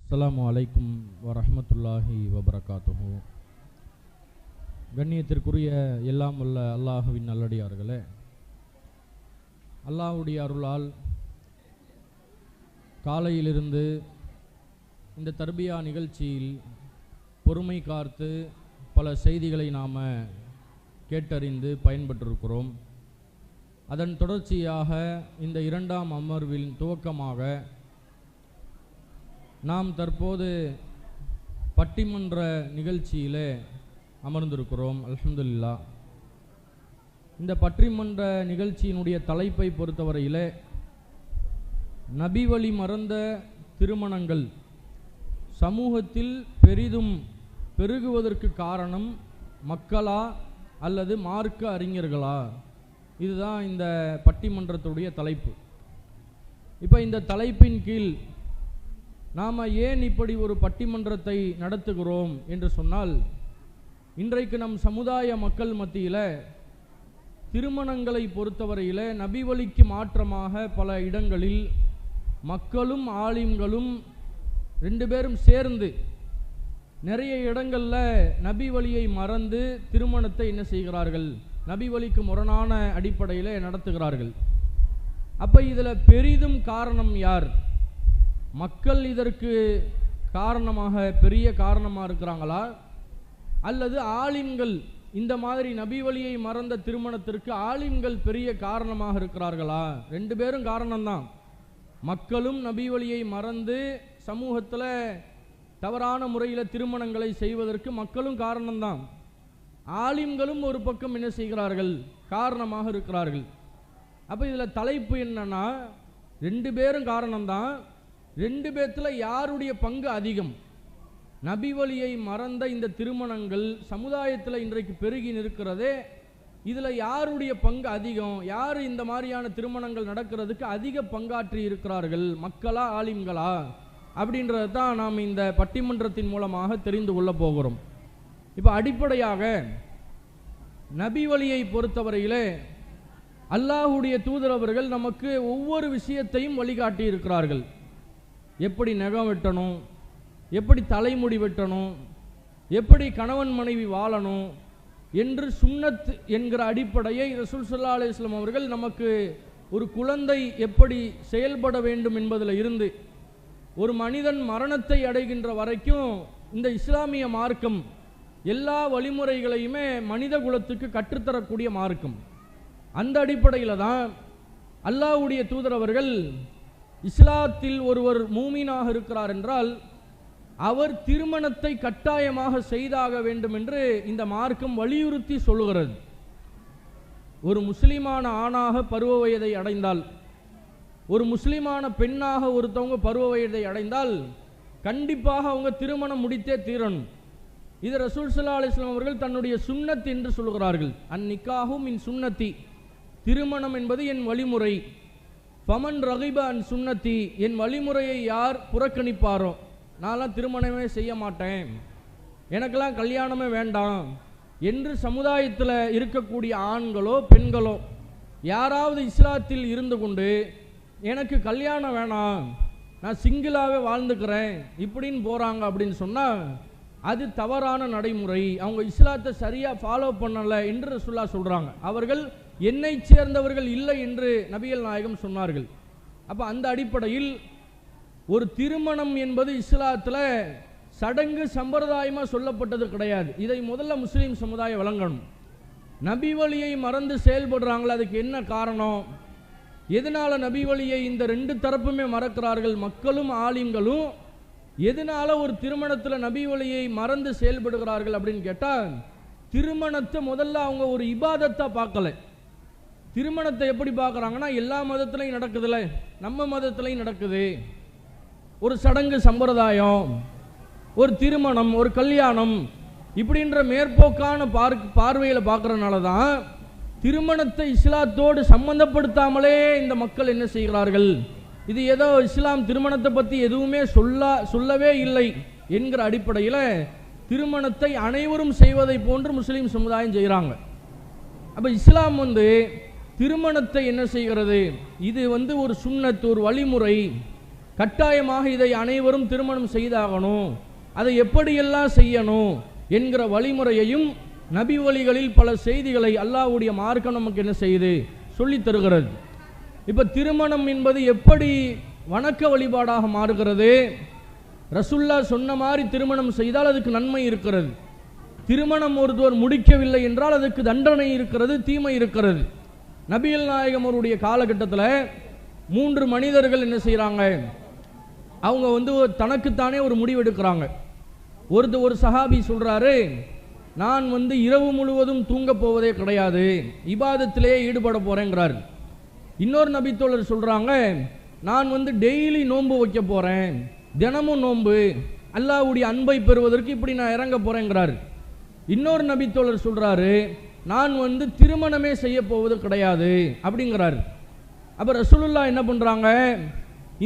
அஸ்ஸலாமு அலைக்கும் வரஹ்மத்துல்லாஹி வபரகாத்துஹு. கண்ணியத்திற்குரிய எல்லாம் உள்ள அல்லாஹுவின் நல்லடியார்களே, அல்லாஹ்வுடைய அருளால் காலையிலிருந்து இந்த தர்பியா நிகழ்ச்சியில் பொறுமை காத்து பல செய்திகளை நாம் கேட்டறிந்து பயன்பெற்றிருக்கிறோம். அதன் தொடர்ச்சியாக இந்த இரண்டாம் அமர்வின் துவக்கமாக நாம் தற்போது பட்டிமன்ற நிகழ்ச்சியிலே அமர்ந்திருக்கிறோம். அல்ஹம்துலில்லாஹ். இந்த பட்டிமன்ற நிகழ்ச்சியினுடைய தலைப்பை பொறுத்தவரையிலே நபி வழி மறந்த திருமணங்கள் சமூகத்தில் பெரிதும் பெருகுவதற்கு காரணம் மக்களா அல்லது மார்க்க அறிஞர்களா? இதுதான் இந்த பட்டிமன்றத்துடைய தலைப்பு. இப்போ இந்த தலைப்பின் கீழ் நாம் ஏன் இப்படி ஒரு பட்டிமன்றத்தை நடத்துகிறோம் என்று சொன்னால், இன்றைக்கு நம் சமுதாய மக்கள் மத்தியில் திருமணங்களை பொறுத்தவரையில் நபி வழிக்கு மாற்றமாக பல இடங்களில் மக்களும் ஆலிம்களும் ரெண்டு பேரும் சேர்ந்து நிறைய இடங்களில் நபி வழியை மறந்து திருமணத்தை என்ன செய்கிறார்கள், நபி வழிக்கு முரணான அடிப்படையில் நடத்துகிறார்கள். அப்போ இதில் பெரிதும் காரணம் யார்? மக்கள் இதற்கு காரணமாக பெரிய காரணமாக இருக்கிறாங்களா, அல்லது ஆலிம்கள் இந்த மாதிரி நபி வழியை மறந்த திருமணத்திற்கு ஆலிம்கள் பெரிய காரணமாக இருக்கிறார்களா? ரெண்டு பேரும் காரணம்தான். மக்களும் நபி வழியை மறந்து சமூகத்தில் தவறான முறையில் திருமணங்களை செய்வதற்கு மக்களும் காரணம்தான். ஆலிம்களும் ஒரு பக்கம் என்ன செய்கிறார்கள், காரணமாக இருக்கிறார்கள். அப்போ இதில் தலைப்பு என்னன்னா, ரெண்டு பேரும் காரணம்தான். ரெண்டு பேர்த்தில் யாருடைய பங்கு அதிகம்? நபி வழியை மறந்த இந்த திருமணங்கள் சமுதாயத்தில் இன்றைக்கு பெருகி நிற்கிறதே, இதில் யாருடைய பங்கு அதிகம்? யார் இந்த மாதிரியான திருமணங்கள் நடக்கிறதுக்கு அதிக பங்காற்றி இருக்கிறார்கள், மக்களா ஆலிம்களா? அப்படின்றது தான் நாம் இந்த பட்டிமன்றத்தின் மூலமாக தெரிந்து கொள்ள போகிறோம். இப்போ அடிப்படையாக நபி வழியை பொறுத்தவரையிலே அல்லாஹ்வுடைய தூதர் அவர்கள் நமக்கு ஒவ்வொரு விஷயத்தையும் வழிகாட்டி இருக்கிறார்கள். எப்படி நகம் வெட்டணும், எப்படி தலைமுடி வெட்டணும், எப்படி கணவன் மனைவி வாழணும் என்று சுன்னத் என்கிற அடிப்படையை ரசூல் ஸல்லல்லாஹு அலைஹி வஸல்லம் அவர்கள் நமக்கு ஒரு குழந்தை எப்படி செயல்பட வேண்டும் என்பதில் இருந்து ஒரு மனிதன் மரணத்தை அடைகின்ற வரைக்கும் இந்த இஸ்லாமிய மார்க்கம் எல்லா வழிமுறைகளையுமே மனித குலத்துக்கு கற்றுத்தரக்கூடிய மார்க்கம். அந்த அடிப்படையில் தான் அல்லாஹ்வுடைய தூதர் அவர்கள் இஸ்லாத்தில் ஒருவர் மூமினாக இருக்கிறார் என்றால் அவர் திருமணத்தை கட்டாயமாக செய்தாக வேண்டும் என்று இந்த மார்க்கம் வலியுறுத்தி சொல்லுகிறது. ஒரு முஸ்லிமான ஆணாக பருவ வயதை அடைந்தால், ஒரு முஸ்லிமான பெண்ணாக ஒருத்தவங்க பருவ வயதை அடைந்தால் கண்டிப்பாக அவங்க திருமணம் முடித்தே தீரணும். இது ரசூல் ஸல்லல்லாஹு அலைஹி வஸல்லம் அவர்கள் தன்னுடைய சுன்னத் என்று சொல்கிறார்கள். அந்நிக்காஹு மின் சுன்னத்தி, திருமணம் என்பது என் வழிமுறை. ஃபமன் ரகிப அன் சுன்னத்தி, என் வழிமுறையை யார் புறக்கணிப்பாரோ, நான்லாம் திருமணமே செய்ய மாட்டேன், எனக்கெல்லாம் கல்யாணமே வேண்டாம் என்று சமுதாயத்தில் இருக்கக்கூடிய ஆண்களோ பெண்களோ யாராவது இஸ்லாத்தில் இருந்து கொண்டு எனக்கு கல்யாணம் வேணாம், நான் சிங்கிளாகவே வாழ்ந்துக்கிறேன் இப்படின்னு போகிறாங்க அப்படின்னு சொன்னால் அது தவறான நடைமுறை. அவங்க இஸ்லாத்தை சரியாக ஃபாலோ பண்ணலை என்று ரசூலுல்லாஹ் சொல்கிறாங்க. அவர்கள் என்னை சேர்ந்தவர்கள் இல்லை என்று நபிகள் நாயகம் சொன்னார்கள். அப்போ அந்த அடிப்படையில் ஒரு திருமணம் என்பது இஸ்லாத்தில் சடங்கு சம்பிரதாயமாக சொல்லப்பட்டது கிடையாது. இதை முதல்ல முஸ்லீம் சமுதாயம் விளங்கணும். நபி வழியை மறந்து செயல்படுறாங்களா, அதுக்கு என்ன காரணம்? எதனால நபி வழியை இந்த ரெண்டு தரப்புமே மறக்கிறார்கள், மக்களும் ஆலிம்களும்? எதனால ஒரு திருமணத்தில் நபி வழியை மறந்து செயல்படுகிறார்கள் அப்படின்னு கேட்டால், திருமணத்தை முதல்ல அவங்க ஒரு இபாதத்தா பார்க்கல. திருமணத்தை எப்படி பார்க்குறாங்கன்னா, எல்லா மதத்திலையும் நடக்குதுல்ல, நம்ம மதத்திலையும் நடக்குது. ஒரு சடங்கு சம்பிரதாயம், ஒரு திருமணம், ஒரு கல்யாணம் இப்படின்ற மேற்போக்கான பார்வையில் பார்க்கறதுனால தான் திருமணத்தை இஸ்லாத்தோடு சம்பந்தப்படுத்தாமலே இந்த மக்கள் என்ன செய்கிறார்கள், இது ஏதோ இஸ்லாம் திருமணத்தை பற்றி எதுவுமே சொல்லவே இல்லை என்கிற அடிப்படையில் திருமணத்தை அனைவரும் செய்வதை போன்று முஸ்லீம் சமுதாயம் செய்கிறாங்க. அப்போ இஸ்லாம் திருமணத்தை என்ன செய்கிறது, இது ஒரு சுன்னத், ஒரு வழிமுறை, கட்டாயமாக இதை அனைவரும் திருமணம் செய்தாகணும், அதை எப்படியெல்லாம் செய்யணும் என்கிற வழிமுறையையும் நபி வழிகளில் பல செய்திகளை அல்லாஹ்வுடைய மார்க்கம் நமக்கு என்ன செய்து சொல்லித் தருகிறது. இப்போ திருமணம் என்பது எப்படி வணக்க வழிபாடாக மாறுகிறது? ரசூல்லா சொன்ன மாதிரி திருமணம் செய்தால் அதுக்கு நன்மை இருக்கிறது. திருமணம் ஒருவர் முடிக்கவில்லை என்றால் அதுக்கு தண்டனை இருக்கிறது, தீமை இருக்கிறது. நபிகள் நாயகம் அவருடைய காலகட்டத்தில் 3 மனிதர்கள் என்ன செய்கிறாங்க, அவங்க தனக்குத்தானே ஒரு முடிவு எடுக்கிறாங்க. ஒரு சஹாபி சொல்கிறாரு, நான் இரவு முழுவதும் தூங்க போவதே கிடையாது, இபாதத்திலேயே ஈடுபட போகிறேங்கிறார். இன்னொரு நபித்தோழர் சொல்கிறாங்க, நான் டெய்லி நோன்பு வைக்க போகிறேன், தினமும் நோன்பு, அல்லாஹ்வுடைய அன்பை பெறுவதற்கு இப்படி நான் இறங்க போகிறேங்கிறார். இன்னொரு நபித்தோழர் சொல்கிறாரு, நான் திருமணமே செய்ய போவது கிடையாது அப்படிங்கிறார். அப்போ ரசூலுல்லாஹ் என்ன பண்ணுறாங்க,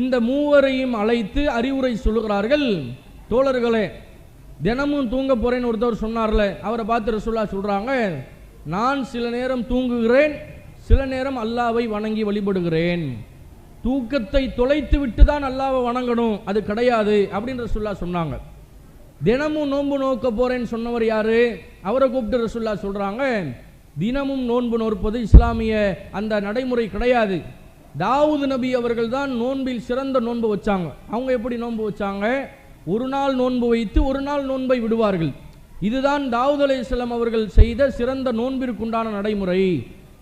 இந்த மூவரையும் அழைத்து அறிவுரை சொல்லுகிறார்கள். தோழர்களே, தினமும் தூங்க போகிறேன்னு ஒருத்தவர் சொன்னார்ல, அவரை பார்த்து ரசூலுல்லாஹ் சொல்கிறாங்க, நான் சில நேரம் தூங்குகிறேன், சில நேரம் அல்லாஹ்வை வணங்கி வழிபடுகிறேன். தூக்கத்தை தொலைத்து விட்டு தான் அல்லாஹ்வை வணங்கணும், அது கிடையாது அப்படின்னு ரசூலுல்லாஹ் சொன்னாங்க. தினமும் நோன்பு நோக்க போறேன்னு சொன்னவர் யாரு? அவரை கூப்பிட்டு ரசூலுல்லாஹ் சொல்றாங்க, தினமும் நோன்பு நோற்பது இஸ்லாமிய அந்த நடைமுறை கிடையாது. தாவூது நபி அவர்கள் தான் நோன்பில் சிறந்த நோன்பு வச்சாங்க. அவங்க எப்படி நோன்பு வச்சாங்க? ஒரு நாள் நோன்பு வைத்து ஒரு நாள் நோன்பை விடுவார்கள். இதுதான் தாவூத் அலைஹிஸ்ஸலாம் அவர்கள் செய்த சிறந்த நோன்பிற்குண்டான நடைமுறை.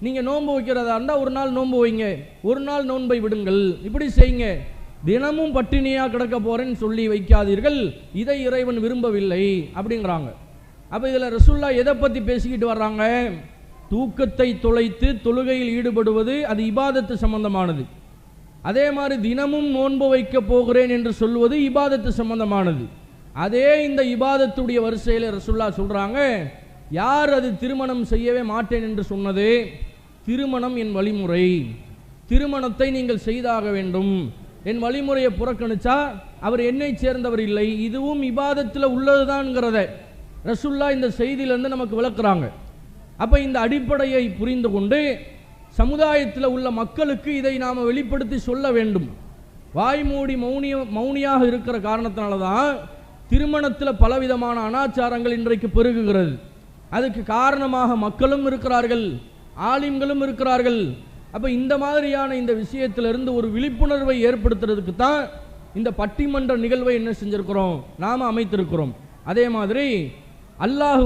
நீங்க நோன்பு வைக்கிறதா இருந்தால் ஒரு நாள் நோன்பு வைங்க, ஒரு நாள் நோன்பை விடுங்கள், இப்படி செய்யுங்க. தினமும் பட்டினியா கிடக்க போறேன்னு சொல்லி வைக்காதீர்கள், இதை இறைவன் விரும்பவில்லை அப்படிங்கிறாங்க. அப்ப இதுல ரசூலுல்லாஹ் எதை பத்தி பேசிக்கிட்டு வர்றாங்க? தூக்கத்தை தொலைத்து தொழுகையில் ஈடுபடுவது அது இபாதத்து சம்பந்தமானது. அதே மாதிரி தினமும் நோன்பு வைக்க போகிறேன் என்று சொல்வது இபாதத்து சம்பந்தமானது. அதே இந்த இபாதத்துடைய வரிசையில் ரசூலுல்லாஹ் சொல்றாங்க, யார் அது திருமணம் செய்யவே மாட்டேன் என்று சொன்னது? திருமணம் என் வழிமுறை, திருமணத்தை நீங்கள் செய்தாக வேண்டும், என் வழிமுறையை புறக்கணிச்சா அவர் என்னை சேர்ந்தவர் இல்லை, இதுவும் இபாதத்தில் உள்ளதுதான்ங்கிறத ரசூலுல்லாஹ் இந்த செய்தியிலிருந்து நமக்கு விளக்குறாங்க. அப்ப இந்த அடிப்படையை புரிந்து கொண்டு சமுதாயத்தில் உள்ள மக்களுக்கு இதை நாம் வெளிப்படுத்தி சொல்ல வேண்டும். வாய்மூடி மௌனியாக இருக்கிற காரணத்தினால தான் திருமணத்தில் பலவிதமான அனாச்சாரங்கள் இன்றைக்கு பெருகுகிறது. அதுக்கு காரணமாக மக்களும் இருக்கிறார்கள், ஆலிம்களும் இருக்கிறார்கள். அப்ப இந்த மாதிரியான இந்த விஷயத்திலிருந்து ஒரு விழிப்புணர்வை ஏற்படுத்துறதுக்கு தான் இந்த பட்டிமன்ற நிகழ்வை என்ன செஞ்சிருக்கிறோம், நாம அமைத்திருக்கிறோம். அதே மாதிரி அல்லாஹ்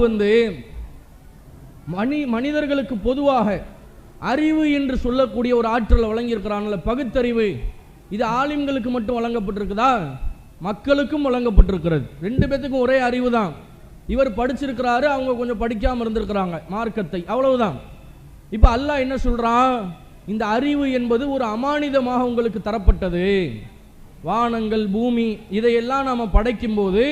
மனிதர்களுக்கு பொதுவாக அறிவு என்று சொல்லக்கூடிய ஒரு ஆற்றலை வழங்கியிருக்கிறான்ல, பகுத்தறிவு. இது ஆலிம்களுக்கு மட்டும் வழங்கப்பட்டிருக்குதா? மக்களுக்கும் வழங்கப்பட்டிருக்கிறது. 2 பேத்துக்கும் ஒரே அறிவு தான். இவர் படிச்சிருக்கிறாரு, அவங்க கொஞ்சம் படிக்காம இருந்திருக்கிறாங்க மார்க்கத்தை, அவ்வளவுதான். இப்ப அல்லாஹ் என்ன சொல்றான், இந்த அறிவு என்பது ஒரு அமானிதமாக உங்களுக்கு தரப்பட்டது. வானங்கள் பூமி இதையெல்லாம் நாம படைக்கும் போது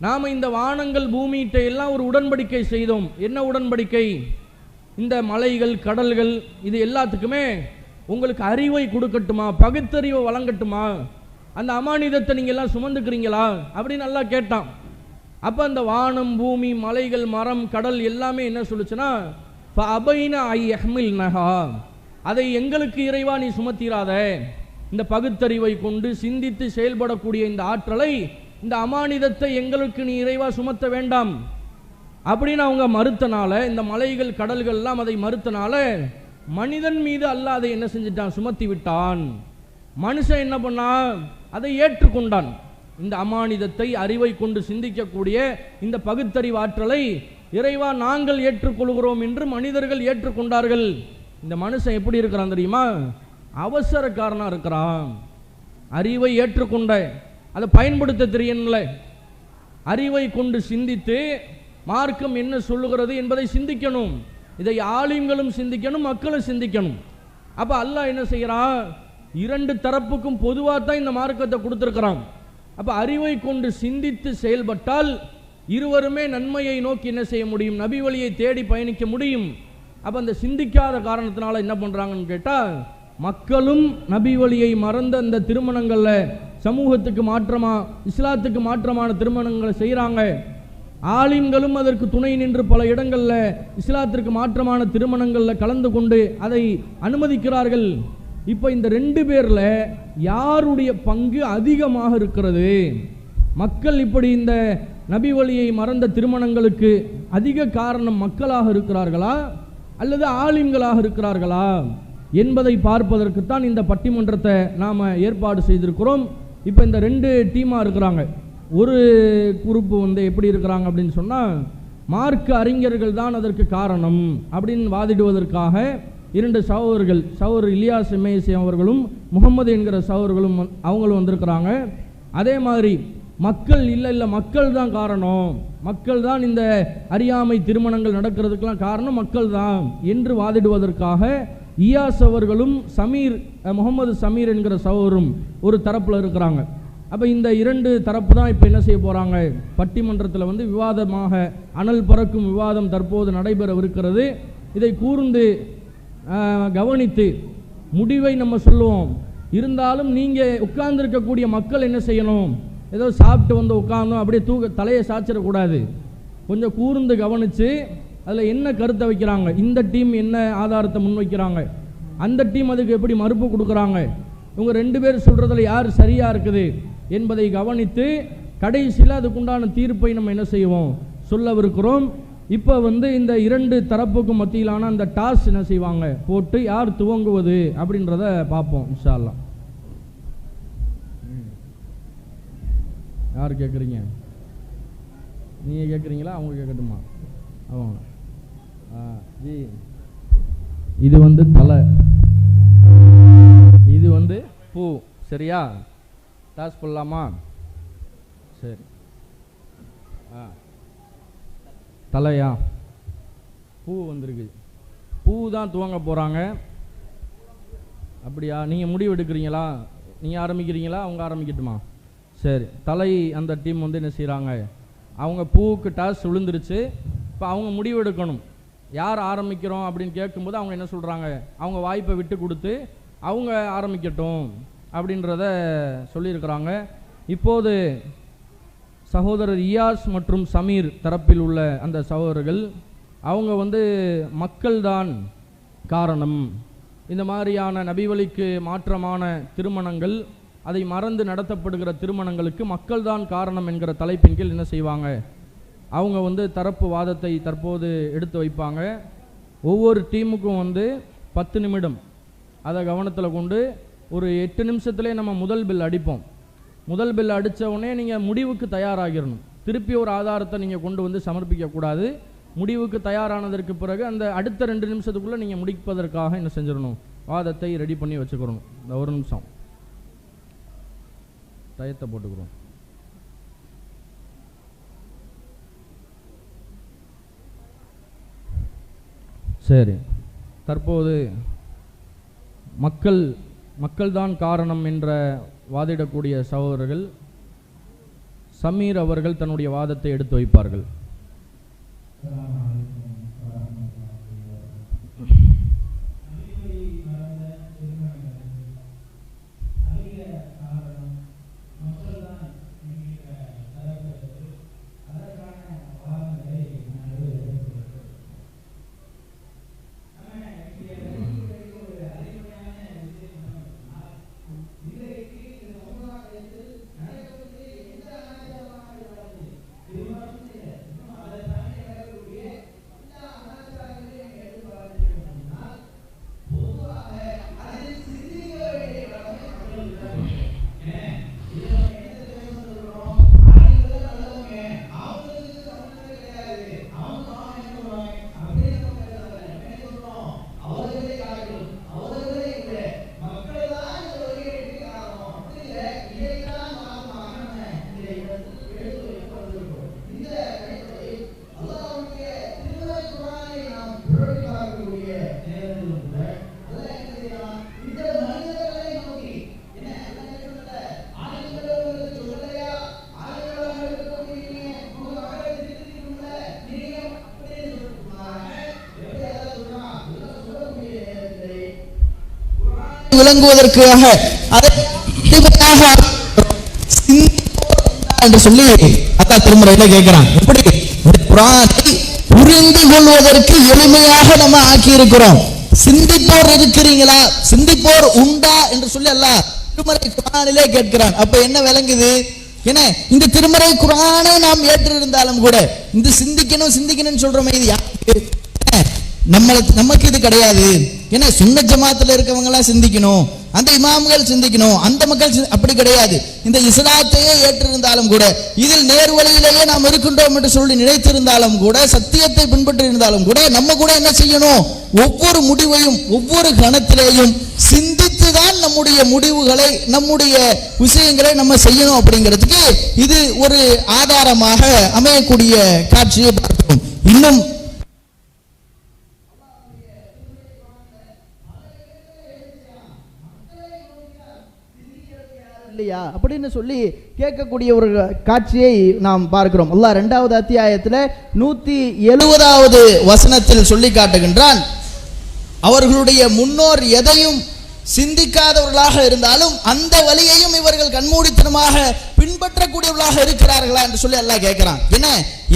நாம இந்த வானங்கள் பூமியிட்ட எல்லாம் ஒரு உடன்படிக்கை செய்தோம். என்ன உடன்படிக்கை? இந்த மலைகள் கடல்கள் இது எல்லாத்துக்குமே உங்களுக்கு அறிவை கொடுக்கட்டுமா, பகுத்தறிவை வழங்கட்டுமா, அந்த அமானிதத்தை நீங்க எல்லாம் சுமந்துக்கிறீங்களா அப்படின்னு நல்லா கேட்டான். அப்ப அந்த வானம் பூமி மலைகள் மரம் கடல் எல்லாமே என்ன சொல்லுச்சுன்னா, அதை எங்களுக்கு இறைவா நீ சுமத்திராத, இந்த பகுத்தறிவை கொண்டு சிந்தித்து செயல்படக்கூடிய இந்த ஆற்றலை, இந்த அமானிதத்தை எங்களுக்கு நீ இறைவா சுமத்த வேண்டாம் அப்படின்னு அவங்க மறுத்தனால, இந்த மலைகள் கடல்கள் எல்லாம் அதை மறுத்தனால மனிதன் மீது அல்லாஹ் அதை என்ன செஞ்சிட்டான், சுமத்தி விட்டான். மனுஷன் என்ன பண்ணான், அதை ஏற்றுக்கொண்டான். இந்த அமானிதத்தை அறிவை கொண்டு சிந்திக்கக்கூடிய இந்த பகுத்தறிவு ஆற்றலை இறைவா நாங்கள் ஏற்றுக்கொள்கிறோம் என்று மனிதர்கள் ஏற்றுக்கொண்டார்கள். இந்த மனுஷன் எப்படி இருக்கிறான் தெரியுமா? அவசரக்காரனா இருக்கிறான். அறிவை ஏற்றுக்கொண்ட அதை பயன்படுத்த தெரியல, அறிவை கொண்டு சிந்தித்து மார்க்கம் என்ன சொல்லுகிறது என்பதை சிந்திக்கணும். இதை ஆலிம்களும் சிந்திக்கணும், மக்களும் சிந்திக்கணும். அப்ப அல்லாஹ் என்ன செய்யறான், 2 தரப்புக்கும் பொதுவாக தான் இந்த மார்க்கத்தை கொடுத்திருக்கிறான். அப்ப அறிவை கொண்டு சிந்தித்து செயல்பட்டால் இருவருமே நன்மையை நோக்கி என்ன செய்ய முடியும், நபி வழியை தேடி பயணிக்க முடியும். அப்ப அந்த சிந்திக்காத காரணத்தினால என்ன பண்றாங்கன்னு கேட்டா, மக்களும் நபி வழியை மறந்த அந்த திருமணங்கள்ல சமூகத்துக்கு மாற்றமா இஸ்லாத்துக்கு மாற்றமான திருமணங்களை செய்யறாங்க. ஆலிம்களும் அதற்கு துணை நின்று பல இடங்கள்ல இஸ்லாத்திற்கு மாற்றமான திருமணங்கள்ல கலந்து கொண்டு அதை அனுமதிக்கிறார்கள். இப்போ இந்த 2 பேரில் யாருடைய பங்கு அதிகமாக இருக்கிறது? மக்கள் இப்படி இந்த நபி வழியை மறந்த திருமணங்களுக்கு அதிக காரணம் மக்களாக இருக்கிறார்களா அல்லது ஆலிம்களாக இருக்கிறார்களா என்பதை பார்ப்பதற்குத்தான் இந்த பட்டிமன்றத்தை நாம் ஏற்பாடு செய்திருக்கிறோம். இப்போ இந்த 2 டீமாக இருக்கிறாங்க. ஒரு குரூப்பு எப்படி இருக்கிறாங்க அப்படின்னு சொன்னால், மார்க்க அறிஞர்கள் தான் அதற்கு காரணம் அப்படின்னு வாதிடுவதற்காக 2 சகோதரர்கள், சகோதரர் இலியாஸ் எம்ஏசி அவர்களும் முகமது என்கிற சகோதரர்களும் அவங்களும் வந்திருக்கிறாங்க. அதே மாதிரி மக்கள் இல்லை மக்கள் தான் காரணம், மக்கள் தான் இந்த அறியாமை திருமணங்கள் நடக்கிறதுக்கெல்லாம் காரணம் மக்கள் தான் என்று வாதிடுவதற்காக இயாஸ் அவர்களும் முகமது சமீர் என்கிற சகோதரும் ஒரு தரப்பில் இருக்கிறாங்க. அப்போ இந்த 2 தரப்பு தான் இப்போ என்ன செய்ய போகிறாங்க, பட்டிமன்றத்தில் விவாதமாக அனல் பறக்கும் விவாதம் தற்போது நடைபெறவிருக்கிறது. இதை கூர்ந்து கவனித்து முடிவை நம்ம சொல்லுவோம். இருந்தாலும் நீங்கள் உட்கார்ந்துருக்கக்கூடிய மக்கள் என்ன செய்யணும், ஏதோ சாப்பிட்டு உட்கார்ந்தோம் அப்படியே தலையை சாய்ச்சிடக்கூடாது. கொஞ்சம் கூர்ந்து கவனித்து அதில் என்ன கருத்தை வைக்கிறாங்க, இந்த டீம் என்ன ஆதாரத்தை முன்வைக்கிறாங்க, அந்த டீம் அதுக்கு எப்படி மறுப்பு கொடுக்குறாங்க, இவங்க 2 பேர் சொல்கிறதுல யார் சரியாக இருக்குது என்பதை கவனித்து கடைசியில் அதுக்குண்டான தீர்ப்பை நம்ம என்ன செய்வோம் சொல்லவிருக்கிறோம். இப்போ இந்த 2 தரப்புக்கும் மத்தியிலான அந்த டாஸ் என்ன செய்வாங்க போட்டு யார் துவங்குவது அப்படின்றத பார்ப்போம் இன்ஷா அல்லாஹ். யார் கேட்குறீங்க? நீங்கள் கேட்குறீங்களா அவங்க கேட்கட்டுமா? அவங்க ஜி, இது தலை, இது பூ. சரியா? டாஸ் பண்ணலாமா? சரி. தலையா? பூ வந்திருக்கு. பூ தான் துவங்க போகிறாங்க. அப்படியா? நீங்கள் முடிவு எடுக்கிறீங்களா? நீங்கள் ஆரம்பிக்கிறீங்களா அவங்க ஆரம்பிக்கட்டுமா? சரி. தலை அந்த டீம் என்ன செய்கிறாங்க, அவங்க பூவுக்கு டாஸ் விழுந்துருச்சு. இப்போ அவங்க முடிவு எடுக்கணும், யார் ஆரம்பிக்கிறோம் அப்படின்னு கேட்கும்போது அவங்க என்ன சொல்கிறாங்க, அவங்க வாய்ப்பை விட்டு கொடுத்து அவங்க ஆரம்பிக்கட்டும் அப்படின்றத சொல்லியிருக்கிறாங்க. இப்போது சகோதரர் இயாஸ் மற்றும் சமீர் தரப்பில் உள்ள அந்த சகோதரர்கள் அவங்க மக்கள் தான் காரணம், இந்த மாதிரியான நபிவழிக்கு மாற்றமான திருமணங்கள், அதை மறந்து நடத்தப்படுகிற திருமணங்களுக்கு மக்கள் தான் காரணம் என்கிற தலைப்பின் கீழ் என்ன செய்வாங்க, அவங்க தரப்பு வாதத்தை தற்போது எடுத்து வைப்பாங்க. ஒவ்வொரு டீமுக்கும் 10 நிமிடம் அதை கவனத்தில் கொண்டு ஒரு 8 நிமிஷத்துலேயே நம்ம முதல் பில் அடிப்போம். முதல் பில் அடித்த உடனே நீங்கள் முடிவுக்கு தயாராகிடணும். திருப்பி ஒரு ஆதாரத்தை நீங்கள் கொண்டு சமர்ப்பிக்கக்கூடாது. முடிவுக்கு தயாரானதற்கு பிறகு அந்த அடுத்த 2 நிமிஷத்துக்குள்ளே நீங்கள் முடிப்பதற்காக என்ன செஞ்சிடணும், வாதத்தை ரெடி பண்ணி வச்சுக்கிறணும். இந்த 1 நிமிஷம் டயத்தை போட்டுக்கிறோம். சரி. தற்போது மக்கள்தான் காரணம் என்ற வாதிடக்கூடிய சகோதரர்கள் சமீர் அவர்கள் தன்னுடைய வாதத்தை எடுத்து வைப்பார்கள். விளங்குவதற்காக என்று சொல்லி அத்தா திருமுறையில கேட்கிறான். எப்படி குர்ஆனை புரிந்து கொள்வதற்கு எளிமையாக நம்ம ஆக்கி இருக்கிறோம். சிந்திப்போர் இருக்கிறீங்களா, சிந்திப்போர் உண்டா என்று சொல்லி அல்லாஹ் திருமறை குர்ஆனிலே கேட்கிறான். அப்ப என்ன விளங்குது? என்ன, இந்த திருமறை குர்ஆனை நாம் ஏற்றிருந்தாலும் கூட இந்த சிந்திக்கணும் சொல்றோமே, இது யாருக்கு? நமக்கு இது கிடையாது. ஏன்னா சுன்ன ஜமாத்துல இருக்கவங்க எல்லாம் சிந்திக்கணும், அந்த இமாம்கள் சிந்திக்கணும், அந்த மக்கள் அப்படி கிடையாது. இந்த இஸ்லாத்தையே ஏற்றிருந்தாலும் கூட, இதில் நேர்வழியிலேயே நாம் இருக்கின்றோம் என்று சொல்லி நினைத்திருந்தாலும் கூட, சத்தியத்தை பின்பற்றி இருந்தாலும் கூட, நம்ம கூட என்ன செய்யணும்? ஒவ்வொரு முடிவையும் ஒவ்வொரு கணத்திலேயும் சிந்தித்துதான் நம்முடைய முடிவுகளை, நம்முடைய விஷயங்களை நம்ம செய்யணும். அப்படிங்கிறதுக்கு இது ஒரு ஆதாரமாக அமையக்கூடிய காட்சியை பார்க்கிறோம். இன்னும் இல்லையா அப்படின்னு சொல்லி கேட்கக்கூடிய ஒரு காட்சியை நாம் பார்க்கிறோம். அல்லாஹ் 2வது அத்தியாயத்தில் 170வது வசனத்தில் சொல்லி காட்டுகின்றான், அவர்களுடைய முன்னோர் எதையும் சிந்திக்காதவர்களாக இருந்தாலும் அந்த வழியையும் இவர்கள் கண்மூடித்தனமாக பின்பற்றக்கூடியவர்களாக இருக்கிறார்களா என்று சொல்லி அல்லாஹ் கேட்கிறான். என்ன,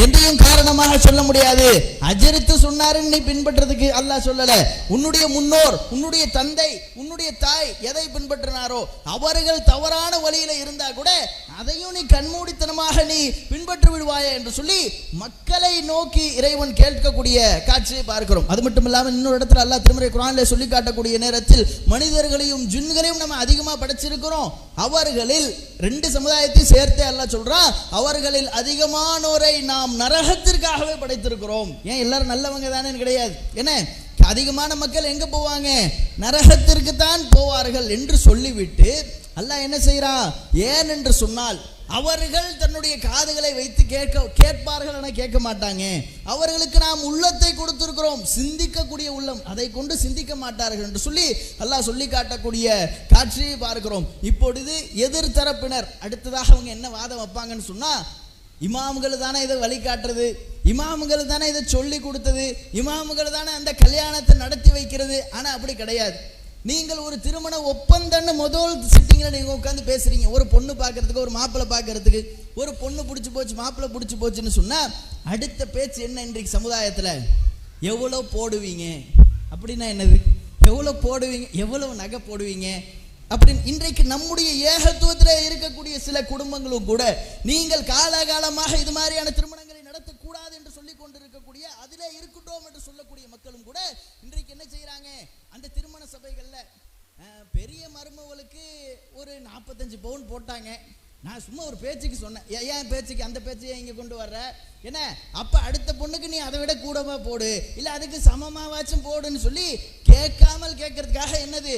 எதையும் காரணமாக சொல்ல முடியாது. அஜரித்து சொன்னாருன்னு நீ பின்பற்றதுக்கு அல்லாஹ் சொல்லல. உன்னுடைய முன்னோர், உன்னுடைய தந்தை, உன்னுடைய தாய் எதை பின்பற்றினாரோ அவர்கள் தவறான வழியில இருந்தா கூட அதையும் நீ கண்மூடித்தனமாக நீ பின்பற்றி விடுவாயே என்று சொல்லி மக்களை நோக்கி இறைவன் கேட்கக்கூடிய காட்சியை பார்க்கிறோம். அது மட்டும் இல்லாமல் இன்னொரு இடத்துல அல்லாஹ் திருமறை குர்ஆனிலே சொல்லி காட்டக்கூடிய நேரத்தில் மனிதர்களையும் ஜின்களையும் நம்ம அதிகமா படைச்சிருக்கிறோம். அவர்களில் 2 சமுதாயத்தை சேர்த்தே அல்லாஹ் சொல்றான், அவர்களில் அதிகமானோரை நாம் நரகத்திற்காகவே படைத்திருக்கிறோம். ஏன் எல்லாரும் நல்லவங்க தானே கிடையாது. என்ன, அதிகமான மக்கள் எங்க போவாங்க? நரகத்திற்கு தான் போவார்கள் என்று சொல்லிவிட்டு அல்லாஹ் என்ன செய்யறான்? ஏன் என்று சொன்னால் அவர்கள் தன்னுடைய காதுகளை வைத்து கேட்பார்கள் என கேட்க மாட்டாங்க. அவர்களுக்கு நாம் உள்ளத்தை கொடுத்திருக்கிறோம், சிந்திக்கக்கூடிய உள்ளம், அதை கொண்டு சிந்திக்க மாட்டார்கள் என்று சொல்லி அல்லாஹ் சொல்லி காட்டக்கூடிய காட்சியை பார்க்கிறோம். இப்பொழுது எதிர்த்தரப்பினர் அடுத்ததாக அவங்க என்ன வாதம் வைப்பாங்கன்னு சொன்னா, இமாம்கள் தானே இதை வழிகாட்டுறது, இமாம்கள் தானே இதை சொல்லி கொடுத்தது, இமாம்கள் தானே அந்த கல்யாணத்தை நடத்தி வைக்கிறது. ஆனா அப்படி கிடையாது. நீங்கள் ஒரு திருமண ஒப்பந்தம்னு முதல் சிட்டிங்கில் நீங்கள் உட்காந்து பேசுறீங்க, ஒரு பொண்ணு பார்க்கறதுக்கு, ஒரு மாப்பிள்ளை பார்க்கறதுக்கு, ஒரு பொண்ணு பிடிச்சி போச்சு, மாப்பிள்ளை பிடிச்சி போச்சுன்னு சொன்னால் அடுத்த பேச்சு என்ன? இன்றைக்கு சமுதாயத்தில் எவ்வளோ போடுவீங்க அப்படின்னா என்னது? எவ்வளோ போடுவீங்க, எவ்வளவு நகை போடுவீங்க அப்படின்னு. இன்றைக்கு நம்முடைய ஏகத்துவத்தில் இருக்கக்கூடிய சில குடும்பங்களும் கூட நீங்கள் காலகாலமாக இது மாதிரியான திருமணங்களை நடத்தக்கூடாது என்று சொல்லி கொண்டிருக்கக்கூடிய, அதிலே இருக்கட்டும் என்று சொல்லக்கூடிய மக்களும் கூட இன்றைக்கு என்ன செய்யறாங்க? அந்த திருமண சபைகள்ல பெரிய மருமகளுக்கு ஒரு 45 பவுன் போட்டாங்க. நான் சும்மா ஒரு பேச்சுக்கு சொன்னேன், ஏன் பேச்சுக்கு அந்த பேச்சையே இங்கே கொண்டு வர்ற? என்ன, அப்போ அடுத்த பொண்ணுக்கு நீ அதை விட கூடவா போடு, இல்லை அதுக்கு சமமாவாச்சும் போடுன்னு சொல்லி கேட்காமல் கேட்கறதுக்காக என்னது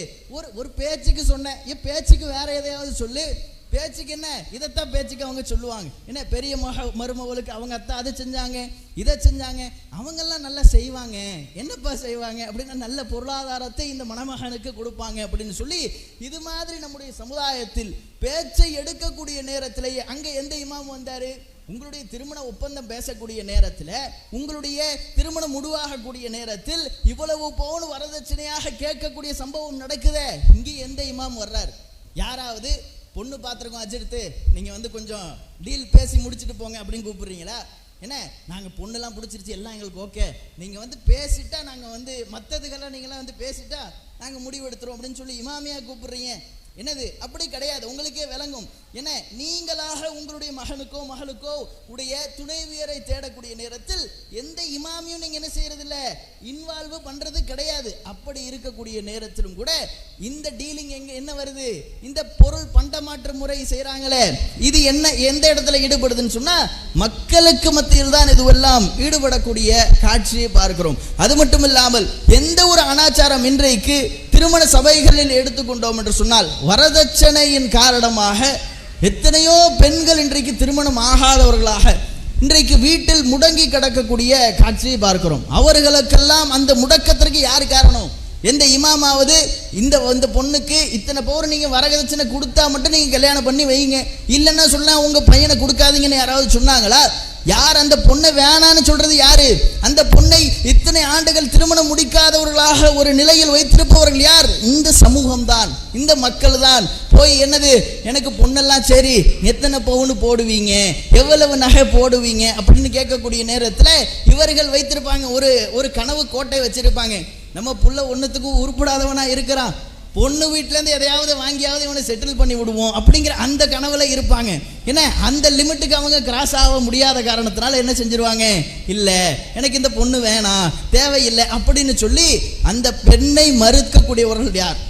ஒரு பேச்சுக்கு சொன்னேன். பேச்சுக்கு வேற எதையாவது சொல்லு. பேச்சுக்கு என்ன, இதைத்தான் பேச்சுக்கு அவங்க சொல்லுவாங்க. என்ன, பெரிய மருமகளுக்கு அவங்க அத்தா அதை செஞ்சாங்க, இதை செஞ்சாங்க, அவங்கெல்லாம் நல்லா செய்வாங்க, என்னப்பா செய்வாங்க அப்படின்னா நல்ல பொருளாதாரத்தை இந்த மணமகனுக்கு கொடுப்பாங்க அப்படின்னு சொல்லி இது மாதிரி நம்முடைய சமுதாயத்தில் பேச்சை எடுக்கக்கூடிய நேரத்திலேயே அங்கே எந்த இமாம் வந்தாரு? உங்களுடைய திருமண ஒப்பந்தம் பேசக்கூடிய நேரத்தில், உங்களுடைய திருமணம் முடிவாகக்கூடிய நேரத்தில் இவ்வளவு பவுன் வரதட்சணையாக கேட்கக்கூடிய சம்பவம் நடக்குதே, இங்கே எந்த இமாம் வர்றாரு? யாராவது பொண்ணு பார்த்துருக்கோம் அஜித்து, நீங்கள் கொஞ்சம் டீல் பேசி முடிச்சுட்டு போங்க அப்படின்னு கூப்பிடுறீங்களா? என்ன, நாங்கள் பொண்ணெல்லாம் பிடிச்சிருச்சு, எல்லாம் எங்களுக்கு ஓகே, நீங்கள் பேசிட்டா நாங்கள் மற்றதுக்கெல்லாம் நீங்களாம் பேசிட்டா நாங்கள் முடிவு எடுத்துருவோம் அப்படின்னு சொல்லி இமாமியாக கூப்பிடுறீங்க. என்னது, அப்படி கிடையாது. உங்களுக்கே விளங்கும். என்ன, நீங்களாக உங்களுடைய மகனுக்கோ மகளுக்கோ உடைய துணைவியரை தேடக்கூடிய நேரத்தில் எந்த இமாமியும் நீங்க என்ன செய்யறது இல்ல, இன்வால்வ் பண்றது கிடையாது. அப்படி இருக்கக்கூடிய நேரத்திலும் கூட இந்த டீலிங் என்ன வருது? இந்த பொருள் பண்டமாற்று முறை செய்யறாங்களே, இது என்ன எந்த இடத்துல ஈடுபடுதுன்னு சொன்னா மக்களுக்கு மத்தியில் தான் இதுவெல்லாம் ஈடுபடக்கூடிய காட்சியை பார்க்கிறோம். அது மட்டும் இல்லாமல் எந்த ஒரு அனாச்சாரம் இன்றைக்கு திருமண சபைகளில் எடுத்துக்கொண்டோம் என்று சொன்னால், வரதட்சணையின் காரணமாக எத்தனையோ பெண்கள் இன்றைக்கு திருமணம் ஆகாதவர்களாக இன்றைக்கு வீட்டில் முடங்கி கிடக்கக்கூடிய காட்சியை பார்க்கிறோம். அவர்களுக்கெல்லாம் அந்த முடக்கத்திற்கு யார் காரணம்? எந்த இமாமாவது இந்த பொண்ணுக்கு இத்தனை பவுன் நீங்க வரதட்சணை கொடுத்தா மட்டும் நீங்க கல்யாணம் பண்ணி வைங்க, இல்லைன்னா சொன்னா உங்க பையனை கொடுக்காதீங்கன்னு யாராவது சொன்னாங்களா? யார் அந்த பொண்ணை வேணான்னு சொல்றது? யாரு அந்த பொண்ணை இத்தனை ஆண்டுகள் திருமணம் முடிக்காதவர்களாக ஒரு நிலையில் வைத்திருப்பவர்கள் யார்? இந்த சமூகம் தான், இந்த மக்கள் தான். போய் என்னது, எனக்கு பொண்ணெல்லாம் சரி, எத்தனை பவுன் போடுவீங்க, எவ்வளவு நகை போடுவீங்க அப்படின்னு கேட்கக்கூடிய நேரத்தில் இவர்கள் வைத்திருப்பாங்க ஒரு கனவு கோட்டை வச்சிருப்பாங்க. நம்ம புள்ள ஒன்றுத்துக்கும் உருப்படாதவனா இருக்கிறான், பொண்ணு வீட்டிலேருந்து எதையாவது வாங்கியாவது இவனை செட்டில் பண்ணி விடுவோம் அப்படிங்கிற அந்த கனவுல இருப்பாங்க. ஏன்னா அந்த லிமிட்டுக்கு அவங்க கிராஸ் ஆக முடியாத காரணத்தினால என்ன செஞ்சிருவாங்க, இல்லை எனக்கு இந்த பொண்ணு வேணாம், தேவையில்லை அப்படின்னு சொல்லி அந்த பெண்ணை மறுக்கக்கூடியவர்கள் யார்?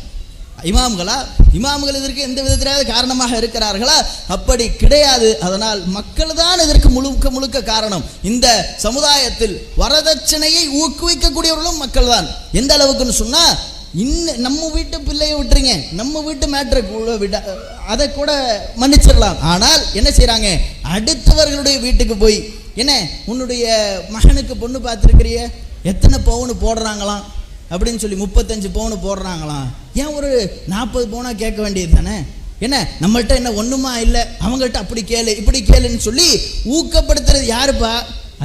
இமாம்களா? இமாம்கள் இதற்கு எந்த விதத்திலாவது காரணமாக இருக்கிறார்களா? அப்படி கிடையாது. அதனால் மக்கள் தான் இதற்கு முழுக்க முழுக்க காரணம். இந்த சமுதாயத்தில் வரதட்சணையை ஊக்குவிக்கக்கூடியவர்களும் மக்கள் தான். எந்த அளவுக்குன்னு சொன்னா, இன்னும் நம்ம வீட்டு பிள்ளையை விட்டுருங்க, நம்ம வீட்டு மேட்ரை விட அதை கூட மன்னிச்சிடலாம். ஆனால் என்ன செய்கிறாங்க, அடுத்தவர்களுடைய வீட்டுக்கு போய் என்ன உன்னுடைய மகனுக்கு பொண்ணு பார்த்துருக்கிறிய, எத்தனை பவுன் போடுறாங்களாம் அப்படின்னு சொல்லி 35 பவுன் போடுறாங்களாம், ஏன் ஒரு 40 பவுனா கேட்க வேண்டியது தானே, என்ன நம்மள்கிட்ட என்ன ஒன்றுமா இல்லை, அவங்கள்ட்ட அப்படி கேளு இப்படி கேளுன்னு சொல்லி ஊக்கப்படுத்துறது யாருப்பா?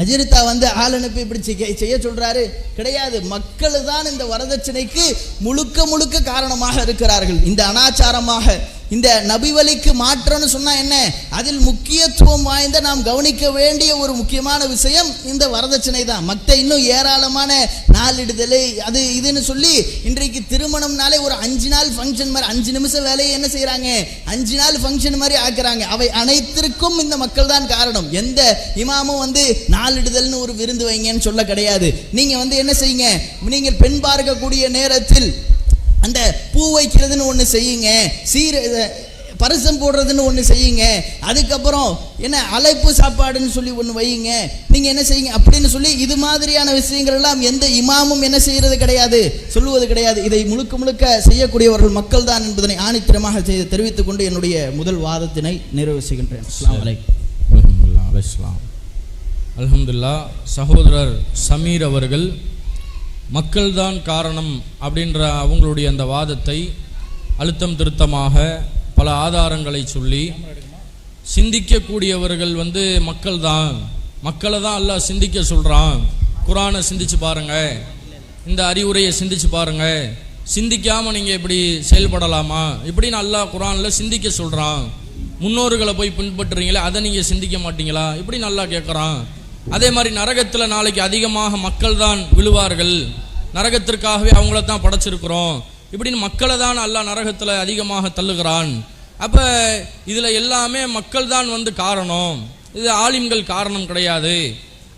அஜிரித்தா வந்து ஆள் அனுப்பி இப்படி செய்ய சொல்றாரு? கிடையாது. மக்கள் தான் இந்த வரதட்சணைக்கு முழுக்க முழுக்க காரணமாக இருக்கிறார்கள். இந்த அனாச்சாரமாக இந்த நபி வழிக்கு மாற்றம்னு சொன்னா என்ன, அதில் முக்கியத்துவம் வாய்ந்த நாம் கவனிக்க வேண்டிய ஒரு முக்கியமான விஷயம் இந்த வரதட்சணை தான். மற்ற இன்னும் ஏராளமான நாளிடுதல் அது இதுன்னு சொல்லி இன்றைக்கு திருமணம்னாலே ஒரு 5 நாள் ஃபங்க்ஷன் மாதிரி, 5 நிமிஷம் வேலையை என்ன செய்யறாங்க, 5 நாள் ஃபங்க்ஷன் மாதிரி ஆக்குறாங்க. அவை அனைத்திற்கும் இந்த மக்கள் தான் காரணம். எந்த இமாமும் வந்து நாளிடுதல்னு ஒரு விருந்து வைங்கன்னு சொல்ல கிடையாது. நீங்க வந்து என்ன செய்யுங்க, நீங்கள் பெண் பார்க்கக்கூடிய நேரத்தில் அந்த பூ வைக்கிறதுன்னு ஒன்று செய்யுங்க, பரிசம் போடுறதுன்னு ஒன்று செய்யுங்க, அதுக்கப்புறம் என்ன அழைப்பு சாப்பாடுன்னு சொல்லி ஒன்று வையுங்க, நீங்கள் என்ன செய்யுங்க அப்படின்னு சொல்லி இது மாதிரியான விஷயங்கள் எல்லாம் எந்த இமாமும் என்ன செய்கிறது கிடையாது, சொல்லுவது கிடையாது. இதை முழுக்க முழுக்க செய்யக்கூடியவர்கள் மக்கள் தான் என்பதனை ஆணித்தரமாக தெரிவித்துக் கொண்டு என்னுடைய முதல் வாதத்தினை நிறைவு செய்கின்றேன். அல்ஹம்துலில்லாஹ். சகோதரர் சமீர் அவர்கள் மக்கள்தான் காரணம் அப்படின்ற அவங்களுடைய அந்த வாதத்தை அழுத்தம் திருத்தமாக பல ஆதாரங்களை சொல்லி, சிந்திக்கக்கூடியவர்கள் வந்து மக்களை தான் அல்லாஹ் சிந்திக்க சொல்கிறான். குர்ஆனை சிந்திச்சு பாருங்க, இந்த அறிவுரையை சிந்திச்சு பாருங்க, சிந்திக்காமல் நீங்கள் இப்படி செயல்படலாமா இப்படின்னு அல்லாஹ் குர்ஆனில் சிந்திக்க சொல்கிறான். முன்னோர்களை போய் பின்பற்றுறீங்களே, அதை நீங்கள் சிந்திக்க மாட்டீங்களா இப்படி நல்லா கேட்குறான். அதே மாதிரி நரகத்தில் நாளைக்கு அதிகமாக மக்கள் தான் விழுவார்கள், நரகத்திற்காகவே அவங்கள தான் படைச்சிருக்கிறோம் இப்படின்னு மக்களை தான் அல்லாஹ் நரகத்தில் அதிகமாக தள்ளுகிறான். அப்போ இதில் எல்லாமே மக்கள் தான் வந்து காரணம், இது ஆலிம்கள் காரணம் கிடையாது.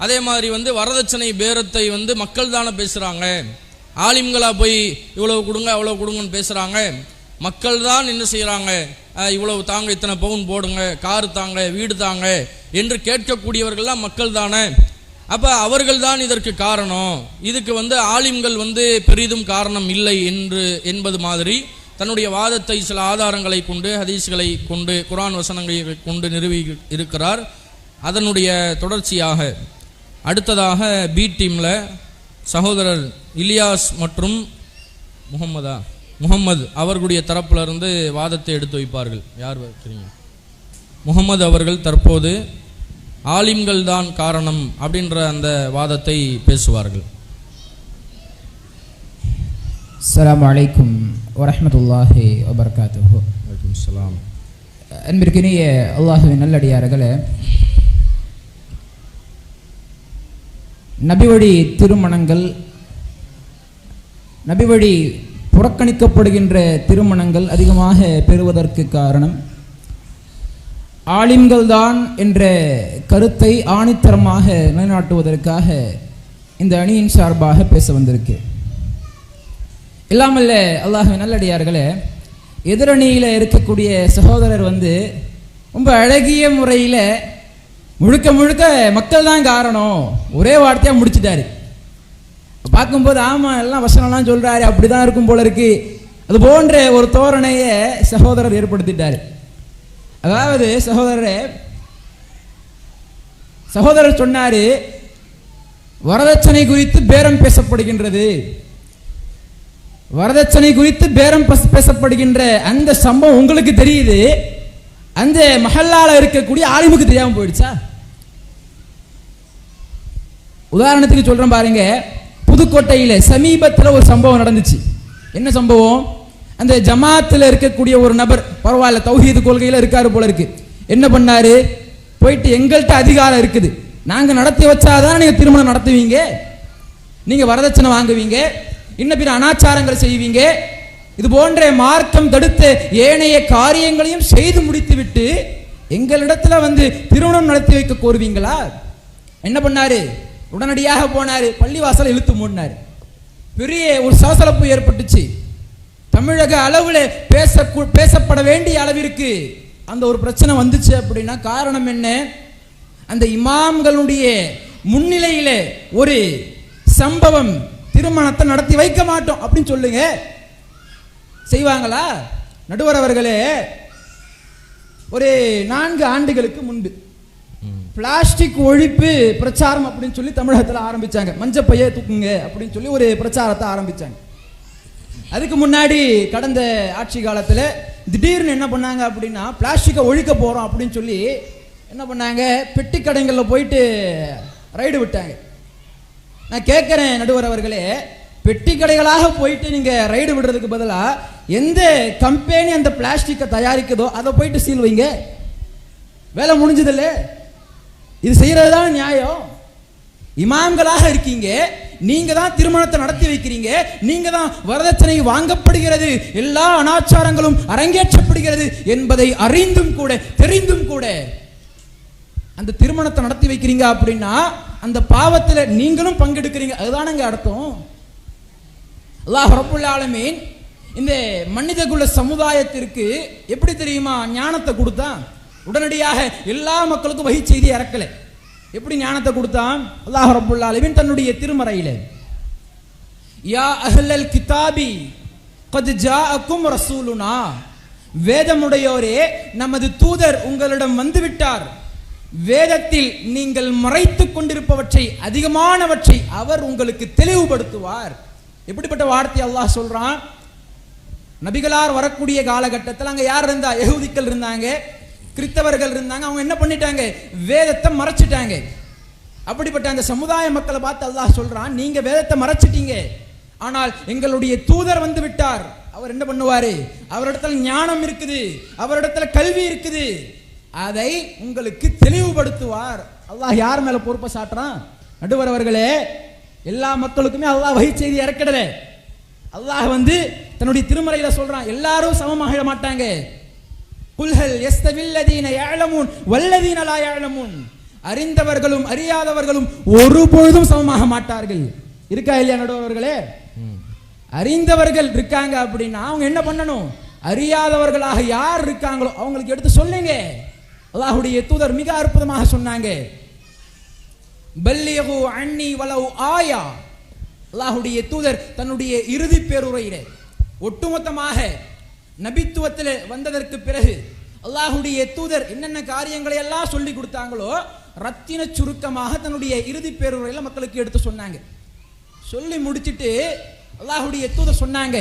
அதே மாதிரி வந்து வரதட்சணை பேரத்தை வந்து மக்கள் தானே பேசுகிறாங்க, ஆலிம்களாக போய் இவ்வளவு கொடுங்க அவ்வளோ கொடுங்கன்னு பேசுகிறாங்க. மக்கள் தான் என்ன செய்கிறாங்க, இவ்வளவு தாங்க, இத்தனை பவுன் போடுங்க, காரு தாங்க, வீடு தாங்க என்று கேட்கக்கூடியவர்கள்லாம் மக்கள் தானே. அப்போ அவர்கள் தான் இதற்கு காரணம், இதுக்கு வந்து ஆலிம்கள் வந்து பெரிதும் காரணம் இல்லை என்பது மாதிரி தன்னுடைய வாதத்தை சில ஆதாரங்களை கொண்டு, ஹதீஸ்களை கொண்டு, குர்ஆன் வசனங்களை கொண்டு நிறுவி இருக்கிறார். அதனுடைய தொடர்ச்சியாக அடுத்ததாக பி டீமில் சகோதரர் இலியாஸ் மற்றும் முகமது அவர்களுடைய தரப்புல இருந்து வாதத்தை எடுத்து வைப்பார்கள். யார் வைக்கிறீங்க? முகமது அவர்கள் தற்போது ஆலிம்கள் தான் காரணம் அப்படின்ற அந்த வாதத்தை பேசுவார்கள். அஸ்ஸலாமு அலைக்கும் வரஹ்மத்துல்லாஹி வபரகாத்துஹு. வலைக்கும் ஸலாம். அன்பிற்கினிய அல்லாஹ்வின் நல்லடியார்களே, நபிவழி திருமணங்கள், நபிவழி புறக்கணிக்கப்படுகின்ற திருமணங்கள் அதிகமாக பெறுவதற்கு காரணம் ஆலிம்கள் தான் என்ற கருத்தை ஆணித்தரமாக நிலைநாட்டுவதற்காக இந்த அணியின் சார்பாக பேச வந்திருக்கு. இல்லாமல்ல அல்லாஹ்வின் நல்லடியார்களே, எதிரணியில் இருக்கக்கூடிய சகோதரர் வந்து ரொம்ப அழகிய முறையில் முழுக்க முழுக்க மக்கள் தான் காரணம் ஒரே வார்த்தையாக முடிச்சிட்டாரு. பார்க்கும்போது ஆமாம் எல்லாம் வசனம்லாம் சொல்கிறாரு, அப்படி தான் இருக்கும் போல இருக்கு, அது போன்ற ஒரு தோரணையை சகோதரர் ஏற்படுத்திட்டார். அதாவது சகோதரர் சொன்னார், வரதட்சணை குறித்து பேரம் பேசப்படுகின்றது, வரதட்சணை குறித்து பேரம் பேசப்படுகின்ற அந்த சம்பவம் உங்களுக்கு தெரியுது, அந்த மஹல்லால இருக்கக்கூடிய ஆலிமுக்கு தெரியாம போயிடுச்சா? உதாரணத்துக்கு சொல்றேன் பாருங்க, புதுக்கோட்டையில சமீபத்தில் ஒரு சம்பவம் நடந்துச்சு. என்ன சம்பவம்? அந்த ஜமாத்தில் இருக்கக்கூடிய ஒரு நபர், பரவாயில்ல தௌஹீது கொள்கையில் இருக்காரு போல இருக்கு, என்ன பண்ணாரு, போயிட்டு எங்கள்கிட்ட அதிகாரம் இருக்குது, நாங்கள் நடத்தி வச்சாதான் நீங்கள் திருமணம் நடத்துவீங்க, நீங்கள் வரதட்சணை வாங்குவீங்க, இன்ன பிற அனாச்சாரங்கள் செய்வீங்க, இது போன்ற மார்க்கம் தடுத்த ஏனைய காரியங்களையும் செய்து முடித்துவிட்டு எங்களிடத்துல வந்து திருமணம் நடத்தி வைக்க கோருவீங்களா? என்ன பண்ணாரு? உடனடியாக போனாரு, பள்ளிவாசலை இழுத்து மூடினாரு. பெரிய ஒரு சலசலப்பு ஏற்பட்டுச்சு. தமிழக அளவில் பேசப்பட வேண்டிய அளவிற்கு அந்த ஒரு பிரச்சனை வந்துச்சு. அப்படின்னா காரணம் என்ன? அந்த இமாம்களுடைய முன்னிலையில ஒரு சம்பவம், திருமணத்தை நடத்தி வைக்க மாட்டோம் அப்படின்னு சொல்லுங்க, செய்வாங்களா? நடுவர் அவர்களே, ஒரு 4 ஆண்டுகளுக்கு முன்பு பிளாஸ்டிக் ஒழிப்பு பிரச்சாரம் அப்படின்னு சொல்லி தமிழகத்தில் ஆரம்பிச்சாங்க. மஞ்சப்பைய தூக்குங்க அப்படின்னு சொல்லி ஒரு பிரச்சாரத்தை ஆரம்பிச்சாங்க. அதுக்கு முன்னாடி கடந்த ஆட்சி காலத்தில் திடீர்னு என்ன பண்ணாங்க அப்படின்னா, பிளாஸ்டிக்கை ஒழிக்க போறோம் அப்படின்னு சொல்லி என்ன பண்ணாங்க, பெட்டி கடைகளில் போயிட்டு ரைடு விட்டாங்க. நான் கேட்கிறேன் நடுவர் அவர்களே, பெட்டி கடைகளாக போயிட்டு நீங்க ரைடு விடுறதுக்கு பதிலாக எந்த கம்பெனி அந்த பிளாஸ்டிக்கை தயாரிக்குதோ அதை போயிட்டு சீல் வைங்க, வேலை முடிஞ்சதில்ல. இது செய்யறது தான் நியாயம். இமாம்களாக இருக்கீங்க, நீங்க தான் திருமணத்தை நடத்தி வைக்கிறீங்க, நீங்க தான் வரதட்சணை வாங்கப்படுகிறது, எல்லா அனாச்சாரங்களும் அரங்கேற்றப்படுகிறது என்பதை அறிந்தும் கூட தெரிந்தும் கூட அந்த திருமணத்தை நடத்தி வைக்கிறீங்க அப்படின்னா அந்த பாவத்தில் நீங்களும் பங்கெடுக்கிறீங்க. அதுதானங்க அர்த்தம். அல்லாஹ் ரப்புல் ஆலமீன் இந்த மனிதகுல சமுதாயத்திற்கு எப்படி தெரியுமா ஞானத்தை கொடுத்தான்? உடனடியாக எல்லா மக்களுக்கும் வஹி செய்தி இறக்கல. எப்படி ஞானத்தை கொடுத்தான்? அல்லாஹ் ரப்புல் ஆலமீன் தன்னுடைய திருமறையிலே, யா அஹ்லல் கிதாபி கத் ஜாஅக்கும் ரசூலுனா, வேதமுடையோரே நமது தூதர் உங்களிடம் வந்துவிட்டார், வேதத்தில் நீங்கள் மறைத்துக் கொண்டிருப்பவற்றை அதிகமானவற்றை அவர் உங்களுக்கு தெளிவுபடுத்துவார். எப்படிப்பட்ட வார்த்தை அல்லாஹ் சொல்றான்? நபிகளார் வரக்கூடிய காலகட்டத்தில் அங்க யார் இருந்தா? யஹூதிகள் இருந்தாங்க, கிறிஸ்தவர்கள் இருந்தாங்க. அவங்க என்ன பண்ணிட்டாங்க? வேதத்தை மறைச்சிட்டாங்க. அப்படிப்பட்ட அந்த சமுதாய மக்களை பார்த்து அல்லாஹ் சொல்றான், நீங்க வேதத்தை மறைச்சிட்டீங்க, ஆனால் எங்களுடைய தூதர் வந்து விட்டார், அவர் என்ன பண்ணுவாரு? அவரிடத்துல ஞானம் இருக்குது, அவரிடத்துல கல்வி இருக்குது, அதை உங்களுக்கு தெளிவுபடுத்துவார். அல்லாஹ் யார் மேல பொறுப்பை சாட்டுறான்? நடுவர் அவர்களே, எல்லா மக்களுக்குமே அல்லாஹ் வஹி செய்தி இறக்கிடல. அல்லாஹ் வந்து தன்னுடைய திருமறையில சொல்றான், எல்லாரும் சமமாக மாட்டாங்க. குல்ஹல் யஸ்தவில்லதீன யஅலமூன் வல்லதீன லா யஅலமூன், அறிந்தவர்களும் அறியாதவர்களும் ஒருபொழுதும் சமமாக மாட்டார்கள். இருக்கா இல்லையா நடுவர்களே? அறிந்தவர்கள் இருக்காங்க அப்படின்னா அவங்க என்ன பண்ணணும்? அறியாதவர்களாக யார் இருக்காங்களோ அவங்களுக்கு எடுத்து சொல்லுங்க. அல்லாஹ்வுடைய தூதர் மிக அற்புதமாக சொன்னாங்க, பல்லிகு அன்னி வலவ் ஆயா. அல்லாஹ்வுடைய தூதர் தன்னுடைய இறுதி பேருரையிலே ஒட்டுமொத்தமாக நபித்துவத்தில் வந்ததற்கு பிறகு அல்லாஹ்வுடைய தூதர் என்னென்ன காரியங்களை எல்லாம் சொல்லி கொடுத்தாங்களோ ரத்தின சுருக்கமாக தன்னுடைய இறுதி பேருரையில மக்களுக்கு எடுத்து சொன்னாங்க. சொல்லி முடிச்சிட்டு அல்லாஹ்வுடைய தூதர் சொன்னாங்க,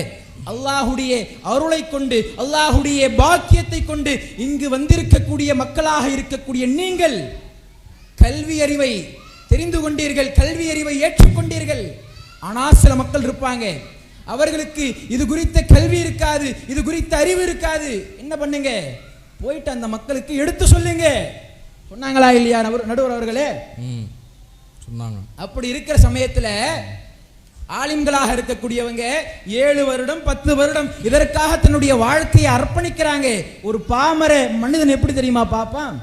அல்லாஹ்வுடைய அருளை கொண்டு அல்லாஹ்வுடைய பாக்கியத்தை கொண்டு இங்கு வந்திருக்கக்கூடிய மக்களாக இருக்கக்கூடிய நீங்கள் கல்வி அறிவை தெரிந்து கொண்டீர்கள், கல்வி அறிவை ஏற்றுக்கொண்டீர்கள். ஆனால் சில மக்கள் இருப்பாங்க, அவர்களுக்கு இது குறித்த கல்வி இருக்காது, இது குறித்த அறிவு இருக்காது. என்ன பண்ணுங்க? போயிட்டு அந்த மக்களுக்கு எடுத்து சொல்லுங்க. சொன்னாங்களா இல்லையா நடுவர் அவர்களே? சொன்னாங்க. அப்படி இருக்கிற சமயத்துல ஆலிம்களாக இருக்கக்கூடியவங்க 7 வருடம் 10 வருடம் இதற்காக தன்னுடைய வாழ்க்கையை அர்ப்பணிக்கிறாங்க. ஒரு பாமர மனிதன் எப்படி தெரியுமா பாப்பான்?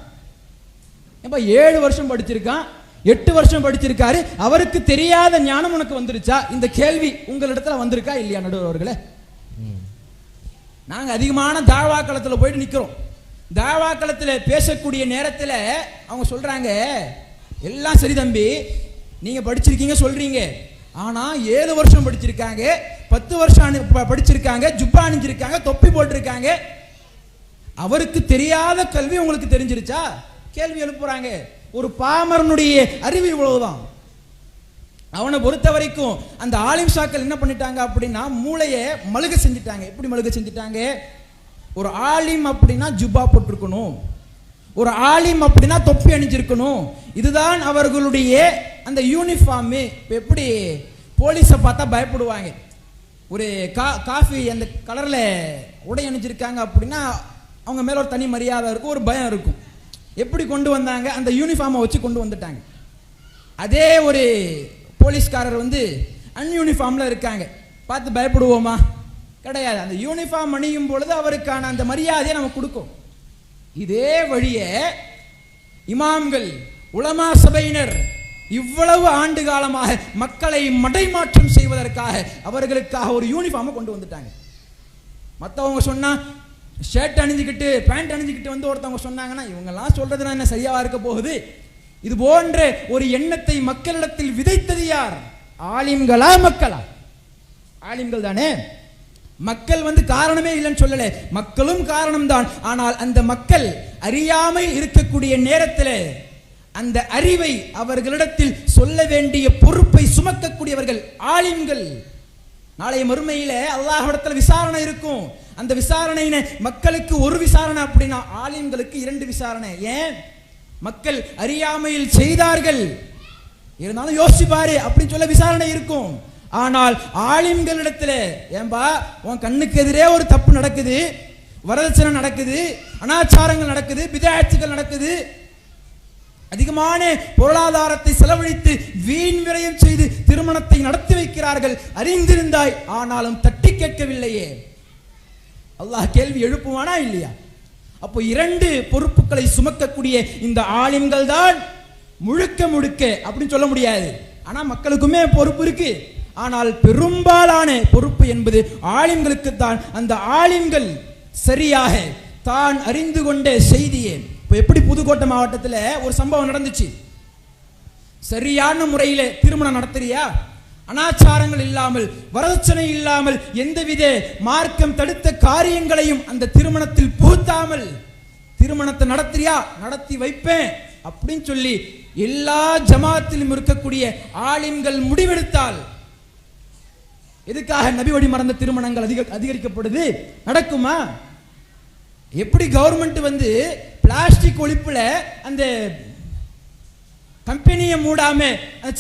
7 வருஷம் படிச்சிருக்கான், 8 வருஷம் படிச்சிருக்காரு, அவருக்கு தெரியாத ஞானம் உனக்கு வந்துருச்சா? இந்த கேள்வி உங்களிடத்துல வந்திருக்கா இல்லையா நடுவர்களே? நாங்க அதிகமான தாழ்வாக்களத்துல போயிட்டு நிக்கிறோம். தாழ்வாக்களத்துல பேசக்கூடிய நேரத்துல அவங்க சொல்றாங்க, எல்லாம் சரி தம்பி, நீங்க படிச்சிருக்கீங்க சொல்றீங்க, ஆனா 7 வருஷம் படிச்சிருக்காங்க, 10 வருஷம் படிச்சிருக்காங்க, ஜுப்பா அணிஞ்சிருக்காங்க, தொப்பி போட்டிருக்காங்க, அவருக்கு தெரியாத கல்வி உங்களுக்கு தெரிஞ்சிருச்சா? கேள்வி எழுப்புறாங்க. ஒரு பாமரனுடைய அறிவு இவ்வளவுதான். அவனை பொறுத்த வரைக்கும் அந்த ஆலிம் ஷாக்கள் என்ன பண்ணிட்டாங்க அப்படின்னா மூளையை மழுக செஞ்சுட்டாங்க. எப்படி மழுக செஞ்சுட்டாங்க? ஒரு ஆலிம் அப்படின்னா ஜுப்பா போட்டிருக்கணும், ஒரு ஆலிம் அப்படின்னா தொப்பி அணிஞ்சிருக்கணும், இதுதான் அவர்களுடைய அந்த யூனிஃபார்ம். இப்போ எப்படி போலீஸை பார்த்தா பயப்படுவாங்க, ஒரு காஃபி அந்த கலர்ல உடை அணிஞ்சிருக்காங்க அப்படின்னா அவங்க மேல ஒரு தனி மரியாதை இருக்கும், ஒரு பயம் இருக்கும். எப்படி கொண்டு வந்தாங்க? அந்த யூனிஃபார்மை வச்சு கொண்டு வந்துட்டாங்க. அதே ஒரு போலீஸ்காரர் வந்து அன்யூனிஃபார்ம்ல இருக்காங்க, பார்த்து பயப்படுவோமா? கிடையாது. அந்த யூனிஃபார்ம் அணியும் பொழுது அவருக்கான அந்த மரியாதையை நம்ம கொடுக்கும். இதே வழியே இமாம்கள், உலமா சபையினர் இவ்வளவு ஆண்டு காலமாக மக்களை மடைமாற்றம் செய்வதற்காக அவர்களுக்காக ஒரு யூனிஃபார்மை கொண்டு வந்துட்டாங்க. மற்றவங்க சொன்னா ஷர்ட் அணிஞ்சுக்கிட்டு பேண்ட் அணிஞ்சுக்கிட்டு வந்து ஒருத்தவங்க சொன்னாங்கன்னா இவங்கெல்லாம் சொல்றதுனா என்ன சரியாவா இருக்க போகுது? இது போன்ற ஒரு எண்ணத்தை மக்களிடத்தில் விதைத்தது யார்? ஆலிம்களா மக்களா? ஆலிம்கள் தானே. மக்கள் வந்து காரணமே இல்லைன்னு சொல்லல, மக்களும் காரணம்தான். ஆனால் அந்த மக்கள் அறியாமல் இருக்கக்கூடிய நேரத்தில் அந்த அறிவை அவர்களிடத்தில் சொல்ல வேண்டிய பொறுப்பை சுமக்கக்கூடியவர்கள் ஆலிம்கள். நாளைய மறுமையில அல்லாஹ்விடத்தில் விசாரணை இருக்கும். அந்த விசாரணை மக்களுக்கு ஒரு விசாரணை அப்படின்னா ஆலிம்களுக்கு 2 விசாரணை. ஏன்? மக்கள் அறியாமையில் செய்தார்கள், இருந்தாலும் யோசிச்சு பாரு அப்படின்னு சொல்ல விசாரணை இருக்கும். ஆனால் ஆலிம்களிடத்தில் ஏன்பா உன் கண்ணுக்கு எதிரே ஒரு தப்பு நடக்குது, வரதட்சணை நடக்குது, அனாச்சாரங்கள் நடக்குது, பிதாயத்துகள் நடக்குது, அதிகமான பொருளாதாரத்தை செலவழித்து வீண் விரயம் செய்து திருமணத்தை நடத்தி வைக்கிறார்கள், அறிந்திருந்தாய் ஆனாலும் தட்டி கேட்கவில்லையே, அல்லாஹ் கேள்வி எழுப்புவானா இல்லையா? அப்போ 2 பொறுப்புகளை சுமக்கக்கூடிய இந்த ஆலிம்கள் தான் முழுக்க முழுக்க அப்படின்னு சொல்ல முடியாது. ஆனா மக்களுக்குமே பொறுப்பு இருக்கு. ஆனால் பெரும்பாலான பொறுப்பு என்பது ஆலிம்களுக்கு தான். அந்த ஆலிம்கள் சரியாக தான் அறிந்து கொண்ட செய்தியே. இப்போ எப்படி புதுக்கோட்டை மாவட்டத்தில் ஒரு சம்பவம் நடந்துச்சு. சரியான முறையில் திருமணம் நடத்துறியா, அனாச்சாரங்கள் இல்லாமல், வரதட்சணை இல்லாமல், எந்தவித மார்க்கம் தடுத்த காரியங்களையும் அந்த திருமணத்தில் புகுத்தாமல் திருமணத்தை நடத்துறியா, நடத்தி வைப்பேன் அப்படின்னு சொல்லி எல்லா ஜமாத்திலும் இருக்கக்கூடிய ஆலிம்கள் முடிவெடுத்தால் எதுக்காக நபி வழி மறந்த திருமணங்கள் அதிகரிக்கப்படுது? நடக்குமா? எப்படி கவர்மெண்ட் வந்து பிளாஸ்டிக் ஒழிப்புல அந்த கம்பெனியை மூடாம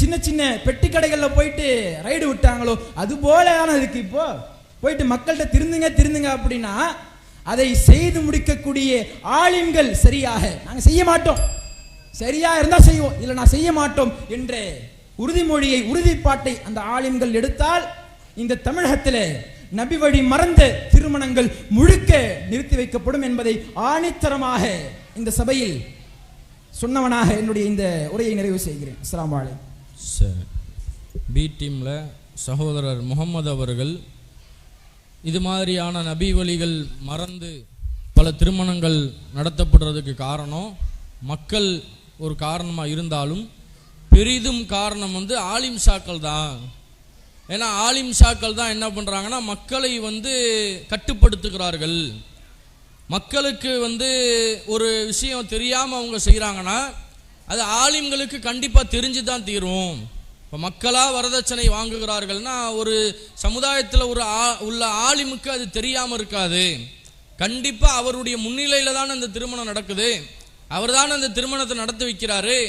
சின்ன சின்ன பெட்டி கடைகளில் போயிட்டு ரைடு விட்டாங்களோ அது போல இருக்கு. இப்போ போயிட்டு மக்கள்கிட்ட திருந்துங்க அப்படின்னா அதை செய்து முடிக்கக்கூடிய ஆலிம்கள் சரியாக நாங்கள் செய்ய மாட்டோம், சரியா இருந்தா செய்வோம், இல்லை நான் செய்ய மாட்டோம் என்ற உறுதிமொழியை, உறுதிப்பாட்டை அந்த ஆலிம்கள் எடுத்தால் இந்த தமிழகத்தில் நபி வழி மறந்த திருமணங்கள் முழுக்க நிறுத்தி வைக்கப்படும் என்பதை ஆணித்தரமாக இந்த சபையில் சொன்னவனாக என்னுடைய இந்த உரையை நிறைவு செய்கிறேன். அஸ்ஸலாமு அலைக்கும். சரி, பி டீமில் சகோதரர் முகமது அவர்கள் இது மாதிரியான நபி வழிகள் மறந்து பல திருமணங்கள் நடத்தப்படுறதுக்கு காரணம் மக்கள் ஒரு காரணமாக இருந்தாலும் பெரிதும் காரணம் வந்து ஆலிம் ஷாக்கள் தான். ஏன்னா ஆலிம் ஷாக்கள் தான் என்ன பண்ணுறாங்கன்னா மக்களை வந்து கட்டுப்படுத்துகிறார்கள். மக்களுக்கு வந்து ஒரு விஷயம் தெரியாமல் அவங்க செய்கிறாங்கன்னா அது ஆலிம்களுக்கு கண்டிப்பாக தெரிஞ்சு தான் தீரும். இப்போ மக்களாக வரதட்சணை வாங்குகிறார்கள்னா ஒரு சமுதாயத்தில் உள்ள ஆலிமுக்கு அது தெரியாமல் இருக்காது. கண்டிப்பாக அவருடைய முன்னிலையில் தான் அந்த திருமணம் நடக்குது, அவர் தான் அந்த திருமணத்தை நடத்தி வைக்கிறாரு.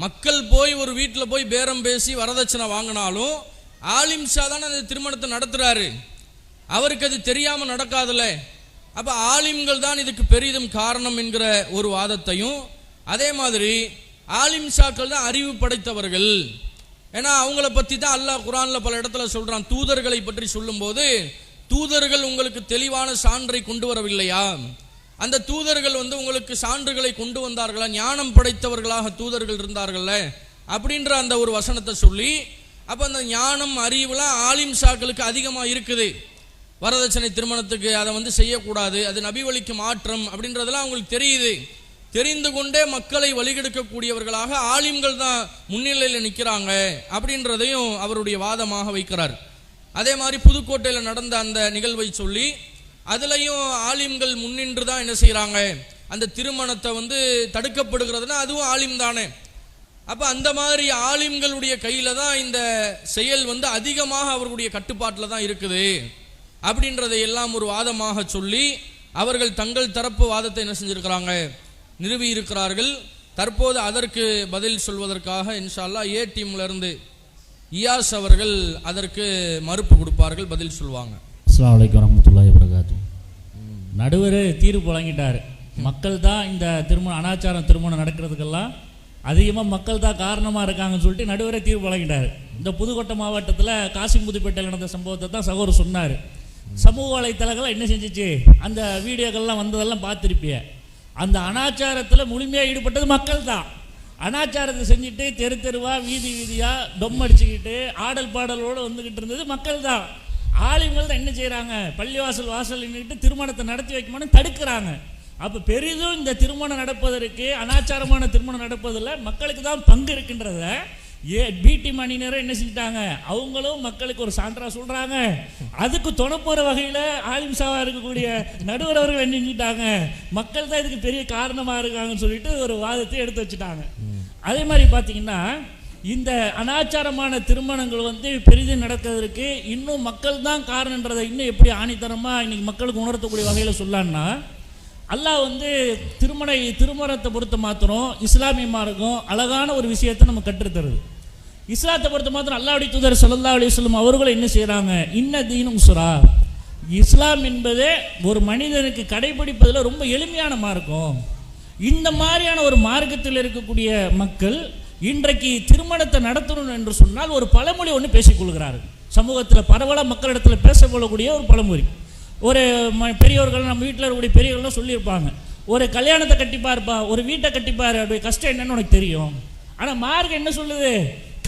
மக்கள் போய் ஒரு வீட்டில் போய் பேரம் பேசி வரதட்சணை வாங்கினாலும் ஆலிம் ஷா தான் அந்த திருமணத்தை நடத்துகிறாரு, அவருக்கு அது தெரியாமல் நடக்காதுல்ல. அப்போ ஆலிம்கள் தான் இதுக்கு பெரிதும் காரணம் என்கிற ஒரு வாதத்தையும், அதே மாதிரி ஆலிம் ஷாக்கள் தான் அறிவு படைத்தவர்கள். ஏன்னா அவங்கள பற்றி தான் அல்லாஹ் குர்ஆனில் பல இடத்துல சொல்கிறான். தூதர்களை பற்றி சொல்லும்போது தூதர்கள் உங்களுக்கு தெளிவான சான்றை கொண்டு வரவில்லையா, அந்த தூதர்கள் வந்து உங்களுக்கு சான்றுகளை கொண்டு வந்தார்களா, ஞானம் படைத்தவர்களாக தூதர்கள் இருந்தார்கள்ல அப்படின்ற அந்த ஒரு வசனத்தை சொல்லி, அப்போ அந்த ஞானம் அறிவுலாம் ஆலிம் ஷாக்களுக்கு அதிகமாக இருக்குது. வரதட்சணை திருமணத்துக்கு அதை வந்து செய்யக்கூடாது, அது நபி வழிக்கு மாற்றம் அப்படின்றதெல்லாம் அவங்களுக்கு தெரியுது. தெரிந்து கொண்டே மக்களை வழிகெடுக்கக்கூடியவர்களாக ஆலிம்கள் தான் முன்னிலையில் நிற்கிறாங்க அப்படின்றதையும் அவருடைய வாதமாக வைக்கிறார். அதே மாதிரி புதுக்கோட்டையில் நடந்த அந்த நிகழ்வை சொல்லி அதுலேயும் ஆலிம்கள் முன்னின்று தான் என்ன செய்கிறாங்க, அந்த திருமணத்தை வந்து தடுக்கப்படுகிறதுனா அதுவும் ஆலிம் தானே. அப்போ அந்த மாதிரி ஆலிம்களுடைய கையில் தான் இந்த செயல் வந்து அதிகமாக அவர்களுடைய கட்டுப்பாட்டில் தான் இருக்குது அப்படின்றதை எல்லாம் ஒரு வாதமாக சொல்லி அவர்கள் தங்கள் தரப்பு வாதத்தை என்ன செஞ்சிருக்கிறாங்க, நிறுவி இருக்கிறார்கள். தற்போது அதற்கு பதில் சொல்வதற்காக இன்ஷா அல்லாஹ் ஏ டீம்ல இருந்து இயாஸ் அவர்கள் அதற்கு மறுப்பு கொடுப்பார்கள், பதில் சொல்லுவாங்க. அஸ்ஸலாமு அலைக்கும் வரஹ்மத்துல்லாஹி வபரகாத்துஹு. நடுவர் தீர்ப்பு வழங்கிட்டார். மக்கள் தான் இந்த அனாச்சாரம் திருமணம் நடக்கிறதுக்கெல்லாம் அதிகமாக மக்கள் தான் காரணமாக இருக்காங்கன்னு சொல்லிட்டு நடுவரே தீர்ப்பு வழங்கிட்டார். இந்த புதுக்கோட்டை மாவட்டத்தில் காசிம்புதுப்பேட்டையில் நடந்த சம்பவத்தை தான் சகோதரர் சொன்னார். சமூக வலைத்தளங்கள் என்ன செஞ்சிச்சு, அந்த வீடியோக்கள்லாம் வந்ததெல்லாம் பார்த்துருப்பிய. அந்த அனாச்சாரத்தில் முழுமையாக ஈடுபட்டது மக்கள் தான். அனாச்சாரத்தை செஞ்சுட்டு தெரு தெருவா வீதி வீதியாக டொம் அடிச்சுக்கிட்டு ஆடல் பாடலோடு வந்துக்கிட்டு இருந்தது மக்கள் தான். ஆளுங்கள் தான் என்ன செய்கிறாங்க, பள்ளிவாசல் வாசல் நின்றுட்டு திருமணத்தை நடத்தி வைக்கணும்னு தடுக்கிறாங்க. அப்போ பெரிதும் இந்த திருமணம் நடப்பதற்கு, அனாச்சாரமான திருமணம் நடப்பதில் மக்களுக்கு தான் பங்கு இருக்கின்றத பிடி மணிநேரம் என்ன செஞ்சிட்டாங்க, அவங்களும் மக்களுக்கு ஒரு சான்றா சொல்கிறாங்க. அதுக்கு துணைப்போகிற வகையில் ஆலிம்சாவாக இருக்கக்கூடிய நடுவர் அவர்கள் என்ன செஞ்சிட்டாங்க, மக்கள் தான் இதுக்கு பெரிய காரணமாக இருக்காங்கன்னு சொல்லிட்டு ஒரு வாதத்தை எடுத்து வச்சுட்டாங்க. அதே மாதிரி பார்த்தீங்கன்னா இந்த அனாச்சாரமான திருமணங்கள் பெரிதும் நடக்கிறதுக்கு இன்னும் மக்கள் தான் காரணன்றதை இன்னும் எப்படி ஆணித்தரமாக இன்னைக்கு மக்களுக்கு உணர்த்தக்கூடிய வகையில் சொல்லான்னா, அல்லாஹ் திருமணத்தை பொறுத்த மாத்திரம் இஸ்லாமிய மார்க்கம் அழகான ஒரு விஷயத்தை நம்ம கற்றுத்தருது. இஸ்லாத்தை பொறுத்த மாத்திரம் அல்லாஹ்வுடைய தூதர் ஸல்லல்லாஹு அலைஹி வஸல்லம் அவர்கள் என்ன செய்கிறாங்க, இன்ன தீனு யுஸ்ரா, இஸ்லாம் என்பதே ஒரு மனிதனுக்கு கடைபிடிப்பதில் ரொம்ப எளிமையான மார்க்கம். இந்த மாதிரியான ஒரு மார்க்கத்தில் இருக்கக்கூடிய மக்கள் இன்றைக்கு திருமணத்தை நடத்தணும் என்று சொன்னால் ஒரு பழமொழி ஒன்று பேசிக்கொள்கிறார்கள். சமூகத்தில் பரவலாக மக்களிடத்தில் பேசக்கொள்ளக்கூடிய ஒரு பழமொழி. ஒரு பெரியவர்கள், நம்ம வீட்டில் இருக்கக்கூடிய பெரியவர்கள்லாம் சொல்லியிருப்பாங்க, ஒரு கல்யாணத்தை கட்டிப்பாருப்பா, ஒரு வீட்டை கட்டிப்பாரு, அப்படியே கஷ்டம் என்னன்னு உனக்கு தெரியும். ஆனால் மார்க்கம் என்ன சொல்லுது,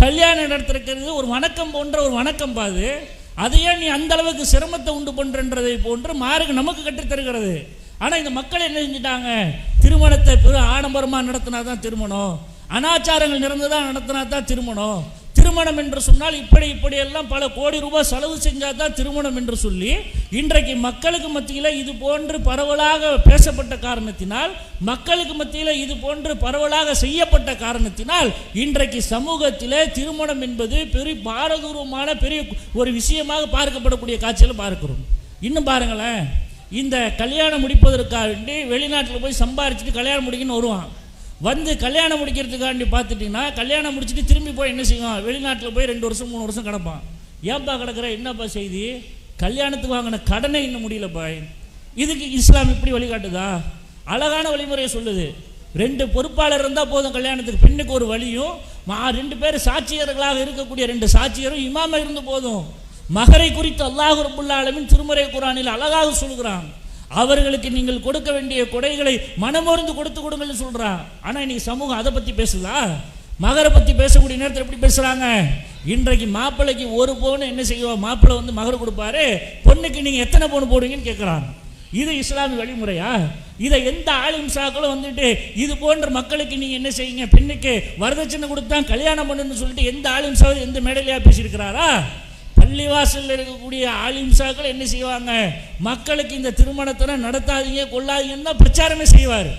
கல்யாணம் நடத்திருக்கிறது ஒரு வணக்கம் போன்ற ஒரு வணக்கம் பாது, அதையே நீ அந்த அளவுக்கு சிரமத்தை உண்டு பண்ணுறதை போன்று மார்க்கம் நமக்கு கற்றுத்தருகிறது. ஆனால் இந்த மக்கள் என்ன செஞ்சுட்டாங்க, திருமணத்தை ஆடம்பரமாக நடத்தினா தான் திருமணம், அனாச்சாரங்கள் நிறைந்ததான் நடத்தினா தான் திருமணம், திருமணம் என்று சொன்னால் இப்படியெல்லாம் பல கோடி ரூபாய் செலவு செஞ்சால் தான் திருமணம் என்று சொல்லி இன்றைக்கு மக்களுக்கு மத்தியில் இது போன்று பரவலாக பேசப்பட்ட காரணத்தினால், மக்களுக்கு மத்தியில் இது போன்று பரவலாக செய்யப்பட்ட காரணத்தினால் இன்றைக்கு சமூகத்தில் திருமணம் என்பது பெரிய பாரதூரமான பெரிய ஒரு விஷயமாக பார்க்கப்படக்கூடிய காட்சியில் பார்க்கிறோம். இன்னும் பாருங்களேன், இந்த கல்யாணம் முடிப்பதற்காக வேண்டி வெளிநாட்டில் போய் சம்பாரிச்சுட்டு கல்யாணம் முடிக்கணும்னு வருவான். கல்யாணம் முடிக்கிறதுக்காண்டி பார்த்துட்டிங்கன்னா கல்யாணம் முடிச்சுட்டு திரும்பி போய் என்ன செய்வான், வெளிநாட்டில் போய் 2 வருஷம் 3 வருஷம் கிடப்பான். ஏன்பா கிடக்கிற, என்னப்பா செய்தி, கல்யாணத்துக்கு வாங்கின கடனை இன்னும் முடியலப்பா. இதுக்கு இஸ்லாம் இப்படி வழிகாட்டுதா? அழகான வழிமுறையை சொல்லுது. 2 பொறுப்பாளர் இருந்தால் போதும் கல்யாணத்துக்கு. பெண்ணுக்கு ஒரு வழியும் 2 பேர் சாட்சியர்களாக இருக்கக்கூடிய 2 சாட்சியரும் இமாம இருந்து போதும். மகரை குறித்து அல்லாஹ் ரப்புல் ஆலமீன் திருமறை குர்ஆனில் அழகாக சொல்கிறான். அவர்களுக்கு நீங்கள் கொடுக்க வேண்டிய கொடைகளை மனமோர்ந்து கொடுத்து கொடுங்கள்னு சொல்றான். ஆனால் இன்னைக்கு சமூகம் அதை பற்றி பேசுதா? மகரை பற்றி பேசக்கூடிய நேரத்தில் எப்படி பேசுகிறாங்க, இன்றைக்கு மாப்பிள்ளைக்கு ஒரு பவுன் என்ன செய்வோம், மாப்பிள்ளை மகர் கொடுப்பாரு, பொண்ணுக்கு நீங்கள் எத்தனை பவுன் போடுவீங்கன்னு கேட்குறாங்க. இது இஸ்லாமிய வழிமுறையா? இதை எந்த ஆலிம்சாக்களும் இது போன்ற மக்களுக்கு நீங்கள் என்ன செய்யுங்க, பெண்ணுக்கு வரதட்சணை கொடுத்தா கல்யாணம் பண்ணுன்னு சொல்லிட்டு எந்த ஆலிம்சாவது எந்த மேடையிலையா பேசியிருக்கிறாரா? பள்ளிவாசலில் இருக்கக்கூடிய ஆலிம்சாக்கள் என்ன செய்வாங்க, மக்களுக்கு இந்த திருமணத்தை நடத்தாதீங்க கொள்ளாதீங்கன்னு தான் பிரச்சாரமே செய்வார்.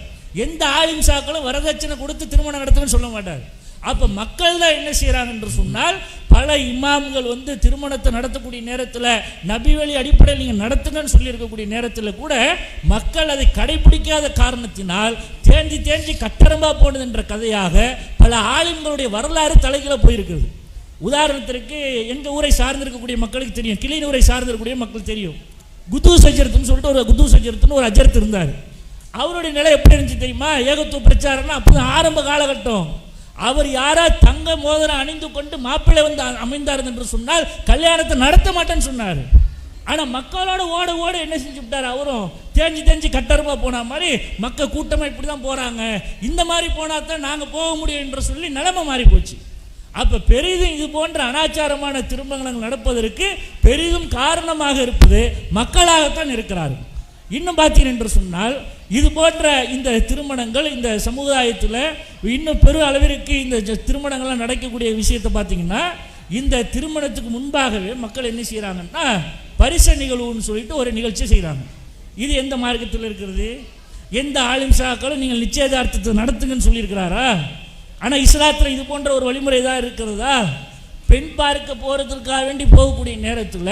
எந்த ஆலிம்சாக்களும் வரதட்சணை கொடுத்து திருமணம் நடத்துன்னு சொல்ல மாட்டார். அப்போ மக்கள் தான் என்ன செய்கிறாங்க என்று சொன்னால், பல இமாம்கள் திருமணத்தை நடத்தக்கூடிய நேரத்தில் நபி வழி அடிப்படையில் நீங்கள் நடத்துங்கன்னு சொல்லியிருக்கக்கூடிய நேரத்தில் கூட மக்கள் அதை கடைபிடிக்காத காரணத்தினால் தேஞ்சி கட்டரம்பா போனது என்ற கதையாக பல ஆலிம்களுடைய வரலாறு தலைகீழ போயிருக்கிறது. உதாரணத்திற்கு எங்கள் ஊரை சார்ந்திருக்கக்கூடிய மக்களுக்கு தெரியும், கிளிநூரை சார்ந்திருக்கக்கூடிய மக்கள் தெரியும். குதூஸ் அஜரத்துன்னு சொல்லிட்டு ஒரு அஜரத் இருந்தார். அவருடைய நிலை எப்படி இருந்துச்சு தெரியுமா? ஏகத்துவ பிரச்சாரம்னா அப்போ ஆரம்ப காலகட்டம். அவர் யாரா தங்க மோதிரம் அணிந்து கொண்டு மாப்பிள்ளை அமைந்தார் என்று சொன்னால் கல்யாணத்தை நடத்த மாட்டேன்னு சொன்னார். ஆனால் மக்களோட ஓட என்ன செஞ்சு விட்டார், அவரும் தேஞ்சி கட்டரமா போன மாதிரி மக்கள் கூட்டமாக இப்படி தான் போகிறாங்க, இந்த மாதிரி போனால் தான் நாங்கள் போக முடியும் என்று சொல்லி நிலைமை மாறி போச்சு. அப்போ பெரிதும் இது போன்ற அனாச்சாரமான திருமணங்கள் நடப்பதற்கு பெரிதும் காரணமாக இருப்பது மக்களாகத்தான் இருக்கிறார்கள். இன்னும் பார்த்தீர்கள் என்று சொன்னால் இது போன்ற இந்த திருமணங்கள் இந்த சமுதாயத்தில் இன்னும் பெரு அளவிற்கு இந்த திருமணங்கள்லாம் நடக்கக்கூடிய விஷயத்தை பார்த்தீங்கன்னா, இந்த திருமணத்துக்கு முன்பாகவே மக்கள் என்ன செய்கிறாங்கன்னா பரிச நிகழ்வுன்னு சொல்லிட்டு ஒரு நிகழ்ச்சி செய்கிறாங்க. இது எந்த மார்க்கத்தில் இருக்கிறது? எந்த ஆலிம்சாக்களும் நீங்கள் நிச்சயதார்த்தத்தை நடத்துங்கன்னு சொல்லியிருக்கிறாரா? ஆனால் இஸ்லாத்தில் இது போன்ற ஒரு வழிமுறை தான் இருக்கிறதா? பெண் பார்க்க போகிறதுக்காக வேண்டி போகக்கூடிய நேரத்தில்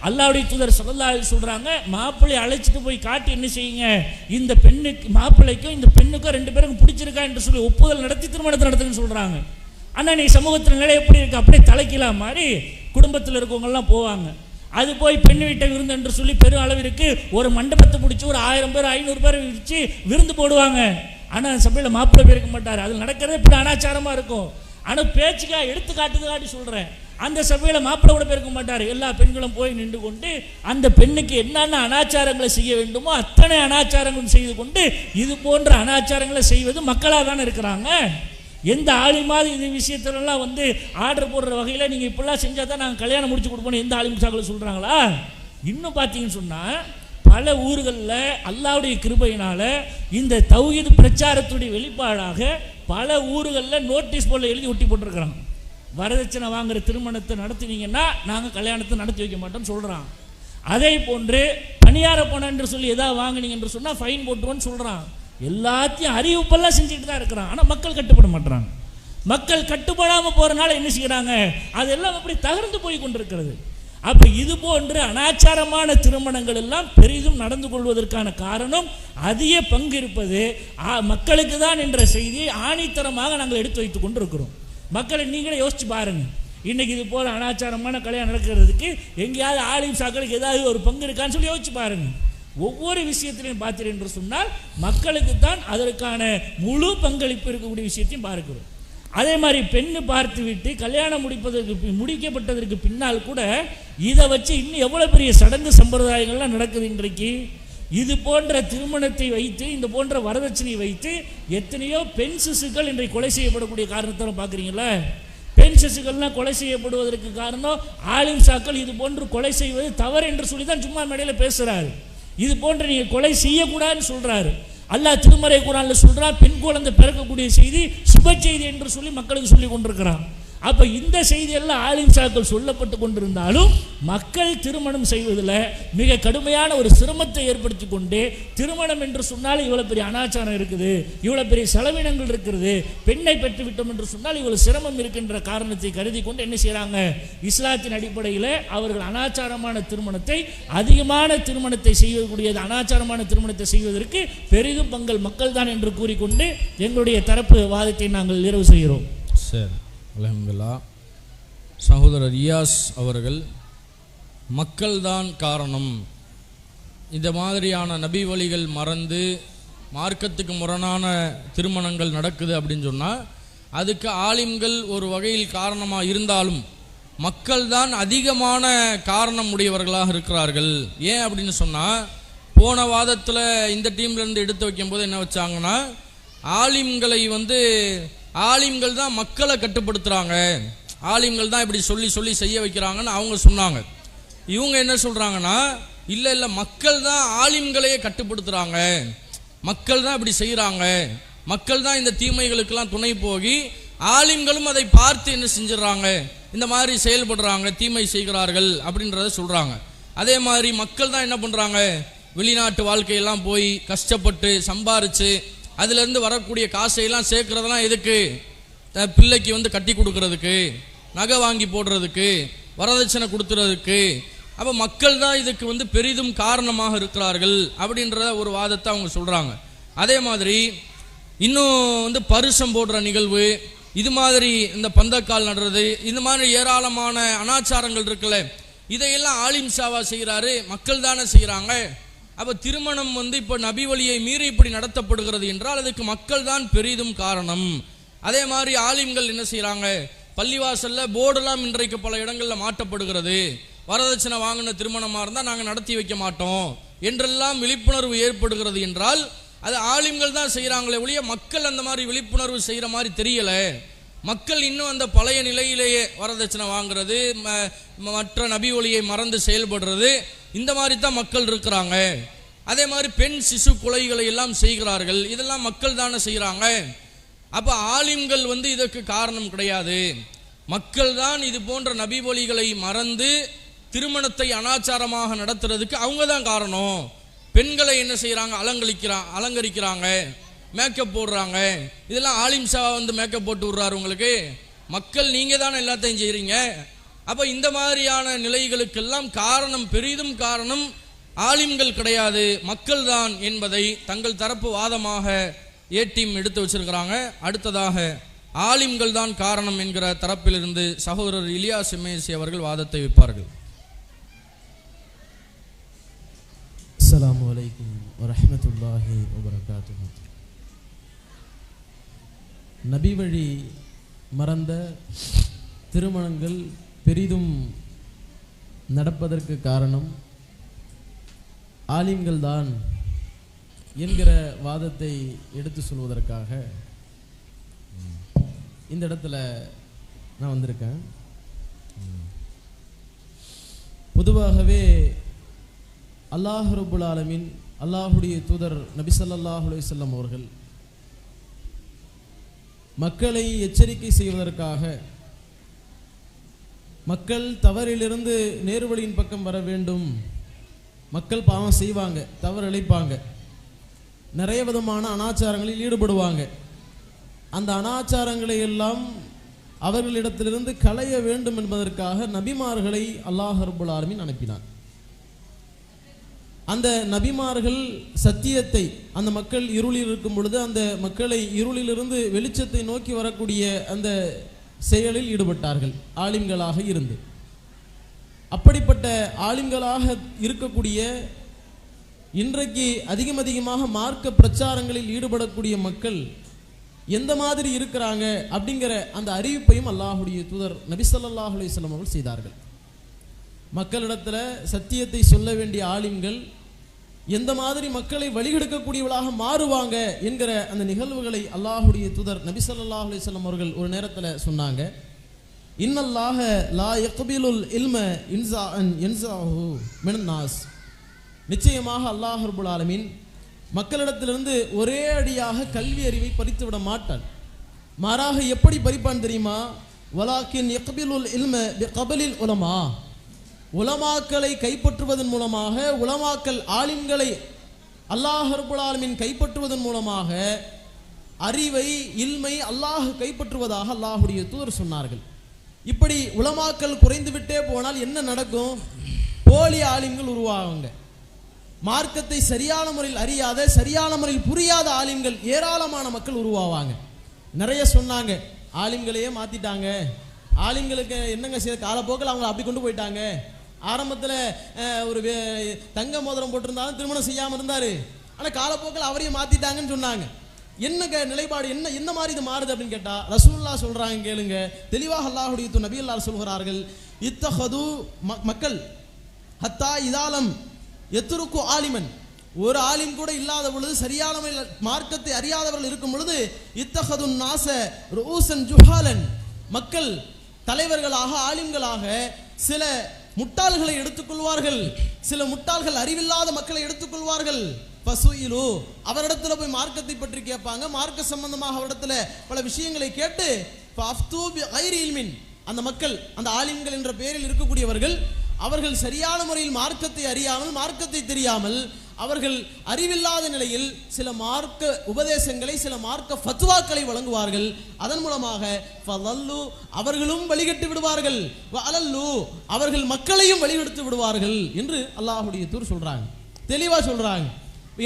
அல்லாஹ்வுடைய தூதர் ஸல்லல்லாஹு அலைஹி சொல்கிறாங்க, மாப்பிள்ளை அழைச்சிட்டு போய் காட்டி என்ன செய்யுங்க, இந்த பெண்ணுக்கு மாப்பிள்ளைக்கும் இந்த பெண்ணுக்கும் 2 பேருக்கும் பிடிச்சிருக்கா என்று சொல்லி ஒப்புதல் நடத்தி திருமணத்தை நடத்துன்னு சொல்கிறாங்க. ஆனால் நீ சமூகத்தில் நிலை எப்படி இருக்கு, அப்படியே தலைக்கீழா மாதிரி குடும்பத்தில் இருக்கவங்கெல்லாம் போவாங்க. அது போய் பெண் வீட்டை விருந்து என்று சொல்லி பெரும் அளவிற்கு ஒரு மண்டபத்தை பிடிச்சி ஒரு 1000 பேர் 500 பேர் வச்சு விருந்து போடுவாங்க. ஆனால் சபையில் மாப்பிள்ளை போயிருக்க மாட்டார். அதில் நடக்கிறதே இப்படி அனாச்சாரமாக இருக்கும். ஆனால் பேச்சுக்காக எடுத்துக்காட்டுக்காட்டி சொல்கிறேன். அந்த சபையில் மாப்பிள்ளை கூட போயிருக்க மாட்டார். எல்லா பெண்களும் போய் நின்று கொண்டு அந்த பெண்ணுக்கு என்னென்ன அனாச்சாரங்களை செய்ய வேண்டுமோ அத்தனை அனாச்சாரங்களும் செய்து கொண்டு இது போன்ற அனாச்சாரங்களை செய்வது மக்களாக தானே இருக்கிறாங்க. எந்த ஆலிமாவது இது விஷயத்துலலாம் வந்து ஆர்டர் போடுற வகையில் நீங்கள் இப்படிலாம் செஞ்சால் தான் நாங்கள் கல்யாணம் முடிச்சு கொடுப்போம் எந்த ஆலிம்சாக்களும் சொல்கிறாங்களா? இன்னும் பார்த்தீங்கன்னு சொன்னால் பல ஊர்களில் அல்லாஹ்வுடைய கிருபையினால் இந்த தௌஹீத் பிரச்சாரத்துடைய வெளிப்பாடாக பல ஊர்களில் நோட்டீஸ் போர்டில் எழுதி ஒட்டி போட்டிருக்கிறாங்க. வரதட்சணை வாங்குற திருமணத்தை நடத்தினீங்கன்னா நாங்கள் கல்யாணத்தை நடத்தி வைக்க மாட்டோம்னு சொல்கிறான். அதே போன்று பணியார பணம் என்று சொல்லி எதாவது வாங்கினீங்க என்று சொன்னால் ஃபைன் போட்டுருவோன்னு சொல்கிறான். எல்லாத்தையும் அறிவிப்பெல்லாம் செஞ்சுட்டு தான் இருக்கிறான். ஆனால் மக்கள் கட்டுப்பட மாட்டுறாங்க. மக்கள் கட்டுப்படாமல் போகிறனால என்ன செய்கிறாங்க, அதெல்லாம் அப்படி தகர்ந்து போய் கொண்டிருக்கிறது. அப்போ இது போன்று அனாச்சாரமான திருமணங்கள் எல்லாம் பெரிதும் நடந்து கொள்வதற்கான காரணம் அதிக பங்கு இருப்பது மக்களுக்கு தான் என்ற செய்தியை ஆணித்தரமாக நாங்கள் எடுத்து வைத்துக் கொண்டிருக்கிறோம். மக்களை நீங்களே யோசிச்சு பாருங்க. இன்னைக்கு இது போல அனாச்சாரமான கல்யாணம் நடக்கிறதுக்கு எங்கேயாவது ஆலிம் சாக்களுக்கு ஏதாவது ஒரு பங்கு இருக்கான்னு சொல்லி யோசிச்சு பாருங்க. ஒவ்வொரு விஷயத்திலையும் பார்த்தீர்கள் என்று சொன்னால் மக்களுக்கு தான் அதற்கான முழு பங்களிப்பு இருக்கக்கூடிய விஷயத்தையும் பார்க்கிறோம். அதே மாதிரி பெண்ணு பார்த்து விட்டு கல்யாணம் முடிக்கப்பட்டதற்கு பின்னால் கூட இதை வச்சு இன்னும் எவ்வளோ பெரிய சடங்கு சம்பிரதாயங்கள்லாம் நடக்குது இன்றைக்கு. இது போன்ற திருமணத்தை வைத்து இந்த போன்ற வரதட்சணையை வைத்து எத்தனையோ பெண் சிசுக்கள் இன்றைக்கு கொலை செய்யப்படக்கூடிய காரணத்தால் பார்க்குறீங்களா? பெண் சிசுக்கள்லாம் கொலை செய்யப்படுவதற்கு காரணம் ஆலிம் சாக்கள் இது போன்று கொலை செய்வது தவறு என்று சொல்லி தான் சும்மா மேடையில் பேசுகிறாரு. இது போன்று நீங்கள் கொலை செய்யக்கூடாதுன்னு சொல்கிறாரு. அல்லாஹ் திருமறை குர்ஆன்ல சொல்றான், பெண் குழந்தை பிறக்கக்கூடிய செய்தி சுப செய்தி என்று சொல்லி மக்களுக்கு சொல்லி கொண்டிருக்கிறான். அப்போ இந்த செய்தியெல்லாம் ஆலிம் சாக்கள் சொல்லப்பட்டு கொண்டிருந்தாலும் மக்கள் திருமணம் செய்வதில் மிக கடுமையான ஒரு சிரமத்தை ஏற்படுத்தி கொண்டு திருமணம் என்று சொன்னால் இவ்வளோ பெரிய அனாச்சாரம் இருக்குது, இவ்வளோ பெரிய செலவினங்கள் இருக்கிறது, பெண்ணை பெற்றுவிட்டோம் என்று சொன்னால் இவ்வளோ சிரமம் இருக்கின்ற காரணத்தை கருதி கொண்டு என்ன செய்கிறாங்க, இஸ்லாத்தின் அடிப்படையில் அவர்கள் அனாச்சாரமான திருமணத்தை அதிகமான திருமணத்தை செய்யக்கூடியது அனாச்சாரமான திருமணத்தை செய்வதற்கு பெரிதும் பங்கள் மக்கள் தான் என்று கூறிக்கொண்டு எங்களுடைய தரப்பு வாதத்தை நாங்கள் நிறைவு செய்கிறோம். சரி, அல்ஹம்துலில்லாஹ். சகோதரர் ரியாஸ் அவர்கள் மக்கள்தான் காரணம், இந்த மாதிரியான நபி வழிகள் மறந்து மார்க்கத்துக்கு முரணான திருமணங்கள் நடக்குது அப்படின்னு சொன்னால் அதுக்கு ஆலிம்கள் ஒரு வகையில் காரணமாக இருந்தாலும் மக்கள் தான் அதிகமான காரணம் உடையவர்களாக இருக்கிறார்கள். ஏன் அப்படின்னு சொன்னால் போன வாதத்தில் இந்த டீம்லேருந்து எடுத்து வைக்கும்போது என்ன வச்சாங்கன்னா ஆலிம்களை ஆலிம்கள் தான் மக்களை கட்டுப்படுத்துகிறாங்க, ஆலிம்கள் தான் இப்படி சொல்லி சொல்லி செய்ய வைக்கிறாங்கன்னு அவங்க சொன்னாங்க. இவங்க என்ன சொல்கிறாங்கன்னா இல்லை மக்கள் தான் ஆலிம்களையே கட்டுப்படுத்துகிறாங்க, மக்கள் தான் இப்படி செய்கிறாங்க, மக்கள் தான் இந்த தீமைகளுக்கெல்லாம் துணை போகி ஆலிம்களும் அதை பார்த்து என்ன செஞ்சிடறாங்க, இந்த மாதிரி செயல்படுறாங்க, தீமை செய்கிறார்கள் அப்படின்றத சொல்கிறாங்க. அதே மாதிரி மக்கள் தான் என்ன பண்ணுறாங்க, வெளிநாட்டு வாழ்க்கையெல்லாம் போய் கஷ்டப்பட்டு சம்பாரித்து அதிலிருந்து வரக்கூடிய காசையெல்லாம் சேர்க்கறதெல்லாம் எதுக்கு, பிள்ளைக்கு கட்டி கொடுக்கறதுக்கு, நகை வாங்கி போடுறதுக்கு, வரதட்சணை கொடுத்துறதுக்கு. அப்போ மக்கள் தான் இதுக்கு பெரிதும் காரணமாக இருக்கிறார்கள் அப்படின்ற ஒரு வாதத்தை அவங்க சொல்கிறாங்க. அதே மாதிரி இன்னும் பருஷம் போடுற நிகழ்வு, இது மாதிரி இந்த பந்தக்கால் நடுறது, இந்த மாதிரி ஏராளமான அனாச்சாரங்கள் இருக்குல்ல, இதையெல்லாம் ஆலிம் ஷாவா செய்கிறாரு, மக்கள் தானே செய்கிறாங்க. அப்போ திருமணம் இப்போ நபி வழியை மீறி இப்படி நடத்தப்படுகிறது என்றால் அதுக்கு மக்கள் தான் பெரிதும் காரணம். அதே மாதிரி ஆலிம்கள் என்ன செய்கிறாங்க, பள்ளிவாசலில் போர்டெல்லாம் இன்றைக்கு பல இடங்களில் மாட்டப்படுகிறது, வரதட்சணை வாங்கின திருமணமாக இருந்தால் நாங்கள் நடத்தி வைக்க மாட்டோம் என்றெல்லாம் விழிப்புணர்வு ஏற்படுகிறது என்றால் அது ஆலிம்கள் தான் செய்கிறாங்களே ஒழிய மக்கள் அந்த மாதிரி விழிப்புணர்வு செய்கிற மாதிரி தெரியலை. மக்கள் இன்னும் அந்த பழைய நிலையிலேயே வரதட்சணை வாங்குறது, மற்ற நபி ஒளியை மறந்து செயல்படுறது, இந்த மாதிரி தான் மக்கள் இருக்கிறாங்க. அதே மாதிரி பெண் சிசு கொலைகளை எல்லாம் செய்கிறார்கள், இதெல்லாம் மக்கள் தானே செய்கிறாங்க. அப்போ ஆலிம்கள் இதற்கு காரணம் கிடையாது, மக்கள் தான் இது போன்ற நபி ஒளிகளை மறந்து திருமணத்தை அனாச்சாரமாக நடத்துறதுக்கு அவங்க தான் காரணம். பெண்களை என்ன செய்கிறாங்க, அலங்கரிக்கிறாங்க, மேக்கப் போடுறாங்க, இதெல்லாம் ஆலிம் ஷா மேக்கப் போட்டு விடுறாரு உங்களுக்கு, மக்கள் நீங்கள் தானே எல்லாத்தையும் செய்கிறீங்க. அப்போ இந்த மாதிரியான நிலைகளுக்கெல்லாம் காரணம், பெரிதும் காரணம் ஆலிம்கள் கிடையாது, மக்கள் தான் என்பதை தங்கள் தரப்பு வாதமாக ஏடீம் எடுத்து வச்சிருக்கிறாங்க. அடுத்ததாக ஆலிம்கள் தான் காரணம் என்கிற தரப்பிலிருந்து சகோதரர் இலியாஸ் எம்ஏசி அவர்கள் வாதத்தை வைப்பார்கள். அஸ்ஸலாமு அலைக்கும் வரஹ்மத்துல்லாஹி வபரகாத்துஹு. நபி வழி மறந்த திருமணங்கள் பெரிதும் நடப்பதற்கு காரணம் ஆலிம்கள் தான் என்கிற வாதத்தை எடுத்து சொல்வதற்காக இந்த இடத்துல நான் வந்திருக்கேன். பொதுவாகவே அல்லாஹ் ரப்புல் ஆலமீன் அல்லாஹுடைய தூதர் நபி ஸல்லல்லாஹு அலைஹி வஸல்லம் அவர்கள் மக்களை எச்சரிக்கை செய்வதற்காக மக்கள் தவறிலிருந்து நேர்வழியின் பக்கம் வர வேண்டும். மக்கள் பாவம் செய்வாங்க, தவறு இழைப்பாங்க, நிறைய விதமான அனாச்சாரங்களில் ஈடுபடுவாங்க. அந்த அனாச்சாரங்களை எல்லாம் அவர்களிடத்திலிருந்து களைய வேண்டும் என்பதற்காக நபிமார்களை அல்லாஹ் ரப்புல் ஆலமீன் அனுப்பினார். அந்த நபிமார்கள் சத்தியத்தை, அந்த மக்கள் இருளில் இருக்கும் பொழுது அந்த மக்களை இருளிலிருந்து வெளிச்சத்தை நோக்கி வரக்கூடிய அந்த செயலில் ஈடுபட்டார்கள் ஆலிம்களாக இருந்து. அப்படிப்பட்ட ஆலிம்களாக இருக்கக்கூடிய இன்றைக்கு அதிகமாக மார்க்க பிரச்சாரங்களில் ஈடுபடக்கூடிய மக்கள் எந்த மாதிரி இருக்கிறாங்க அப்படிங்கிற அந்த அறிவிப்பையும் அல்லாஹுடைய தூதர் நபி ஸல்லல்லாஹு அலைஹி வஸல்லம் அவர்கள் செய்தார்கள். மக்களிடத்துல சத்தியத்தை சொல்ல வேண்டிய ஆலிம்கள் எந்த மாதிரி மக்களை வழிகெடுக்கக்கூடியவளாக மாறுவாங்க என்கிற அந்த நிகழ்வுகளை அல்லாஹுடைய தூதர் நபி ஸல்லல்லாஹு அலைஹி வஸல்லம் அவர்கள் ஒரு நேரத்தில் சொன்னாங்க. இன்னல்லாஹ லா யக்பிலுல் இல்ம இன்ஸாஅன் யன்ஸாஹு மினன் நாஸ். நிச்சயமாக அல்லாஹ் ரப்புல் ஆலமீன் மக்களிடத்திலிருந்து ஒரே அடியாக கல்வி அறிவை பறித்து விட மாட்டான். மாறாக எப்படி பறிப்பான் தெரியுமா? வலாக்கின் யக்பிலுல் இல்ம பிகபலில் உலமா. உலமாக்களை கைப்பற்றுவதன் மூலமாக, உலமாக்கள் ஆலிம்களை அல்லாஹ் ரப்புல் ஆலமீன் கைப்பற்றுவதன் மூலமாக அறிவை, இல்மை அல்லாஹ் கைப்பற்றுவதாக அல்லாஹுடைய தூதர் சொன்னார்கள். இப்படி உலமாக்கள் குறைந்து விட்டே போனால் என்ன நடக்கும்? போலி ஆலிம்கள் உருவாகுங்க. மார்க்கத்தை சரியான முறையில் அறியாத, சரியான முறையில் புரியாத ஆலிம்கள் ஏராளமான மக்கள் உருவாவாங்க. நிறைய சொன்னாங்க, ஆலிம்களையே மாத்திட்டாங்க, ஆலிம்களுக்கு என்னங்க செய்ய, காலப்போக்கில் அவங்க அப்படி கொண்டு போயிட்டாங்க. ஆரம்பத்தில் ஒரு தங்க மோதிரம் போட்டிருந்தாலும் திருமணம் செய்யாமல் இருந்தார், ஆனால் காலப்போக்கில் அவரையும் மாத்திட்டாங்கன்னு சொன்னாங்க. என்ன நிலைப்பாடு, என்ன மாதிரி இது மாறுது அப்படின்னு கேட்டா ரசூலுல்லாஹ் சொல்றாங்க, கேளுங்க தெளிவாக. அல்லாஹுடைய நபி அல்லாஹ் சொல்கிறார்கள், இத்தஹது மக்கள் ஹத்தா இதாலம் எத்துருக்கு ஆலிமன். ஒரு ஆலிம் கூட இல்லாத பொழுது, சரியான மார்க்கத்தை அறியாதவர்கள் இருக்கும் பொழுது, இத்தஹது நாச ரூசன் ஜுஹாலன், மக்கள் தலைவர்களாக, ஆலிம்களாக சில முட்டாள்களை எடுத்துக்கொள்வார்கள். சில முட்டாள்கள் அறிவில்லாத மக்களை எடுத்துக்கொள்வார்கள். பசுயிலு, அவரிடத்துல போய் மார்க்கத்தை பற்றி கேட்பாங்க, மார்க்க சம்பந்தமாக அவரிடத்துல பல விஷயங்களை கேட்டு அந்த மக்கள், அந்த ஆலிம்கள் என்ற பெயரில் இருக்கக்கூடியவர்கள், அவர்கள் சரியான முறையில் மார்க்கத்தை அறியாமல், மார்க்கத்தை தெரியாமல், அவர்கள் அறிவில்லாத நிலையில் சில மார்க்க உபதேசங்களை, சில மார்க்க ஃபத்வாக்களை வழங்குவார்கள். அதன் மூலமாக ஃபலல்லு, அவர்களும் வழிகட்டு விடுவார்கள், வஅலல்லு, அவர்கள் மக்களையும் வழிகெடுத்து விடுவார்கள் என்று அல்லாஹ்வுடைய தூதர் சொல்றாங்க, தெளிவா சொல்றாங்க.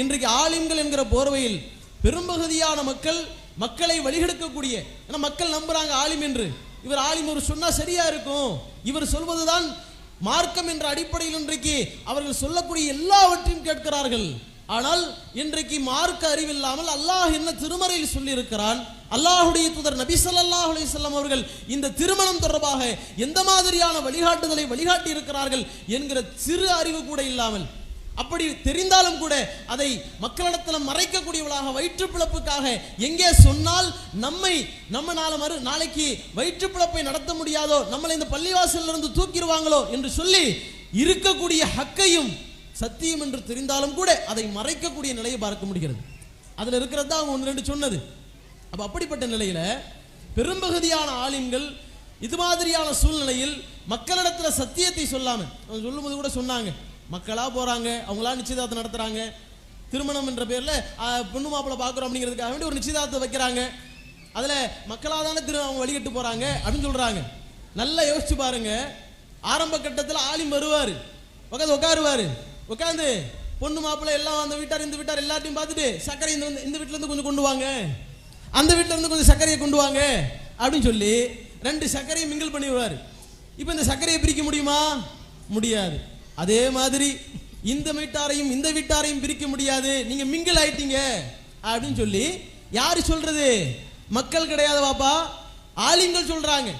இன்றைக்கு ஆலிம்கள் என்கிற போர்வையில் பெரும்பகுதியான மக்கள் மக்களை வழிகெடுக்கக்கூடிய, ஏன்னா மக்கள் நம்புறாங்க ஆலிம் என்று, இவர் ஆலிம் ஒரு சொன்னா சரியா இருக்கும், இவர் சொல்வதுதான் மார்க்கம் என்ற அடிப்படையில் இன்றைக்கு அவர்கள் சொல்லக்கூடிய எல்லாவற்றையும் கேட்கிறார்கள். ஆனால் இன்றைக்கு மார்க்க அறிவில்லாமல் அல்லாஹ் என்ன திருமறையில் சொல்லி இருக்கிறான், அல்லாஹுடைய தூதர் நபி ஸல்லல்லாஹு அலைஹி வஸல்லம் அவர்கள் இந்த திருமணம் தொடர்பாக எந்த மாதிரியான வழிகாட்டுதலை வழிகாட்டி இருக்கிறார்கள் என்கிற சிறு அறிவு கூட இல்லாமல், அப்படி தெரிந்தாலும் கூட அதை மக்களிடத்தில் மறைக்கக்கூடியவளாக, வயிற்று பிளப்புக்காக எங்கே சொன்னால் நம்ம நாளைக்கு வயிற்று பிளப்பை நடத்த முடியாதோ, நம்மளை இந்த பள்ளிவாசலில் இருந்து தூக்கிடுவாங்களோ என்று சொல்லி இருக்கக்கூடிய ஹக்கையும் சத்தியம் என்று தெரிந்தாலும் கூட அதை மறைக்கக்கூடிய நிலையை பார்க்க முடிகிறது. அதில் இருக்கிறது தான் அவங்க ஒன்று ரெண்டு சொன்னது. அப்போ அப்படிப்பட்ட நிலையில பெரும்பகுதியான ஆலிம்கள் இது மாதிரியான சூழ்நிலையில் மக்களிடத்தில் சத்தியத்தை சொல்லாமல், சொல்லும்போது கூட சொன்னாங்க, மக்களா போறாங்க, அவங்களா நிச்சயதார்த்தம் நடத்துறாங்க, திருமணம் என்ற பேர்ல பொண்ணு மாப்பிள்ளை பார்க்குறோம் அப்படிங்கிறதுக்காக வேண்டி ஒரு நிச்சயதார்த்தம் வைக்கிறாங்க, அதுல மக்களா தானே அவங்க வழிகட்டு போறாங்க அப்படின்னு சொல்றாங்க. நல்லா யோசிச்சு பாருங்க, ஆரம்ப கட்டத்தில் ஆலிம் வருவாரு, உட்காருவாரு, உட்காந்து பொண்ணு மாப்பிள்ளை எல்லாம் அந்த வீட்டார் இந்த வீட்டார் எல்லாத்தையும் பார்த்துட்டு சர்க்கரை இந்த வீட்டுல இருந்து கொஞ்சம் கொண்டு வாங்க, அந்த வீட்டுல இருந்து கொஞ்சம் சர்க்கரையை கொண்டு வாங்க அப்படின்னு சொல்லி 2 சர்க்கரையை மிங்கிள் பண்ணிடுவாரு. இப்போ இந்த சர்க்கரையை பிரிக்க முடியுமா? முடியாது. அதே மாதிரி இந்த வீட்டாரையும் இந்த வீட்டாரையும் பிரிக்க முடியாது, நீங்க மிங்கிள் ஆயிட்டீங்க அப்படின்னு சொல்லி யாரு சொல்றது? மக்கள் கிடையாது பாப்பா, ஆலிம்கள் சொல்றாங்க.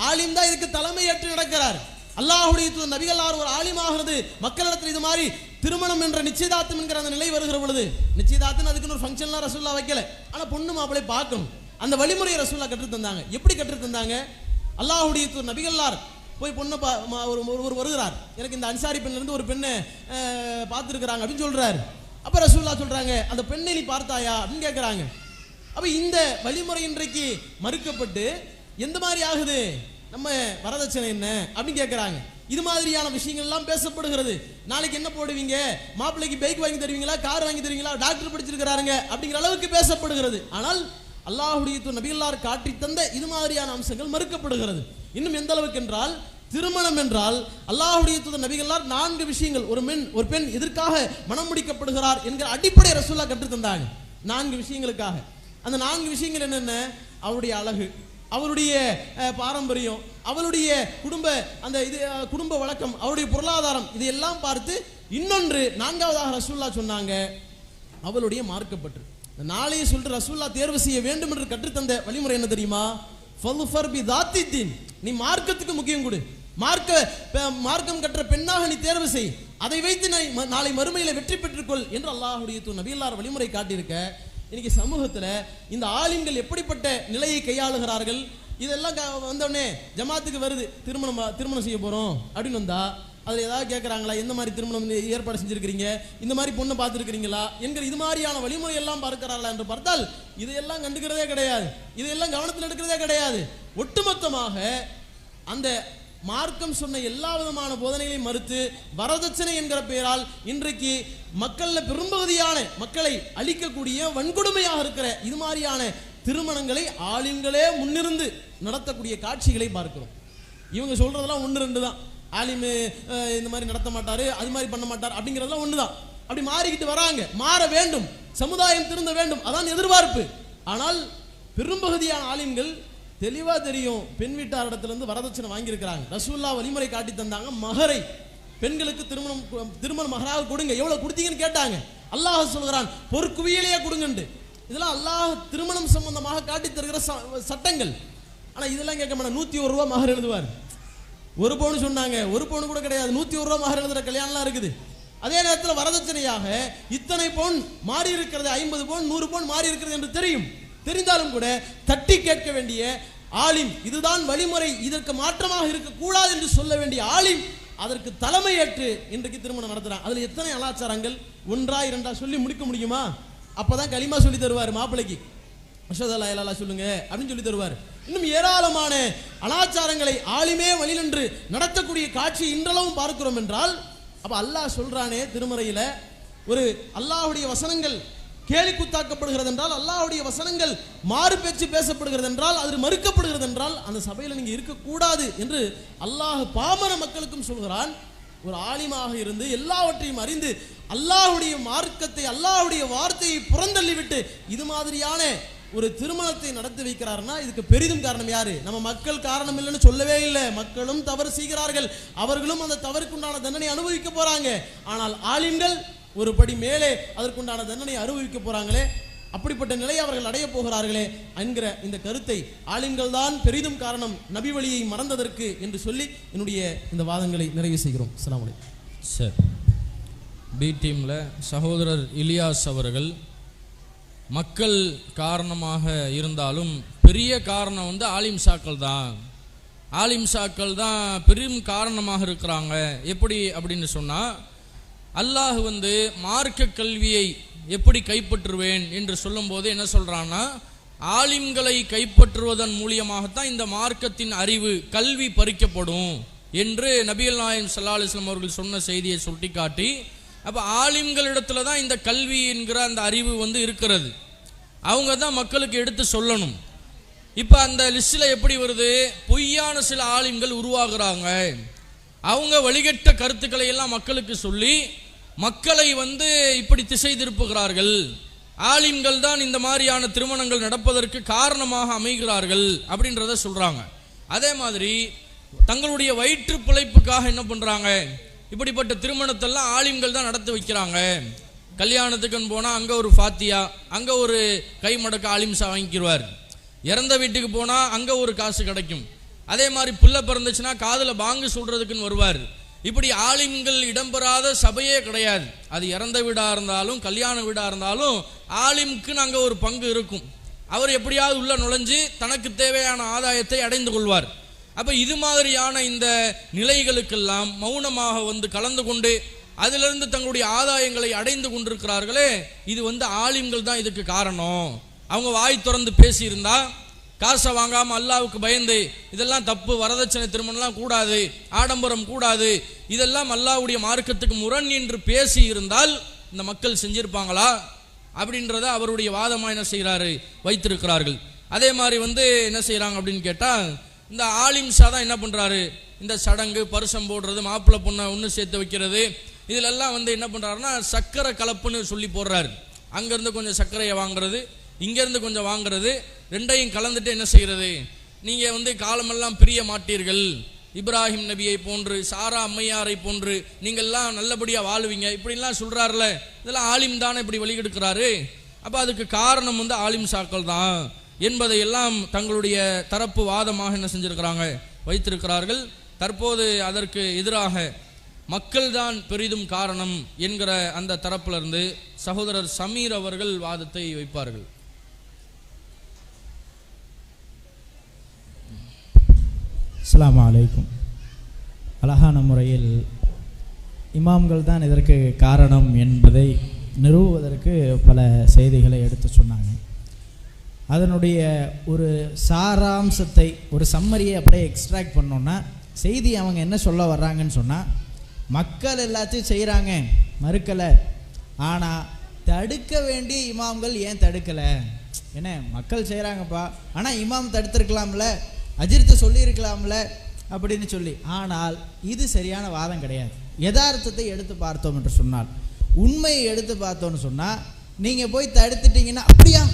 ஆலிம் தான் இதுக்கு தலைமை ஏற்று நடக்கிறார். அல்லாஹ்வுடைய தூதர் நபிகளார் ஒரு ஆலிமாகிறது மக்களிடத்தில் இது மாதிரி திருமணம் என்ற நிச்சயதார்த்தம் என்கிற அந்த நிலை வருகிற பொழுது, நிச்சயதார்த்தம் அதுக்குன்னு ஒரு ஃபங்க்ஷன்லாம் ரசூலுல்லாஹ் வைக்கல, ஆனா பொண்ணு மாப்பிளை பார்க்கணும், அந்த வழிமுறையை ரசூலுல்லாஹ் கற்றுத் தந்தாங்க. எப்படி கற்றுத் தந்தாங்க? அல்லாஹ்வுடைய தூதர் நபிகளார் போய் பொண்ணை ஒரு வருகிறார், எனக்கு இந்த அன்சாரி பெண்ணில இருந்து ஒரு பெண்ணை பார்த்துருக்கிறாங்க அப்படின்னு சொல்றாரு. அப்ப ரசூலுல்லாஹ் சொல்றாங்க, அந்த பெண்ணை நீ பார்த்தாயா அப்படின்னு கேட்கிறாங்க. அப்ப இந்த வழிமுறை இன்றைக்கு மறுக்கப்பட்டு எந்த மாதிரி ஆகுது, நம்ம வரதட்சணை என்ன அப்படின்னு கேட்கிறாங்க. இது மாதிரியான விஷயங்கள் எல்லாம் பேசப்படுகிறது. நாளைக்கு என்ன போடுவீங்க, மாப்பிள்ளைக்கு பைக் வாங்கி தருவீங்களா, கார் வாங்கி தருவீங்களா, டாக்டர் படிச்சிருக்கிறாருங்க அப்படிங்கிற அளவுக்கு பேசப்படுகிறது. ஆனால் அல்லாஹ்வுடைய தூதர் நபிகளார் காட்டி தந்த இது மாதிரியான அம்சங்கள் மறுக்கப்படுகிறது. இன்னும் எந்த அளவுக்கு என்றால், திருமணம் என்றால் அல்லாஹ்வுடைய தூதர் நபிகளார் 4 விஷயங்கள், ஒரு பெண் எதற்காக மனம் முடிக்கப்படுகிறார் என்கிற அடிப்படை ரசூலுல்லாஹ் கற்றுத் தந்தாங்க. 4 விஷயங்களுக்காக. அந்த 4 விஷயங்கள் என்னென்ன? அவருடைய அழகு, அவருடைய பாரம்பரியம், அவருடைய குடும்ப வழக்கம், அவருடைய பொருளாதாரம், இதையெல்லாம் பார்த்து இன்னொன்று 4வதாக ரசூலுல்லாஹ் சொன்னாங்க, அவளுடைய மார்க்கப்பற்று. இந்த 4ஐயும் சொல்லிட்டு ரசூலுல்லாஹ் தேர்வு செய்ய வேண்டும் என்று கற்றுத்தந்த வழிமுறை என்ன தெரியுமா? ஃபல்ஃபர் பி தாத்தித்தீன், நீ மார்க்கத்துக்கு முக்கியம் கொடு, மார்க்கம் கற்ற பெண்ணாக நீ தேர்வு செய், அதை வைத்து நாளை மறுமையில வெற்றி பெற்றுக்கொள் என்று அல்லாஹ்வுடைய தூதர் நபிகளார் வழிமுறை காட்டியிருக்க. இன்னைக்கு சமூகத்துல இந்த ஆலிம்கள் எப்படிப்பட்ட நிலையை கையாளுகிறார்கள்? இதெல்லாம் வந்தோடனே ஜமாத்துக்கு வருது, திருமணம் செய்ய போறோம் அப்படின்னு வந்தா அதுல ஏதாவது கேட்கறாங்களா, எந்த மாதிரி திருமணம் ஏற்பாடு செஞ்சிருக்கிறீங்க, இந்த மாதிரி பொண்ணை பார்த்துருக்கிறீங்களா என்கிற இது மாதிரியான வழிமுறை எல்லாம் பார்க்கிறார்களா என்று பார்த்தால் இதையெல்லாம் கண்டுக்கிறதே கிடையாது, இதையெல்லாம் கவனத்தில் எடுக்கிறதே கிடையாது. ஒட்டுமொத்தமாக அந்த மார்க்கம் சொன்ன எல்லா விதமான போதனைகளையும் மறுத்து வரதட்சணை என்கிற பெயரால் இன்றைக்கு மக்கள்ல பெரும்பகுதியான மக்களை அழிக்கக்கூடிய வன்கொடுமையாக இருக்கிற இது மாதிரியான திருமணங்களை ஆலிம்களே முன்னிருந்து நடத்தக்கூடிய காட்சிகளை பார்க்கிறோம். இவங்க சொல்றதெல்லாம் 1-2 தான், ஆலிம் இந்த மாதிரி நடத்த மாட்டாரு, அது மாதிரி பண்ண மாட்டார் அப்படிங்கிறதெல்லாம் 1 தான். அப்படி மாறிக்கிட்டு வராங்க. மாற வேண்டும், சமுதாயம் திருந்த வேண்டும், அதான் எதிர்பார்ப்பு. ஆனால் பெரும்பகுதியான ஆலிம்கள் தெளிவா தெரியும், பெண் வீட்டாரிடத்திலிருந்து வரதட்சணை வாங்கியிருக்கிறாங்க. ரசூலுல்லாஹ் வழிமுறை காட்டி தந்தாங்க, மகரை பெண்களுக்கு திருமணம் மகராக கொடுங்க, எவ்வளவு கொடுத்தீங்கன்னு கேட்டாங்க. அல்லாஹ் சொல்கிறான், பொற்குவியலையே கொடுங்கண்டு. இதெல்லாம் அல்லாஹ் திருமணம் சம்பந்தமாக காட்டி தருகிற சட்டங்கள். ஆனா இதெல்லாம் கேட்க மாட்டாங்க. 101 ரூபா மகர் எழுதுவார். 1 பவுன் சொன்னாங்க, 1 பவுன் கூட கிடையாது, 101 ரூபா மகர் எழுதுற கல்யாணம்லாம் இருக்குது. அதே நேரத்தில் வரதட்சணையாக இத்தனை பவுன் மாறி இருக்கிறது, 50 பவுன் 100 பவுன் மாறி இருக்கிறது என்று தெரிந்தாலும் கூட தட்டி கேட்க வேண்டிய ஆலிம், இதுதான் வழிமுறை, இதற்கு மாற்றமாக இருக்கக்கூடாது என்று சொல்ல வேண்டிய ஆலிம் அதற்கு தலைமை ஏற்று இன்றைக்கு திருமணம் நடத்துறாங்க. அதுல எத்தனை அலாச்சாரங்கள், 1 2 சொல்லி முடிக்க முடியுமா? அப்பதான் களிமா சொல்லி தருவார் மாப்பிள்ளைக்கு, அஷ்ஹது அல்லா இலாஹா சொல்லுங்க அப்படின்னு சொல்லி தருவார். இன்னும் ஏராளமான அலாச்சாரங்களை ஆலிமே வழி நின்று நடத்தக்கூடிய காட்சி இன்றளவும் பார்க்கிறோம் என்றால், அப்ப அல்லாஹ் சொல்றானே திருமறையில, ஒரு அல்லாஹ்வுடைய வசனங்கள் கேலி குத்தாக்கப்படுகிறது என்றால், அல்லாஹ்வுடைய வசனங்கள் மாறு பேச்சு பேசப்படுகிறது என்றால், அது மறுக்கப்படுகிறது என்றால், அந்த சபையில் நீங்க இருக்கக்கூடாது என்று அல்லாஹ் பாமர மக்களுக்கும் சொல்கிறான். ஒரு ஆலிமாக இருந்து எல்லாவற்றையும் அறிந்து அல்லாஹ்வுடைய மார்க்கத்தை, அல்லாஹ்வுடைய வார்த்தையை புறந்தள்ளிவிட்டு இது மாதிரியான ஒரு திருமணத்தை நடத்தி வைக்கிறார்னா இதுக்கு பெரிதும் காரணம் யாரு? நம்ம மக்கள் காரணம் இல்லைன்னு சொல்லவே இல்லை. மக்களும் தவறு செய்கிறார்கள், அவர்களும் அந்த தவறுக்குண்டான தண்டனை அனுபவிக்க போறாங்க. ஆனால் ஆலிம்கள் ஒரு படி மேலே அதற்குண்டான தண்டனை அனுபவிக்க போறாங்களே, அப்படிப்பட்ட நிலையை அவர்கள் அடைய போகிறார்களே என்கிற இந்த கருத்தை ஆலிம்கள் தான் பெரிதும் காரணம் நபி வழியை மறந்ததற்கு என்று சொல்லி என்னுடைய இந்த வாதங்களை நிறைவு செய்கிறோம். அஸ்ஸலாமு அலைக்கும். சார், பி டீமில் சகோதரர் இலியாஸ் அவர்கள் மக்கள் காரணமாக இருந்தாலும் பெரிய காரணம் வந்து ஆலிம் சாக்கள் தான் பெரும் காரணமாக இருக்கிறாங்க. எப்படி அப்படின்னு சொன்னால், அல்லாஹ் வந்து மார்க்க கல்வியை எப்படி கைப்பற்றுவேன் என்று சொல்லும்போது என்ன சொல்றான்னா, ஆலிம்களை கைப்பற்றுவதன் மூலியமாகத்தான் இந்த மார்க்கத்தின் அறிவு கல்வி பறிக்கப்படும் என்று நபிகள் நாயகம் ஸல்லல்லாஹு அலைஹி வஸல்லம் அவர்கள் சொன்ன செய்தியை சுட்டிக்காட்டி, அப்போ ஆலிம்களிடத்துல தான் இந்த கல்வி என்கிற அந்த அறிவு வந்து இருக்கிறது, அவங்க தான் மக்களுக்கு எடுத்து சொல்லணும். இப்போ அந்த லிஸ்டில் எப்படி வருது? பொய்யான சில ஆலிம்கள் உருவாகிறாங்க, அவங்க வழிகட்ட கருத்துக்களை எல்லாம் மக்களுக்கு சொல்லி மக்களை வந்து இப்படி திசை திருப்புகிறார்கள், ஆலிம்கள் தான் இந்த மாதிரியான திருமணங்கள் நடப்பதற்கு காரணமாக அமைகிறார்கள் அப்படின்றத சொல்றாங்க. அதே மாதிரி தங்களுடைய வயிற்று பிழைப்புக்காக என்ன பண்றாங்க, இப்படிப்பட்ட திருமணத்தெல்லாம் ஆலிம்கள் தான் நடத்தி வைக்கிறாங்க. கல்யாணத்துக்குன்னு போனால் அங்கே ஒரு ஃபாத்தியா, அங்கே ஒரு கைமடக்க ஆலிம்சா வாங்கிக்கிடுவார். இறந்த வீட்டுக்கு போனால் அங்கே ஒரு காசு கிடைக்கும். அதே மாதிரி பிள்ளை பிறந்துச்சுன்னா காதில் பாங்கு சொல்றதுக்குன்னு வருவார். இப்படி ஆலிம்கள் இடம்பெறாத சபையே கிடையாது. அது இறந்த வீடாக இருந்தாலும் கல்யாண வீடாக இருந்தாலும் ஆலிம்க்கு நாங்கள் ஒரு பங்கு இருக்கும். அவர் எப்படியாவது உள்ள நுழைஞ்சு தனக்கு தேவையான ஆதாயத்தை அடைந்து கொள்வார். அப்போ இது மாதிரியான இந்த நிலைகளுக்கெல்லாம் மௌனமாக வந்து கலந்து கொண்டு அதிலிருந்து தங்களுடைய ஆதாயங்களை அடைந்து கொண்டிருக்கிறார்களே, இது ஆலிம்கள் தான் இதுக்கு காரணம். அவங்க வாய் திறந்து பேசியிருந்தா, காசை வாங்காமல் அல்லாவுக்கு பயந்து இதெல்லாம் தப்பு, வரதட்சணை திருமணம்லாம் கூடாது, ஆடம்பரம் கூடாது, இதெல்லாம் அல்லாவுடைய மார்க்கத்துக்கு முரண் என்று பேசி இருந்தால் இந்த மக்கள் செஞ்சிருப்பாங்களா அப்படின்றத அவருடைய வாதமாக என்ன செய்கிறாரு, வைத்திருக்கிறார்கள். அதே மாதிரி என்ன செய்கிறாங்க அப்படின்னு கேட்டால், இந்த ஆலிம்ஸா தான் என்ன பண்ணுறாரு, இந்த சடங்கு பரிசம் போடுறது, மாப்பிள்ளை பொண்ணை ஒன்று சேர்த்து வைக்கிறது, இதிலெல்லாம் என்ன பண்ணுறாருன்னா சர்க்கரை கலப்புன்னு சொல்லி போடுறாரு. அங்கேருந்து கொஞ்சம் சர்க்கரையை வாங்குறது, இங்கேருந்து கொஞ்சம் வாங்குறது, ரெண்டையும் கலந்துட்டு என்ன செய்கிறது, நீங்கள் காலமெல்லாம் பிரிய மாட்டீர்கள், இப்ராஹிம் நபியை போன்று சாரா அம்மையாரை போன்று நீங்கள்லாம் நல்லபடியாக வாழ்வீங்க, இப்படிலாம் சொல்கிறாருல, இதெல்லாம் ஆலிம் தானே இப்படி வெளியெடுக்கிறாரு. அப்போ அதுக்கு காரணம் ஆலிம் சாக்கள் தான் என்பதை எல்லாம் தங்களுடைய தரப்பு வாதமாக என்ன செஞ்சிருக்கிறாங்க, வைத்திருக்கிறார்கள். தற்போது அதற்கு எதிராக மக்கள் தான் பெரிதும் காரணம் என்கிற அந்த தரப்பிலிருந்து சகோதரர் சமீர் அவர்கள் வாதத்தை வைப்பார்கள். அஸ்ஸலாமு அலைக்கும். அழகான முறையில் இமாம்கள் தான் இதற்கு காரணம் என்பதை நிறுவுவதற்கு பல செய்திகளை எடுத்து சொன்னாங்க. அதனுடைய ஒரு சாராம்சத்தை, ஒரு சம்மரியை அப்படியே எக்ஸ்ட்ராக்ட் பண்ணோன்னா, செய்தி அவங்க என்ன சொல்ல வர்றாங்கன்னு சொன்னால், மக்கள் எல்லாத்தையும் செய்கிறாங்க, மறுக்கலை, ஆனால் தடுக்க வேண்டிய இமாம்கள் ஏன் தடுக்கலை? என்ன மக்கள் செய்கிறாங்கப்பா, ஆனால் இமாம் தடுத்திருக்கலாம்ல, அஜிர்த்து சொல்லியிருக்கலாம்ல அப்படின்னு சொல்லி. ஆனால் இது சரியான வாதம் கிடையாது. யதார்த்தத்தை எடுத்து பார்த்தோம் என்று சொன்னால், உண்மையை எடுத்து பார்த்தோன்னு சொன்னால், நீங்கள் போய் தடுத்துட்டீங்கன்னா, அப்படியா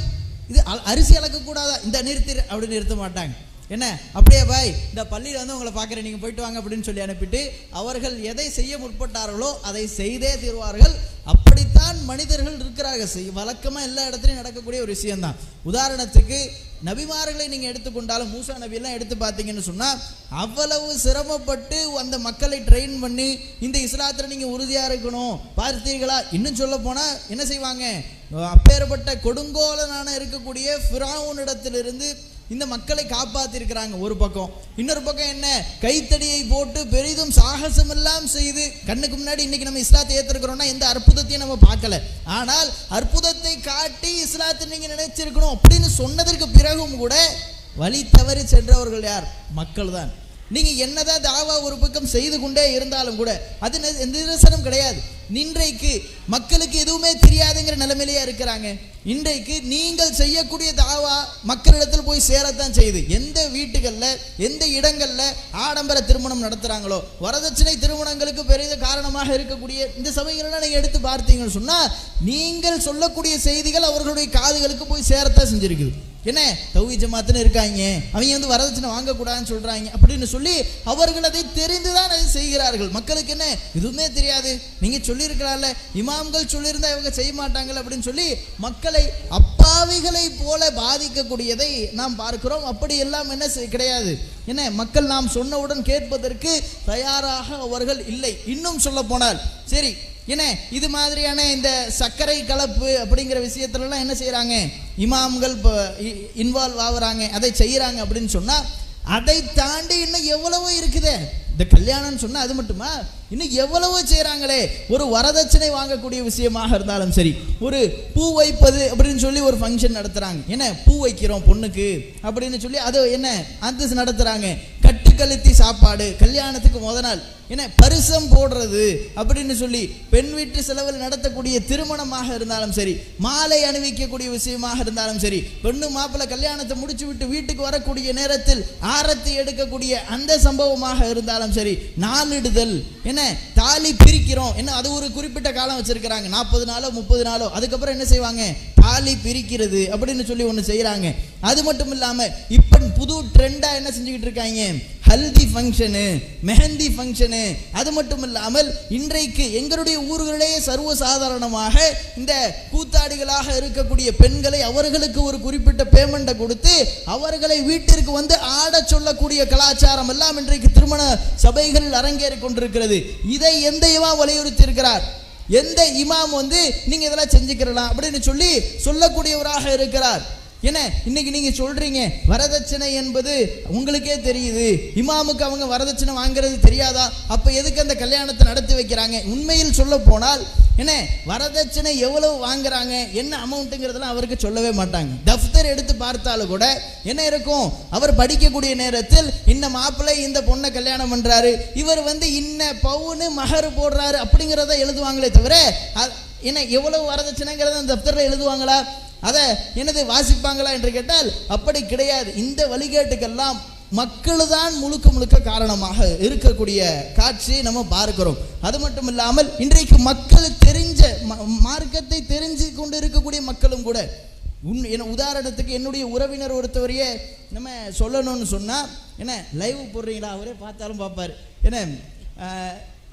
இது அரிசி அளக்கக்கூடாதா, இந்த நிறுத்திடு அப்படின்னு நிறுத்த மாட்டாங்க. என்ன அப்படியே பாய், இந்த பள்ளியில் உங்களை பார்க்குறேன், நீங்கள் போயிட்டு வாங்க அப்படின்னு சொல்லி அனுப்பிட்டு அவர்கள் எதை செய்ய முற்பட்டார்களோ அதை செய்தே தீர்வார்கள். அப்படித்தான் மனிதர்கள் இருக்கிறார்கள். வழக்கமாக எல்லா இடத்துலையும் நடக்கக்கூடிய ஒரு விஷயம்தான். உதாரணத்துக்கு நபிமார்களை நீங்கள் எடுத்துக்கொண்டாலும், மூசா நபியெல்லாம் எடுத்து பார்த்தீங்கன்னு சொன்னால், அவ்வளவு சிரமப்பட்டு அந்த மக்களை ட்ரெயின் பண்ணி இந்த இஸ்லாத்தில் நீங்கள் உறுதியாக இருக்கணும் பார்த்தீர்களா. இன்னும் சொல்ல போனால் என்ன செய்வாங்க, அப்பேற்பட்ட கொடுங்கோலனான இருக்கக்கூடிய ஃபிரௌனிடத்திலிருந்து இந்த மக்களை காப்பாற்றிருக்கிறாங்க ஒரு பக்கம். இன்னொரு பக்கம் என்ன, கைத்தடியை போட்டு பெரிதும் சாகசம் எல்லாம் செய்து, கண்ணுக்கு முன்னாடி இன்னைக்கு நம்ம இஸ்லாத்தை ஏற்றிருக்கிறோம்னா எந்த அற்புதத்தையும் நம்ம பார்க்கல, ஆனால் அற்புதத்தை காட்டி இஸ்லாத்தை நீங்க நினைச்சிருக்கணும் அப்படின்னு சொன்னதற்கு பிறகும் கூட வழி தவறி சென்றவர்கள் யார்? மக்கள் தான். நீங்க என்னதான் தாவா ஒரு பக்கம் செய்து கொண்டே இருந்தாலும் கூட அது நிதர்சனம் கிடையாது. இன்றைக்கு மக்களுக்கு எதுவுமே தெரியாதுங்கிற நிலைமையிலேயே இருக்கிறாங்க. இன்றைக்கு நீங்கள் செய்யக்கூடிய தாவா மக்களிடத்தில் போய் சேரத்தான் செய்யுது. எந்த வீட்டுகளில் எந்த இடங்களில் ஆடம்பர திருமணம் நடத்துகிறாங்களோ, வரதட்சணை திருமணங்களுக்கு பெரிய காரணமாக இருக்கக்கூடிய இந்த சபைகளெல்லாம் நீங்கள் எடுத்து பார்த்தீங்கன்னு சொன்னால், நீங்கள் சொல்லக்கூடிய செய்திகள் அவர்களுடைய காதுகளுக்கு போய் சேரத்தான் செஞ்சிருக்குது. என்ன தௌஹீத் ஜமாத்துன்னு இருக்காங்க, அவங்க வரதட்சணை வாங்கக்கூடாதுன்னு சொல்கிறாங்க அப்படின்னு சொல்லி அவர்கள் அதை தெரிந்துதான் அதை செய்கிறார்கள். மக்களுக்கு என்ன எதுவுமே தெரியாது, நீங்கள் சொல்லியிருக்கலாம்ல, இமாம்கள் சொல்லியிருந்தா இவங்க செய்ய மாட்டாங்கள் அப்படின்னு சொல்லி மக்களை அப்பாவிகளை போல பாதிக்கக்கூடியதை நாம் பார்க்கிறோம். அப்படி எல்லாம் என்ன கிடையாது. என்ன மக்கள் நாம் சொன்னவுடன் கேட்பதற்கு தயாராக அவர்கள் இல்லை. இன்னும் சொல்ல போனால் சரி, என்ன இது மாதிரியான இந்த சர்க்கரை கலப்பு அப்படிங்கிற விஷயத்துலலாம் என்ன செய்கிறாங்க, இமாம்கள் இன்வால்வ் ஆகுறாங்க, அதை செய்கிறாங்க அப்படின்னு சொன்னால், அதை தாண்டி இன்னும் எவ்வளவோ இருக்குதே. இந்த கல்யாணம்னு சொன்னால் அது மட்டுமா, இன்னும் எவ்வளவோ செய்கிறாங்களே. ஒரு வரதட்சணை வாங்கக்கூடிய விஷயமாக இருந்தாலும் சரி, ஒரு பூ வைப்பது அப்படின்னு சொல்லி ஒரு ஃபங்க்ஷன் நடத்துகிறாங்க. என்ன பூ வைக்கிறோம் பொண்ணுக்கு அப்படின்னு சொல்லி அது என்ன அந்த நடத்துகிறாங்க. கட்டுக்கழுத்தி சாப்பாடு கல்யாணத்துக்கு முத நாள், என்ன பரிசம் போடுறது அப்படின்னு சொல்லி பெண் வீட்டு செலவில் நடத்தக்கூடிய திருமணமாக இருந்தாலும் சரி, மாலை அணிவிக்கக்கூடிய விஷயமாக இருந்தாலும் சரி, பெண்ணு மாப்பிள்ளை கல்யாணத்தை முடிச்சு விட்டு வீட்டுக்கு வரக்கூடிய நேரத்தில் ஆரத்தி எடுக்கக்கூடிய அந்த சம்பவமாக இருந்தாலும் சரி, நாளிடுதல், என்ன தாலி பிரிக்கிறோம், என்ன அது ஒரு குறிப்பிட்ட காலம் வச்சிருக்கிறாங்க, 40 நாளோ 30 நாளோ, அதுக்கப்புறம் என்ன செய்வாங்க தாலி பிரிக்கிறது அப்படின்னு சொல்லி ஒன்று செய்கிறாங்க. அது மட்டும் இல்லாமல் இப்போ புது ட்ரெண்டாக என்ன செஞ்சுக்கிட்டு இருக்காங்க, ஹல்தி ஃபங்க்ஷனு, மெஹந்தி ஃபங்க்ஷனு. அது மட்டும் இல்லாமல் இன்றைக்கு எங்களுடைய ஊர்களிலேயே சர்வசாதாரணமாக இந்த கூத்தாடிகளாக இருக்கக்கூடிய பெண்களை அவர்களுக்கு ஒரு குறிப்பிட்ட பேமெண்ட்டை கொடுத்து அவர்களை வீட்டிற்கு வந்து ஆட சொல்லக்கூடிய கலாச்சாரம் எல்லாம் இன்றைக்கு திருமண சபைகளில் அரங்கேறி கொண்டிருக்கிறது. இதை எந்த இமாம் வலியுறுத்தி இருக்கிறார்? எந்த இமாம் வந்து நீங்க இதெல்லாம் செஞ்சுக்கிறலாம் அப்படின்னு சொல்லி சொல்லக்கூடியவராக இருக்கிறார்? ஏன்னா இன்னைக்கு நீங்க சொல்றீங்க வரதட்சணை என்பது உங்களுக்கே தெரியுது, இமாமுக்கு அவங்க வரதட்சணை வாங்குறது தெரியாதா? அப்ப எதுக்கு அந்த கல்யாணத்தை நடத்தி வைக்கிறாங்க? உண்மையில் சொல்ல போனால் என்ன வரதட்சணை எவ்வளவு வாங்குறாங்க, என்ன அமௌண்ட்டுங்கிறதெல்லாம் அவருக்கு சொல்லவே மாட்டாங்க. தஃப்தர் எடுத்து பார்த்தாலும் கூட என்ன இருக்கும், அவர் படிக்கக்கூடிய நேரத்தில் இந்த மாப்பிள்ளை இந்த பொண்ணை கல்யாணம் பண்றாரு, இவர் வந்து இன்ன பவுனு மகர் போடுறாரு அப்படிங்கிறத எழுதுவாங்களே தவிர என்ன எவ்வளவு வரதட்சணைங்கிறத அந்த தஃப்தரில் எழுதுவாங்களா, அதை என்னது வாசிப்பாங்களா என்று கேட்டால் அப்படி கிடையாது. இந்த வழிகேட்டுக்கெல்லாம் மக்கள் தான் முழுக்க முழுக்க காரணமாக இருக்கக்கூடிய காட்சியை நம்ம பார்க்கிறோம். அது மட்டும் இல்லாமல் இன்றைக்கு மக்கள் தெரிஞ்ச மார்க்கத்தை தெரிஞ்சு கொண்டு இருக்கக்கூடிய மக்களும் கூட உதாரணத்துக்கு என்னுடைய உறவினர் ஒருத்தவரையே நம்ம சொல்லணும்னு சொன்னால் என்ன லைவ் போடுறீங்களா, அவரே பார்த்தாலும் பார்ப்பார். ஏன்னா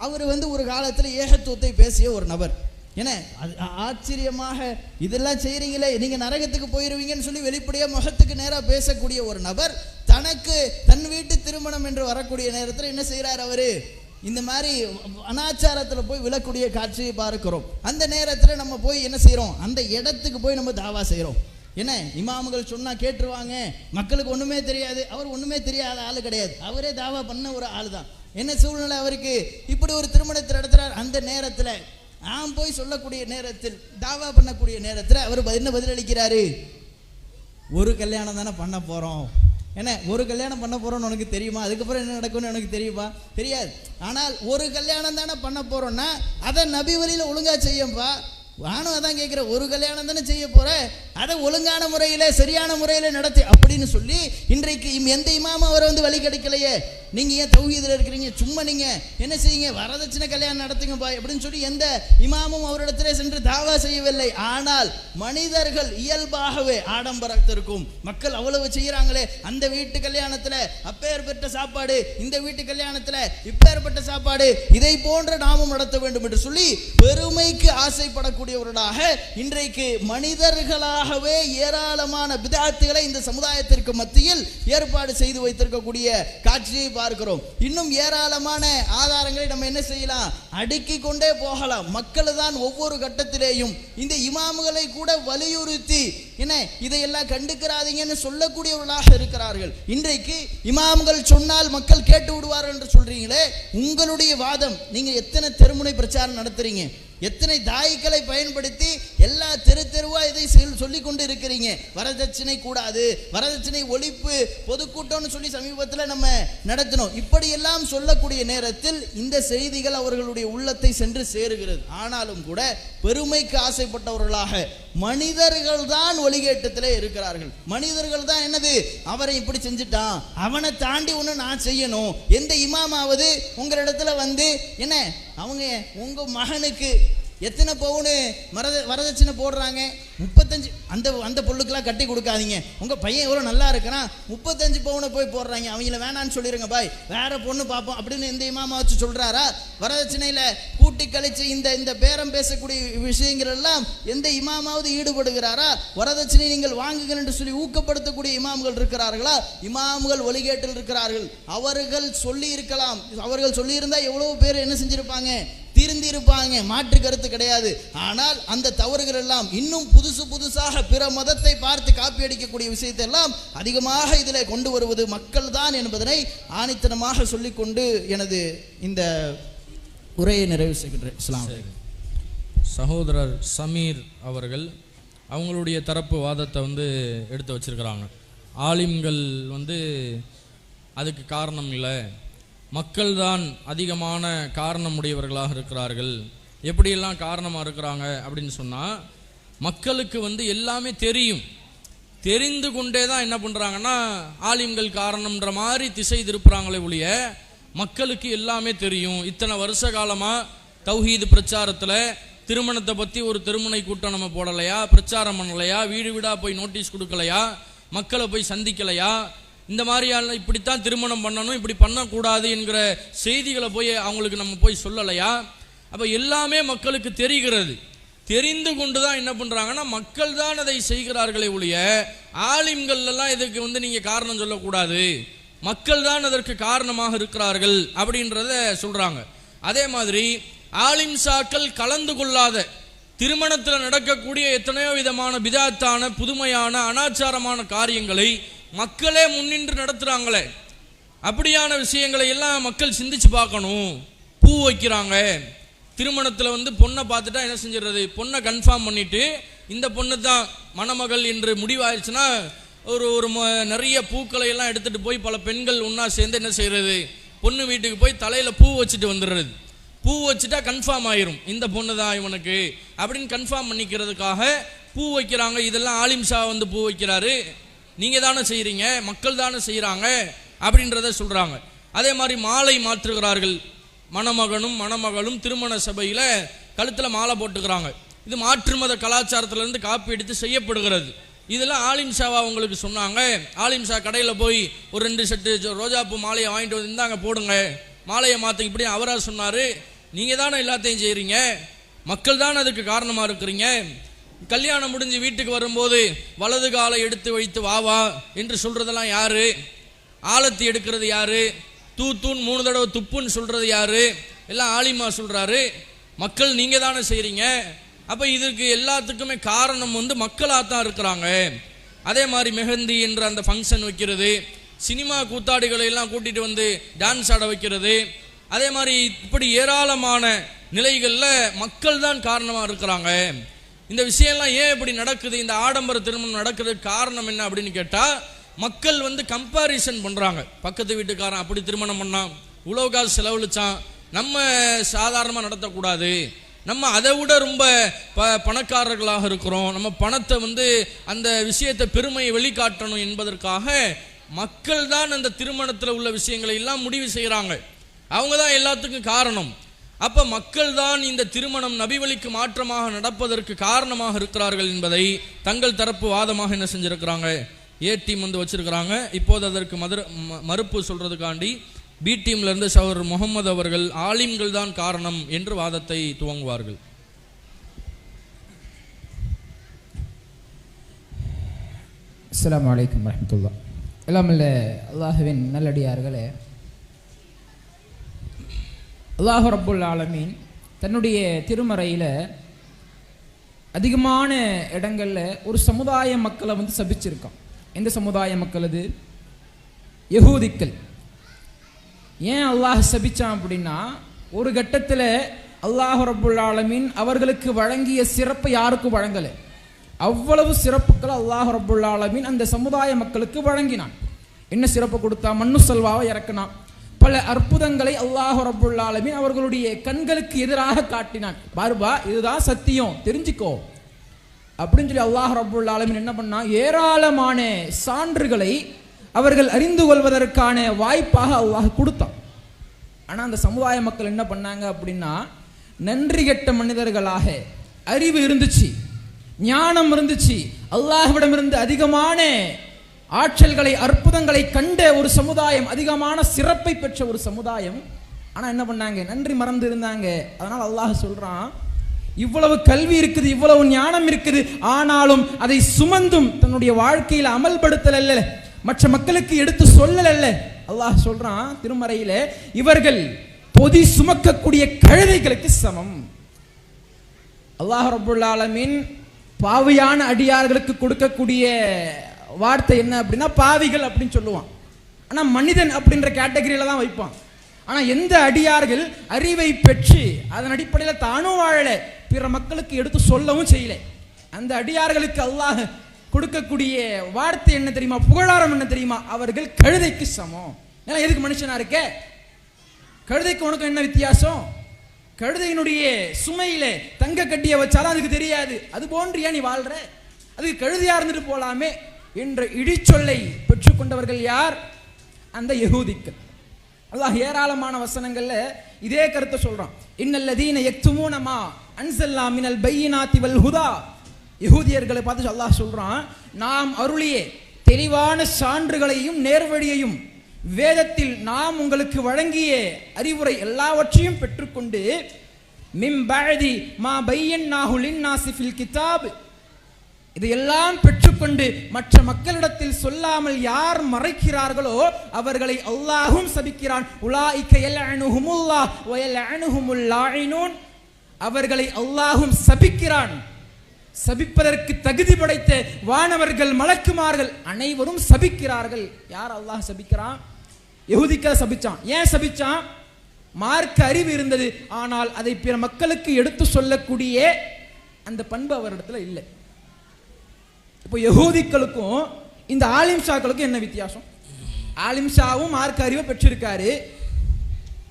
அவர் வந்து ஒரு காலத்தில் ஏகத்துவத்தை பேசிய ஒரு நபர். ஏன்னா அது ஆச்சரியமாக இதெல்லாம் செய்கிறீங்களே நீங்கள் நரகத்துக்கு போயிடுவீங்கன்னு சொல்லி வெளிப்படையாக முகத்துக்கு நேராக பேசக்கூடிய ஒரு நபர் தனக்கு தன் வீட்டு திருமணம் என்று வரக்கூடிய நேரத்தில் என்ன செய்கிறார், அவர் இந்த மாதிரி அனாச்சாரத்தில் போய் விழக்கூடிய காட்சியை பார்க்கிறோம். அந்த நேரத்தில் நம்ம போய் என்ன செய்கிறோம், அந்த இடத்துக்கு போய் நம்ம தாவா செய்கிறோம். என்ன இமாமுகள் சொன்னால் கேட்டுருவாங்க, மக்களுக்கு ஒன்றுமே தெரியாது, அவர் ஒன்றுமே தெரியாத ஆள் கிடையாது, அவரே தாவா பண்ண ஒரு ஆள் தான். என்ன சூழ்நிலை அவருக்கு, இப்படி ஒரு திருமணத்தை நடத்துகிறார். அந்த நேரத்தில் நாம் போய் சொல்லக்கூடிய நேரத்தில் தாவா பண்ணக்கூடிய நேரத்தில் அவர் என்ன பதிலளிக்கிறாரு, ஒரு கல்யாணம் தானே பண்ண போகிறோம். என்ன ஒரு கல்யாணம் பண்ண போகிறோன்னு உனக்கு தெரியுமா, அதுக்கப்புறம் என்ன நடக்கும்னு எனக்கு தெரியுமா, தெரியாது. ஆனால் ஒரு கல்யாணம் தானே பண்ண போகிறோன்னா அதை நபி வழியில் ஒழுங்காக செய்யப்பா. நானும் அதான் கேட்குறேன், ஒரு கல்யாணம் தானே செய்ய போகிறேன், அதை ஒழுங்கான முறையில் சரியான முறையில் நடத்தி அப்படின்னு சொல்லி இன்றைக்கு எந்த இமாமும் அவரை வந்து வழி கிடைக்கலையே. நீங்கள் ஏன் தௌஹீதில் இருக்கிறீங்க, சும்மா நீங்கள் என்ன செய்யுங்க வரதட்சணை கல்யாணம் நடத்துங்கப்பா அப்படின்னு சொல்லி எந்த இமாமும் அவரிடத்திலே சென்று தாவா செய்யவில்லை. ஆனால் மனிதர்கள் இயல்பாகவே ஆடம்பரத்திற்கும் மக்கள் அவ்வளவு செய்கிறாங்களே, அந்த வீட்டு கல்யாணத்தில் அப்பேற்பட்ட சாப்பாடு, இந்த வீட்டு கல்யாணத்தில் இப்பேற்பட்ட சாப்பாடு, இதை போன்ற நாமும் நடத்த வேண்டும் என்று சொல்லி பெருமைக்கு ஆசைப்படக்கூடியவர்களாக இன்றைக்கு மனிதர்களாகவே ஏராளமான பிதாத்துகளை இந்த சமுதாயத்திற்கு மத்தியில் ஏற்பாடு செய்து வைத்திருக்கக்கூடிய காட்சியை பார்க்கிறோம். இன்னும் ஏராளமான ஆதாரங்களை நம்ம என்ன செய்யலாம், அடுக்கிக் கொண்டே போகலாம். மக்கள் தான் ஒவ்வொரு கட்டத்திலேயும் இந்த இமாமுகளை கூட வலியுறுத்தி என்ன இதையெல்லாம் கண்டுக்கிறாதீங்கன்னு சொல்லக்கூடியவர்களாக இருக்கிறார்கள். இன்றைக்கு இமாம்கள் சொன்னால் மக்கள் கேட்டு விடுவார்கள் என்று சொல்றீங்களே, உங்களுடைய வாதம், நீங்க எத்தனை தெருமுனை பிரச்சாரம் நடத்துறீங்க, எத்தனை தாய்களை பயன்படுத்தி எல்லா தெருவா இதை சொல்லி கொண்டு இருக்கிறீங்க. வரதட்சணை கூடாது, வரதட்சணை ஒழிப்பு பொதுக்கூட்டம்னு சொல்லி சமீபத்தில் நம்ம நடத்தினோம். இப்படி எல்லாம் சொல்லக்கூடிய நேரத்தில் இந்த செய்திகள் அவர்களுடைய உள்ளத்தை சென்று சேருகிறது. ஆனாலும் கூட பெருமைக்கு ஆசைப்பட்டவர்களாக மனிதர்கள் தான் ஒளிகேட்டத்திலே இருக்கிறார்கள். மனிதர்கள் தான் என்னது, அவரை இப்படி செஞ்சுட்டான், அவனை தாண்டி ஒன்று நான் செய்யணும். எந்த இமாமாவது உங்களிடத்துல வந்து என்ன அவங்க உங்க மகனுக்கு எத்தனை பவுனு வரதட்சணை போடுறாங்க, 35, அந்த பொருளுக்கெல்லாம் கட்டி கொடுக்காதீங்க, உங்கள் பையன் எவ்வளோ நல்லா இருக்கிறான் 35 பவுனை போய் போடுறாங்க, அவங்கள வேணான்னு சொல்லிடுங்க பாய், வேற பொண்ணு பார்ப்போம் அப்படின்னு இந்த இமாமா வச்சு சொல்கிறாரா? வரதட்சணையில் கூட்டி கழிச்சு இந்த பேரம் பேசக்கூடிய விஷயங்கள் எல்லாம் எந்த இமாமாவது ஈடுபடுகிறாரா? வரதட்சணை நீங்கள் வாங்குங்கள் என்று சொல்லி ஊக்கப்படுத்தக்கூடிய இமாம்கள் இருக்கிறார்களா? இமாம்கள் ஒளிகேட்டில் இருக்கிறார்கள். அவர்கள் சொல்லி இருக்கலாம், அவர்கள் சொல்லியிருந்தால் எவ்வளோ பேர் என்ன செஞ்சிருப்பாங்க, திருந்திருப்பாங்க, மாற்று கருத்து கிடையாது. ஆனால் அந்த தவறுகள் எல்லாம் இன்னும் புதுசாக பிற மதத்தை பார்த்து காப்பி அடிக்கக்கூடிய விஷயத்தை எல்லாம் அதிகமாக இதில் கொண்டு வருவது மக்கள் தான் என்பதனை ஆணித்தனமாக சொல்லிக்கொண்டு எனது இந்த உரையை நிறைவு செய்கின்றேன். இஸ்லாம். சகோதரர் சமீர் அவர்கள் அவங்களுடைய தரப்பு வாதத்தை எடுத்து வச்சிருக்கிறாங்க. ஆலிம்கள் அதுக்கு காரணம் இல்லை, மக்கள் தான் அதிகமான காரணமுடையவர்களாக இருக்கிறார்கள். எப்படியெல்லாம் காரணமாக இருக்கிறாங்க அப்படின்னு சொன்னால், மக்களுக்கு எல்லாமே தெரியும், தெரிந்து கொண்டே தான் என்ன பண்ணுறாங்கன்னா ஆலிம்கள் காரணம்ன்ற மாதிரி திசை திருப்புறாங்களே ஒழிய மக்களுக்கு எல்லாமே தெரியும். இத்தனை வருஷ காலமாக தௌஹீது பிரச்சாரத்தில் திருமணத்தை பற்றி ஒரு திருமண கூட்டம் நம்ம போடலையா, பிரச்சாரம் பண்ணலையா, வீடு வீடாக போய் நோட்டீஸ் கொடுக்கலையா, மக்களை போய் சந்திக்கலையா, இந்த மாதிரியான இப்படித்தான் திருமணம் பண்ணணும், இப்படி பண்ணக்கூடாது என்கிற செய்திகளை போய் அவங்களுக்கு நம்ம போய் சொல்லலையா? அப்போ எல்லாமே மக்களுக்கு தெரிகிறது. தெரிந்து கொண்டு தான் என்ன பண்ணுறாங்கன்னா, மக்கள் தான் அதை செய்கிறார்களே ஒழிய ஆலிம்கள்லாம் இதுக்கு நீங்கள் காரணம் சொல்லக்கூடாது, மக்கள் தான் அதற்கு காரணமாக இருக்கிறார்கள் அப்படின்றத சொல்கிறாங்க. அதே மாதிரி ஆலிம்சாக்கள் கலந்து கொள்ளாத திருமணத்தில் நடக்கக்கூடிய எத்தனையோ விதமான பிதாத்தான புதுமையான அனாச்சாரமான காரியங்களை மக்களே முன்னின்று நடத்துகிறாங்களே, அப்படியான விஷயங்களை எல்லாம் மக்கள் சிந்திச்சு பார்க்கணும். பூ வைக்கிறாங்க திருமணத்தில் பொண்ணை பார்த்துட்டா என்ன செஞ்சிடறது, பொண்ணை கன்ஃபார்ம் பண்ணிட்டு இந்த பொண்ணு தான் மணமகள் என்று முடிவாயிடுச்சுன்னா ஒரு நிறைய பூக்களை எல்லாம் எடுத்துகிட்டு போய் பல பெண்கள் ஒன்றா சேர்ந்து என்ன செய்கிறது, பொண்ணு வீட்டுக்கு போய் தலையில் பூ வச்சுட்டு வந்துடுறது. பூ வச்சுட்டா கன்ஃபார்ம் ஆயிரும், இந்த பொண்ணு தான் இவனுக்கு அப்படின்னு கன்ஃபார்ம் பண்ணிக்கிறதுக்காக பூ வைக்கிறாங்க. இதெல்லாம் ஆலிம்ஷா பூ வைக்கிறாரு, நீங்கள் தானே செய்கிறீங்க, மக்கள் தானே செய்கிறாங்க அப்படின்றத சொல்கிறாங்க. அதே மாதிரி மாலை மாற்றுகிறார்கள். மணமகனும் மணமகளும் திருமண சபையில் கழுத்தில் மாலை போட்டுக்கிறாங்க. இது மாற்று மத கலாச்சாரத்திலேருந்து காப்பி எடுத்து செய்யப்படுகிறது. இதெல்லாம் ஆலிம்ஷாவா உங்களுக்கு சொன்னாங்க? ஆலிம்ஷா கடையில் போய் ஒரு 2 செட்டு ரோஜாப்பூ மாலையை வாங்கிட்டு வந்து இருந்தாங்க போடுங்க, மாலையை மாற்ற இப்படி அவராக சொன்னார். நீங்கள் தானே எல்லாத்தையும் செய்கிறீங்க, மக்கள் தானே அதுக்கு காரணமாக இருக்கிறீங்க. கல்யாணம் முடிஞ்சு வீட்டுக்கு வரும்போது வலது காலை எடுத்து வைத்து வா என்று சொல்கிறதெல்லாம் யாரு? ஆலத்தி எடுக்கிறது யாரு? தூத்தூன் 3 தடவை துப்புன்னு சொல்கிறது யாரு? எல்லாம் ஆலிமா சொல்கிறாரு. மக்கள் நீங்கள் தானே செய்கிறீங்க. அப்போ இதுக்கு எல்லாத்துக்குமே காரணம் மக்களாக தான் இருக்கிறாங்க. அதே மாதிரி மெஹந்தி என்ற அந்த ஃபங்க்ஷன் வைக்கிறது, சினிமா கூத்தாடிகளை எல்லாம் கூட்டிகிட்டு வந்து டான்ஸ் ஆட வைக்கிறது, அதே மாதிரி இப்படி ஏராளமான நிலைகளில் மக்கள் தான் காரணமாக இருக்கிறாங்க. இந்த விஷயம்லாம் ஏன் இப்படி நடக்குது, இந்த ஆடம்பர திருமணம் நடக்கிறதுக்கு காரணம் என்ன அப்படின்னு கேட்டால், மக்கள் கம்பேரிசன் பண்ணுறாங்க. பக்கத்து வீட்டுக்காரன் அப்படி திருமணம் பண்ணான், இவ்வளோ காசு செலவழிச்சான், நம்ம சாதாரணமாக நடத்தக்கூடாது, நம்ம அதை விட ரொம்ப பணக்காரர்களாக இருக்கிறோம், நம்ம பணத்தை அந்த விஷயத்தை பெருமையை வெளிக்காட்டணும் என்பதற்காக மக்கள் தான் அந்த திருமணத்தில் உள்ள விஷயங்களை எல்லாம் முடிவு செய்கிறாங்க. அவங்க தான் எல்லாத்துக்கும் காரணம். அப்போ மக்கள் தான் இந்த திருமணம் நபிவழிக்கு மாற்றமாக நடப்பதற்கு காரணமாக இருக்கிறார்கள் என்பதை தங்கள் தரப்பு வாதமாக என்ன செஞ்சுருக்கிறாங்க, ஏ டீம் வச்சிருக்கிறாங்க. இப்போது அதற்கு மறுப்பு சொல்றதுக்காண்டி பி டீம்ல இருந்து சகோதரர் முகமது அவர்கள் ஆலிம்கள் தான் காரணம் என்று வாதத்தை துவங்குவார்கள். அஸ்ஸலாமு அலைக்கும் வரஹ்மத்துல்லாஹ். எல்லாமல்ல அல்லாஹ்வின் நல்லடியார்களே, அல்லாஹ் ரப்புல் ஆலமீன் தன்னுடைய திருமறையில் அதிகமான இடங்களில் ஒரு சமுதாய மக்களை சபிச்சிருக்கான். எந்த சமுதாய மக்கள் அது? யஹூதிக்கள். ஏன் அல்லாஹ் சபிச்சான் அப்படின்னா, ஒரு கட்டத்தில் அல்லாஹ் ரப்புல் ஆலமீன் அவர்களுக்கு வழங்கிய சிறப்பை யாருக்கும் வழங்கலை. அவ்வளவு சிறப்புகளை அல்லாஹ் ரப்புல் ஆலமீன் அந்த சமுதாய மக்களுக்கு வழங்கினான். என்ன சிறப்பு கொடுத்தா? மண்ணு சல்வாவை இறக்கினான். பல அற்புதங்களை அல்லாஹ் ரப்புல் ஆலமீன் அவர்களுடைய கண்களுக்கு எதிராக காட்டினான். பாருபா, இதுதான் சத்தியம், தெரிஞ்சுக்கோ அப்படின்னு சொல்லி அல்லாஹ் ரப்புல் ஆலமீன் என்ன பண்ணா, ஏராளமான சான்றுகளை அவர்கள் அறிந்து கொள்வதற்கான வாய்ப்பாக அல்லாஹ் கொடுத்தான். ஆனால் அந்த சமுதாய மக்கள் என்ன பண்ணாங்க அப்படின்னா, நன்றி கெட்ட மனிதர்களாக, அறிவு இருந்துச்சு, ஞானம் இருந்துச்சு, அல்லாஹ்விடம் இருந்து அதிகமான ஆற்றல்களை அற்புதங்களை கண்ட ஒரு சமுதாயம், அதிகமான சிறப்பை பெற்ற ஒரு சமுதாயம். ஆனால் என்ன பண்ணாங்க? நன்றி மறந்து இருந்தாங்க. அதனால் அல்லாஹ் சொல்றான், இவ்வளவு கல்வி இருக்குது, இவ்வளவு ஞானம் இருக்குது, ஆனாலும் அதை சுமந்தும் தன்னுடைய வாழ்க்கையில் அமல்படுத்தல் அல்ல, மற்ற மக்களுக்கு எடுத்து சொல்லல் அல்ல. அல்லாஹ் சொல்றான் திருமறையில, இவர்கள் பொதி சுமக்கக்கூடிய கழுதைகளுக்கு சமம். அல்லாஹ் ரப்புல் ஆலமீன் பாவியான அடியார்களுக்கு கொடுக்கக்கூடிய வார்த்தை என்ன அப்படின்னா, பாவிகள் அப்படின்னு சொல்லுவான். ஆனால் மனிதன் அப்படின்ற கேட்டகரியில தான் வைப்பான். ஆனால் எந்த அடியார்கள் அறிவை பெற்று அதன் அடிப்படையில் தானும் வாழல, பிற மக்களுக்கு எடுத்து சொல்லவும் செய்யல, அந்த அடியார்களுக்கு அல்லாஹ் கொடுக்கக்கூடிய வார்த்தை என்ன தெரியுமா? புகழாரம் என்ன தெரியுமா? அவர்கள் கழுதைக்கு சமம். ஏன்னா எதுக்கு மனுஷனா இருக்க? கழுதைக்கு உனக்கு என்ன வித்தியாசம்? கழுதையினுடைய சுமையில தங்க கட்டிய வச்சாலும் அதுக்கு தெரியாது, அது போன்று ஏன் நீ வாழ்ற? அதுக்கு கழுதையா இருந்துட்டு போலாமே என்ற இடிச்சொல்லை பெற்றுக்கொண்டவர்கள் யார்? அந்த யஹூதிக்கள். அல்லாஹ் ஏராளமான வசனங்கள்ல இதே கருத்தை சொல்றான். இன்னல்லதீன யக்துமூன மா அன்சல்லா மினல் பையினாத்தி வல் ஹுதா. யஹூதியர்களை பார்த்து அல்லாஹ் சொல்றான், நாம் அருளியே தெளிவான சான்றுகளையும் நேர்வழியையும் வேதத்தில் நாம் உங்களுக்கு வழங்கிய அறிவுரை எல்லாவற்றையும் பெற்றுக்கொண்டு மின் பஅதி மா பையன்னாஹு லின்னாஸி ஃபில் கிதாப், இதையெல்லாம் பெற்றுக்கொண்டு மற்ற மக்களிடத்தில் சொல்லாமல் யார் மறைக்கிறார்களோ அவர்களை அல்லாஹும் சபிக்கிறான். உலாயிக யல்அனுஹுமுல்லாஹ் வ யல்அனுஹுமுல் லாயினூன், அவர்களை அல்லாஹும் சபிக்கிறான். சபிப்பதற்கு தகுதி படைத்த வானவர்கள் மலக்குமார்கள் அனைவரும் சபிக்கிறார்கள். யார் அல்லாஹ் சபிக்கிறான்? யஹூதிக்க சபிச்சான். ஏன் சபிச்சான்? மார்க்க அறிவு இருந்தது, ஆனால் அதை பிற மக்களுக்கு எடுத்து சொல்லக்கூடிய அந்த பண்பு அவரிடத்துல இல்லை. இப்போ யஹூதிக்களுக்கும் இந்த ஆலிம்ஷாக்களுக்கும் என்ன வித்தியாசம்? ஆலிம்ஷாவும் மார்க்க அறிவை பெற்றிருக்காரு.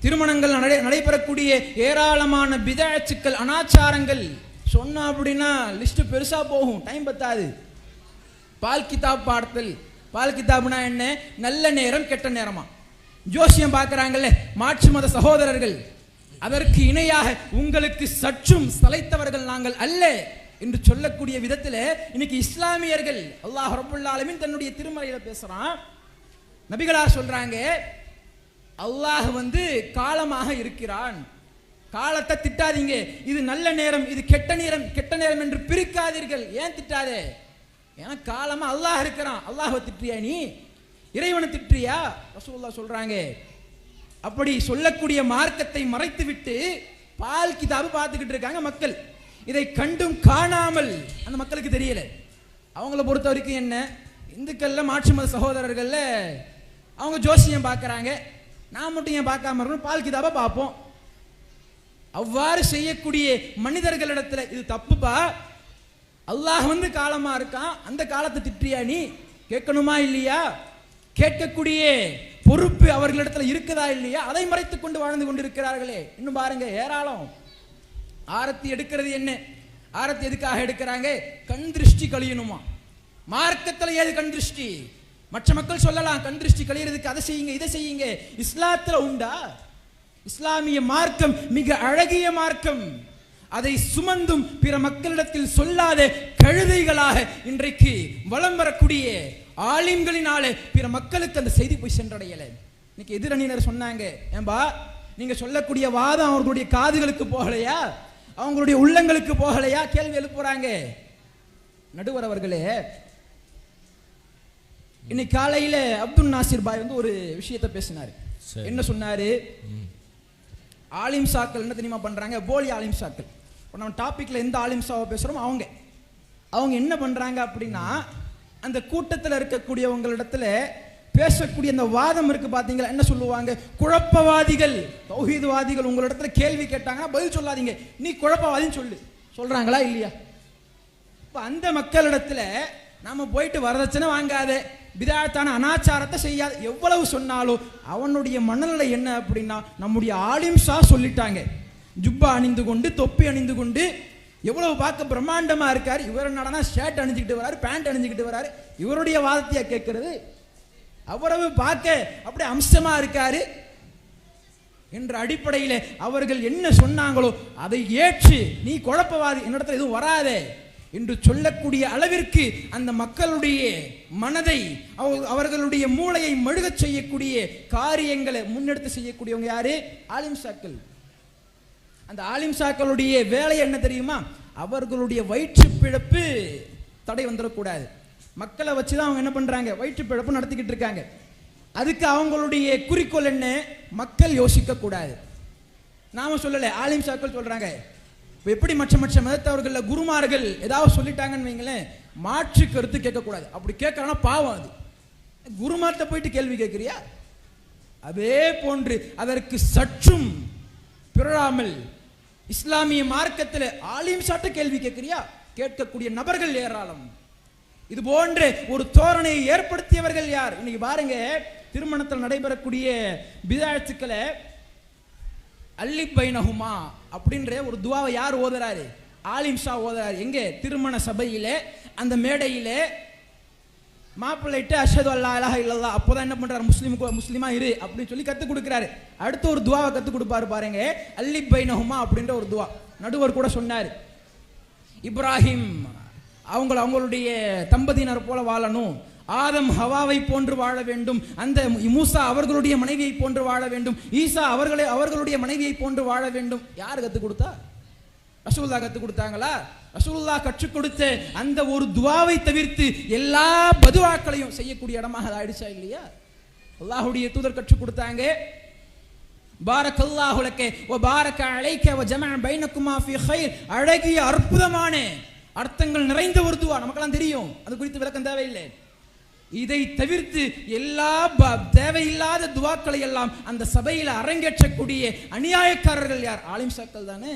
திருமணங்கள் நடைபெறக்கூடிய ஏராளமான பிதஅத்துக்கள் அனாச்சாரங்கள் சொன்னா அப்படின்னா லிஸ்ட் பெருசா போகும், டைம் பத்தாது. பால் கிதாப் பார்த்தல், பால் கிதாப்னா என்ன? நல்ல நேரம் கெட்ட நேரமா. ஜோசியம் பார்க்கறாங்கல்ல மாற்று மத சகோதரர்கள், அதற்கு இணையாக உங்களுக்கு சற்றும் சளைத்தவர்கள் நாங்கள் அல்ல என்று சொல்லக்கூடிய விதத்தில் இன்னைக்கு இஸ்லாமியர்கள் அல்லாஹ் ரப்பல் ஆலமீன் தன்னுடைய திருமறையில பேசுறான். நபிகளார் சொல்றாங்க, அல்லாஹ் காலமாக இருக்கிறான். காலத்தை திட்டாதீங்க, இது நல்ல நேரம் இது கெட்ட நேரம் என்று பிரிக்காதீர்கள். ஏன் திட்டாதே? ஏன்னா காலமா அல்லாஹ் இருக்கிறான். அல்லாஹ்வை திட்டுறியா நீ? இறைவனை திட்டுறியா? ரசூலுல்லாஹ் சொல்றாங்க. அப்படி சொல்லக்கூடிய மார்க்கத்தை மறைத்து விட்டு பால் கிதாபு பார்த்துக்கிட்டு இருக்காங்க மக்கள். இதை கண்டும் காணாமல் அந்த மக்களுக்கு தெரியல. அவங்கள பொறுத்த வரைக்கும் என்ன, இந்துக்கள்ல மாற்று மத சகோதரர்கள்ல அவங்க ஜோசியம் பார்க்கறாங்க, நான் மட்டும் ஏன் பார்க்காம இருக்கணும்? பால் கிதாபை பார்ப்போம். அவ்வாறு செய்யக்கூடிய மனிதர்களிடத்துல இது தப்புப்பா. அல்லாஹ் காலமா இருக்கான், அந்த காலத்தை திட்டியா நீ? கேட்கணுமா இல்லையா? கேட்கக்கூடிய பொறுப்பு அவர்களிடத்துல இருக்குதா இல்லையா? அதை மறைத்துக் கொண்டு வாழ்ந்து கொண்டிருக்கிறார்களே. இன்னும் பாருங்க, ஏராளம். ஆரத்தி எடுக்கிறது என்ன? ஆரத்தி எதுக்காக எடுக்கிறாங்க? கண் திருஷ்டி கழியணுமா? மார்க்கத்துல ஏது கண் திருஷ்டி? மற்ற மக்கள் சொல்லலாம் கண் திருஷ்டி கழியறதுக்கு அதை செய்யுங்க இதை செய்யுங்க. இஸ்லாத்துல உண்டா? இஸ்லாமிய மார்க்கம் மிக அழகிய மார்க்கம். அதை சுமந்தும் பிற மக்களிடத்தில் சொல்லாத கழுதைகளாக இன்றைக்கு வலம் வரக்கூடிய ஆலிம்களினாலே பிற மக்களுக்கு அந்த செய்தி போய் சென்றடையல. இன்னைக்கு எதிரணியினர் சொன்னாங்க, ஏன்பா நீங்க சொல்லக்கூடிய வாதம் அவர்களுடைய காதுகளுக்கு போகலையா, அவங்களுடைய உள்ளங்களுக்கு போகலையா? கேள்வி எழுப்புறாங்க. நடுவர் அவர்களே, இன்னைக்கு காலையில அப்துல் நாசிர் பாய் ஒரு விஷயத்தை பேசினாரு. என்ன சொன்னாரு? ஆலிம்சாக்கள் என்ன தெரியுமா பண்றாங்க? போலி ஆலிம்சாக்கள். நம்ம டாபிக்ல எந்த ஆலிம்சாவை பேசுறோம் அவங்க என்ன பண்றாங்க அப்படின்னா, அந்த கூட்டத்தில் இருக்கக்கூடியவங்களிடத்துல பேசக்கூடிய அந்த வாதம் இருக்கு பாத்தீங்களா, என்ன சொல்லுவாங்க? குழப்பவாதிகள், தௌஹீத்வாதிகள் உங்களிடத்துல கேள்வி கேட்டாங்கன்னா பதில் சொல்லாதீங்க, நீ குழப்பவாதின்னு சொல்றாங்களா இல்லையா? இப்ப அந்த மக்களிடத்துல நாம போயிட்டு வரதட்சணை வாங்காத, பிதாத்தான அனாச்சாரத்தை செய்யாது எவ்வளவு சொன்னாலும் அவனுடைய மனநிலை என்ன அப்படின்னா, நம்முடைய ஆலிம்ஷா சொல்லிட்டாங்க, ஜுப்பா அணிந்து கொண்டு தொப்பி அணிந்து கொண்டு எவ்வளவு பார்க்க பிரம்மாண்டமா இருக்காரு, இவர் என்னடா ஷர்ட் அணிஞ்சுக்கிட்டு வராரு, பேண்ட் அணிஞ்சுக்கிட்டு வராரு, இவருடைய வாதத்தையா கேட்கறது? அவ்வளவு பார்க்க அப்படியே அம்சமா இருக்காரு என்ற அடிப்படையில் அவர்கள் என்ன சொன்னாங்களோ அதை ஏற்று நீ குழப்பவாதி, என்னிடத்துல எதுவும் வராதே என்று சொல்லக்கூடிய அளவிற்கு அந்த மக்களுடைய மனதை அவர்களுடைய மூளையை மழுகச் செய்யக்கூடிய காரியங்களை முன்னெடுத்து செய்யக்கூடியவங்க யாரு? ஆலிம்சாக்கள். அந்த ஆலிம்சாக்களுடைய வேலை என்ன தெரியுமா? அவர்களுடைய வயிற்று பிழப்பு தடை வந்துடக்கூடாது. மக்களை வச்சுதான் அவங்க என்ன பண்றாங்க? வயிற்று பிழப்பு நடத்திக்கிட்டு இருக்காங்க. அதுக்கு அவங்களுடைய குறிக்கோள் என்ன? மக்கள் யோசிக்க கூடாது. நாம சொல்லல, ஆலிம்சாக்கள் சொல்றாங்க. எப்படி மற்ற மதத்தவர்கள் குருமார்கள் ஏதாவது சொல்லிட்டாங்கன்னு வைங்களேன், மாற்று கருத்து கேட்கக்கூடாது. அப்படி கேட்கறானா பாவம். அது குருமார்ட்ட போயிட்டு கேள்வி கேட்கிறியா? அதே போன்று அதற்கு சற்றும் பிறழாமல் இஸ்லாமிய மார்க்கத்தில் ஆலிம்சாட்ட கேள்வி கேட்கிறியா? கேட்கக்கூடிய நபர்கள் ஏராளம். இது போன்ற ஒரு தோரணையை ஏற்படுத்தியவர்கள் யார்? இன்னைக்கு பாருங்க, திருமணத்தில் நடைபெறக்கூடிய பிதாத்துக்களை அல்லி பைனஹுமா அப்படின்ற ஒரு துவாவை யார் ஓதுறாரு? ஆலிம்ஷா ஓதுறாரு. எங்கே? திருமண சபையிலே அந்த மேடையிலே மாப்பிள்ளைட்டு அஷ்ஹது அல்லா இலாஹ இல்லல்லாஹ் அப்போதான் என்ன பண்றாரு, முஸ்லிமா இரு அப்படின்னு சொல்லி கற்றுக் கொடுக்குறாரு. அடுத்து ஒரு துவாவை கற்றுக் கொடுப்பாரு பாருங்க, அல்லி பைனஹுமா அப்படின்ற ஒரு துவா. நடுவர் கூட சொன்னார், இப்ராஹிம் அவங்களுடைய தம்பதியினர் போல வாழணும், ஆதம் ஹவாவை போன்று வாழ வேண்டும், அந்த மூசா அவர்களுடைய மனைவியை போன்று வாழ வேண்டும், ஈசா அவர்களுடைய மனைவியை போன்று வாழ வேண்டும். யார் கற்றுக் கொடுத்தா? ரசூலுல்லாஹ் கற்றுக் கொடுத்தாங்களா? ரசூலுல்லாஹ் கற்றுக் கொடுத்த அந்த ஒரு துவாவை தவிர்த்து எல்லா பதுவாக்களையும் செய்யக்கூடிய இடமாக ஆயிடுச்சா இல்லையா? அல்லாஹ்வுடைய தூதர் கற்றுக் கொடுத்தாங்க, பாரக்கல்லாஹு லக்க வ பாரக அலைக வ ஜமஅ பைனகுமா ஃபீ கைர். அழகிய அற்புதமான அர்த்தங்கள் நிறைந்த ஒரு துவா, நமக்கெல்லாம் தெரியும், அது குறித்து விளக்கம் தேவையில்லை. இதை தவிர்த்து எல்லா தேவையில்லாத துவாக்களை எல்லாம் அந்த சபையில் அரங்கேற்றக்கூடிய அநியாயக்காரர்கள் யார்? ஆலிம்சாக்கள் தானே.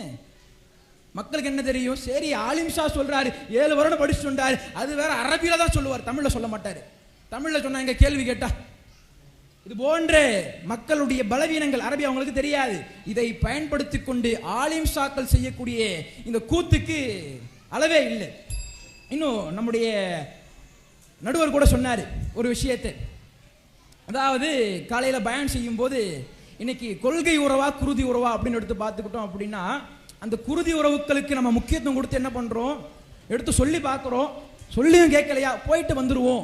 மக்களுக்கு என்ன தெரியும்? சரி, ஆலிம்ஷா சொல்றாரு, 7 வருடம் படிச்சு சொன்னாரு, அது வேற அரபியில தான் சொல்லுவார், தமிழ்ல சொல்ல மாட்டாரு. தமிழ்ல சொன்னாங்க கேள்வி கேட்டா. இது போன்ற மக்களுடைய பலவீனங்கள் அரபி அவங்களுக்கு தெரியாது. இதை பயன்படுத்தி கொண்டு ஆலிம்ஷாக்கள் செய்யக்கூடிய இந்த கூத்துக்கு அளவே இல்லை. இன்னும் நம்முடைய நடுவர் கூட சொன்னார் ஒரு விஷயத்தை, அதாவது காலையில பயான் செய்யும் போது இன்னைக்கு கொள்கை உறவா குருதி உறவா அப்படின்னு எடுத்து பார்த்துக்கிட்டோம் அப்படின்னா, அந்த குருதி உறவுகளுக்கு நம்ம முக்கியத்துவம் கொடுத்து என்ன பண்றோம், எடுத்து சொல்லி பார்க்கிறோம், சொல்லியும் கேட்கலையா போயிட்டு வந்துருவோம்.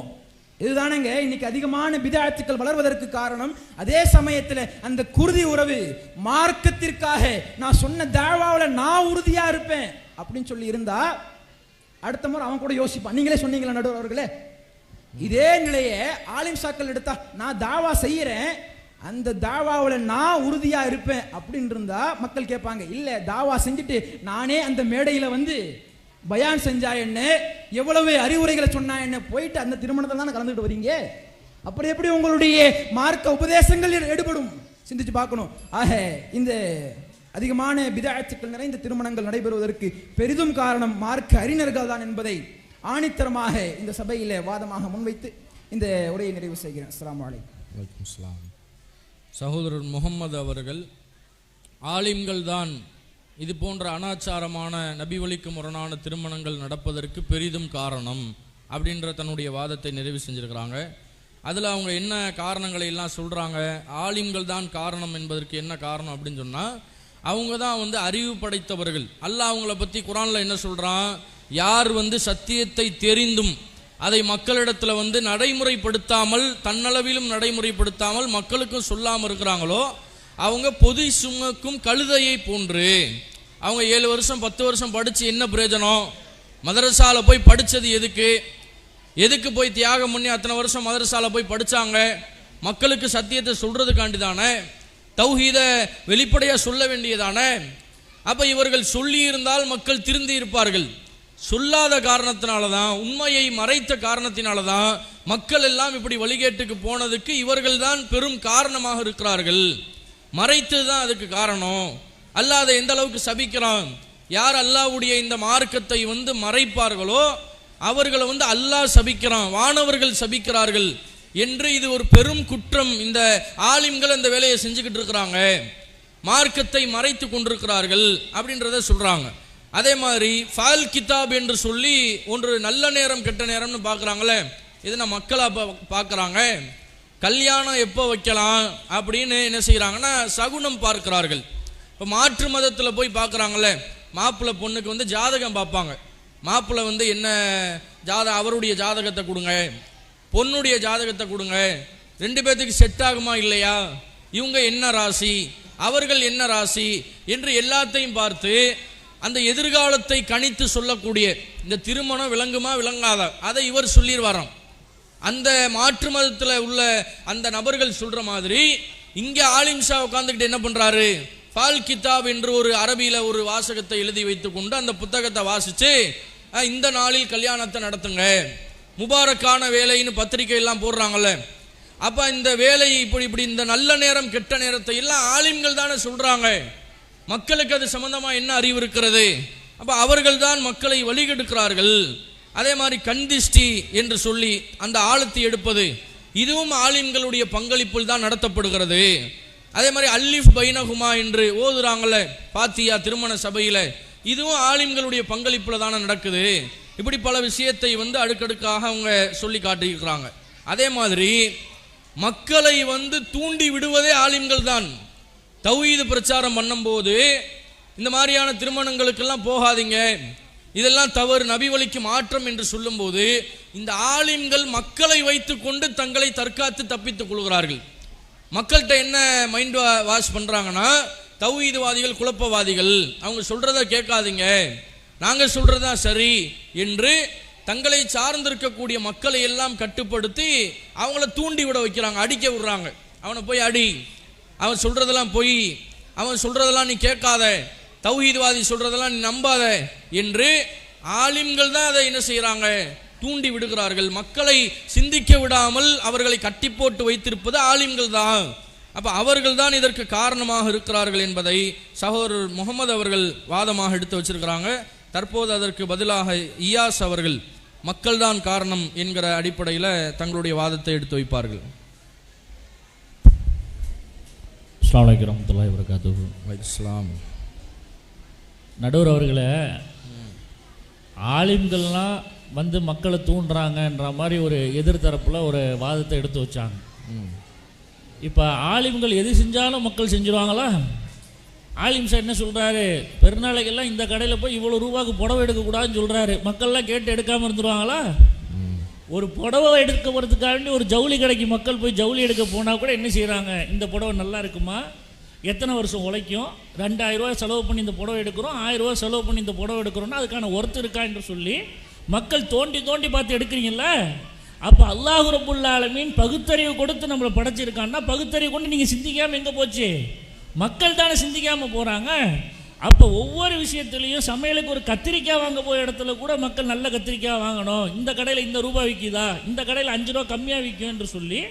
இதுதானங்க இன்னைக்கு அதிகமான பிதஅத்துக்கள் வளர்வதற்கு காரணம். அதே சமயத்தில் அந்த குருதி உறவு மார்க்கத்திற்காக நான் சொன்ன தாவாவில் நான் உறுதியா இருப்பேன் அப்படின்னு சொல்லி இருந்தா அடுத்த முறை அவன் கூட யோசிப்பான். நீங்களே சொன்னீங்களா நடுவர் அவர்களே, இதே நிலையை ஆலிம் சாக்கள் எடுத்தா, நான் தாவா செய்யறேன், அந்த தாவாவில் நான் உறுதியா இருப்பேன் அப்படின்னு இருந்தா மக்கள் கேட்பாங்க, இல்ல தாவா செஞ்சுட்டு நானே அந்த மேடையில வந்து பயான் செஞ்சா என்ன, எவ்வளவு அறிவுரைகளை சொன்னா என்ன, போயிட்டு அந்த திருமணத்தில் தானே கலந்துட்டு வரீங்க, அப்புறம் எப்படி உங்களுடைய மார்க்க உபதேசங்கள் எடுபடும்? சிந்திச்சு பார்க்கணும். ஆக இந்த அதிகமான பிதஅத்துக்கள் நிறைந்த திருமணங்கள் நடைபெறுவதற்கு பெரிதும் காரணம் மார்க்க அறிஞர்கள் தான் என்பதை ஆணித்தரமாக இந்த சபையிலே வாதமாக முன்வைத்து இந்த உரையை நிறைவு செய்கிறேன். அஸ்ஸலாமு அலைக்கும். சகோதரர் முகமது அவர்கள் ஆலிம்கள் தான் இது போன்ற அனாச்சாரமான நபி வழிக்கு முரணான திருமணங்கள் நடப்பதற்கு பெரிதும் காரணம் அப்படின்ற தன்னுடைய வாதத்தை நிறைவு செஞ்சிருக்கிறாங்க. அதில் அவங்க என்ன காரணங்களை எல்லாம் சொல்கிறாங்க, ஆலிம்கள் தான் காரணம் என்பதற்கு என்ன காரணம் அப்படின்னு சொன்னால், அவங்க தான் வந்து அறிவு படைத்தவர்கள். அல்லாஹ் அவங்கள பற்றி குர்ஆனில் என்ன சொல்கிறான், யார் வந்து சத்தியத்தை தெரிந்தும் அதை மக்களிடத்தில் வந்து நடைமுறைப்படுத்தாமல், தன்னளவிலும் நடைமுறைப்படுத்தாமல் மக்களுக்கும் சொல்லாமல் இருக்கிறாங்களோ அவங்க பொது சுமக்கும் கழுதையை போன்று. அவங்க 7 வருஷம் 10 வருஷம் படித்து என்ன பிரயோஜனம்? மதரசாவில் போய் படித்தது எதுக்கு போய் தியாகம் பண்ணி அத்தனை வருஷம் மதரசாவில் போய் படித்தாங்க? மக்களுக்கு சத்தியத்தை சொல்கிறதுக்காண்டி தானே, தௌஹீதை வெளிப்படையாக சொல்ல வேண்டியதானே. அப்போ இவர்கள் சொல்லி இருந்தால் மக்கள் திருந்தி இருப்பார்கள். சொல்லாத காரணத்தினால தான், உண்மையை மறைத்த காரணத்தினால தான் மக்கள் எல்லாம் இப்படி வழிகேட்டுக்கு போனதுக்கு இவர்கள் தான் பெரும் காரணமாக இருக்கிறார்கள். மறைத்தது தான் அதுக்கு காரணம். அல்லாஹ் அதை எந்த அளவுக்கு சபிக்கிறான், யார் அல்லாஹ்வுடைய இந்த மார்க்கத்தை வந்து மறைப்பார்களோ அவர்களை வந்து அல்லாஹ் சபிக்கிறான், வானவர்கள் சபிக்கிறார்கள் என்று இது ஒரு பெரும் குற்றம். இந்த ஆலிம்கள் இந்த வேலையை செஞ்சுக்கிட்டு இருக்கிறாங்க, மார்க்கத்தை மறைத்து கொண்டிருக்கிறார்கள் அப்படின்றத சொல்றாங்க. அதே மாதிரி ஃபால் கிதாப் என்று சொல்லி ஒன்று நல்ல நேரம் கெட்ட நேரம்னு பார்க்குறாங்களே, இதை மக்களாக பார்க்குறாங்க. கல்யாணம் எப்போ வைக்கலாம் அப்படின்னு என்ன செய்கிறாங்கன்னா சகுனம் பார்க்கிறார்கள். இப்போ மாற்று மதத்தில் போய் பார்க்குறாங்களே, மாப்பிள்ளை பொண்ணுக்கு வந்து ஜாதகம் பார்ப்பாங்க. மாப்பிள்ளை வந்து என்ன அவருடைய ஜாதகத்தை கொடுங்க, பொண்ணுடைய ஜாதகத்தை கொடுங்க, 2 பேர்த்துக்கு செட் ஆகுமா இல்லையா, இவங்க என்ன ராசி, அவர்கள் என்ன ராசி என்று எல்லாத்தையும் பார்த்து அந்த எதிர்காலத்தை கணித்து சொல்லக்கூடிய இந்த திருமணம் விளங்குமா விளங்காதா அதை இவர் சொல்லிடுவாராம். அந்த மாற்று மதத்தில் உள்ள அந்த நபர்கள் சொல்ற மாதிரி இங்கே ஆலிம்ஷா உட்காந்துக்கிட்டு என்ன பண்றாரு, ஃபால் கிதாப் என்று ஒரு அரபியில் ஒரு வாசகத்தை எழுதி வைத்து கொண்டு அந்த புத்தகத்தை வாசித்து இந்த நாளில் கல்யாணத்தை நடத்துங்க, முபாரக்கான வேலைன்னு பத்திரிகை எல்லாம் போடுறாங்கல்ல. அப்போ இந்த வேலை இப்படி இந்த நல்ல நேரம் கெட்ட நேரத்தை எல்லாம் ஆலிம்கள் தானே சொல்றாங்க. மக்களுக்கு அது சம்பந்தமா என்ன அறிவு இருக்கிறது? அப்போ அவர்கள் தான் மக்களை வழிகெடுக்கிறார்கள். அதே மாதிரி கந்திஷ்டி என்று சொல்லி அந்த ஆழத்தை எடுப்பது, இதுவும் ஆலிம்களுடைய பங்களிப்பில் தான் நடத்தப்படுகிறது. அதே மாதிரி அல்லிஃப் பைனகுமா என்று ஓதுறாங்கல்ல பாத்தியா திருமண சபையில், இதுவும் ஆலிம்களுடைய பங்களிப்பில் தானே நடக்குது. இப்படி பல விஷயத்தை அடுக்கடுக்காக அவங்க சொல்லி காட்டியிருக்கிறாங்க. அதே மாதிரி மக்களை தூண்டி விடுவதே ஆலிம்கள் தான். தௌஹீது பிரச்சாரம் பண்ணும்போது இந்த மாதிரியான திருமணங்களுக்கெல்லாம் போகாதீங்க, இதெல்லாம் தவறு, நபி வழிக்கு மாற்றம் என்று சொல்லும்போது இந்த ஆலிம்கள் மக்களை வைத்துக்கொண்டு தங்களை தற்காத்து தப்பித்துக் கொள்கிறார்கள். மக்கள்கிட்ட என்ன மைண்ட் வாஷ் பண்ணுறாங்கன்னா, தௌஹீதுவாதிகள் குழப்பவாதிகள், அவங்க சொல்கிறத கேட்காதீங்க, நாங்கள் சொல்கிறதா சரி என்று தங்களை சார்ந்திருக்கக்கூடிய மக்களை எல்லாம் கட்டுப்படுத்தி அவங்கள தூண்டி விட வைக்கிறாங்க, அடிக்க விடுறாங்க. அவனை போய் அடி, அவன் சொல்கிறதெல்லாம் பொய், அவன் சொல்கிறதெல்லாம் நீ கேட்காத, தௌஹீதுவாதி சொல்கிறதெல்லாம் நீ நம்பாத என்று ஆலிம்கள் தான் அதை என்ன செய்கிறாங்க, தூண்டி விடுகிறார்கள். மக்களை சிந்திக்க விடாமல் அவர்களை கட்டி போட்டு வைத்திருப்பது ஆலிம்கள் தான். அப்போ அவர்கள் தான் இதற்கு காரணமாக இருக்கிறார்கள் என்பதை சகோதரர் முகமது அவர்கள் வாதமாக எடுத்து வச்சிருக்கிறாங்க. தற்போது அதற்கு பதிலாக இயாஸ் அவர்கள் மக்கள் தான் காரணம் என்கிற அடிப்படையில் தங்களுடைய வாதத்தை எடுத்து வைப்பார்கள். அஸ்ஸலாமு அலைக்கும் வரஹ்மத்துல்லாஹி வபரகாத்துஹு. இஸ்லாம் நடுவர் அவர்களே, ஆலிம்கள்லாம் மக்களை தூண்டுறாங்கன்ற மாதிரி ஒரு எதிர்த்தரப்பில் ஒரு வாதத்தை எடுத்து வச்சாங்க. இப்போ ஆலிம்கள் எது செஞ்சாலும் மக்கள் செஞ்சுருவாங்களா? ஆலிம் சார் என்ன சொல்கிறாரு, பெருநாளைக்கெல்லாம் இந்த கடையில் போய் இவ்வளோ ரூபாய்க்கு புடவை எடுக்கக்கூடாதுன்னு சொல்கிறாரு, மக்கள்லாம் கேட்டு எடுக்காமல் இருந்துருவாங்களா? ஒரு புடவை எடுக்க போகிறதுக்காண்டி ஒரு ஜவுளி கடைக்கு மக்கள் போய் ஜவுளி எடுக்க போனால் கூட என்ன செய்கிறாங்க, இந்த புடவை நல்லா இருக்குமா, எத்தனை வருஷம் உழைக்கும், 2000 ரூபா செலவு பண்ணி இந்த புடவை எடுக்கிறோம், 1000 ரூபா செலவு பண்ணி இந்த புடவை எடுக்கிறோன்னா அதுக்கான ஒர்த்து இருக்கா என்று சொல்லி மக்கள் தோண்டி தோண்டி பார்த்து எடுக்கிறீங்கள. அப்போ அல்லாஹ் ரப்புல் ஆலமீன் பகுத்தறிவு கொடுத்து நம்மளை படைச்சிருக்கான்னா பகுத்தறிவு கொண்டு நீங்கள் சிந்திக்காமல் எங்கே போச்சு? மக்கள் தானே சிந்திக்காமல் போகிறாங்க. அப்போ ஒவ்வொரு விஷயத்துலையும் சமையலுக்கு ஒரு கத்திரிக்காய் வாங்க போய் இடத்துல கூட மக்கள் நல்ல கத்திரிக்காய் வாங்கணும், இந்த கடையில் இந்த ரூபாய் விற்கிதா, இந்த கடையில் 5 ரூபா கம்மியாக விற்கும் என்று சொல்லி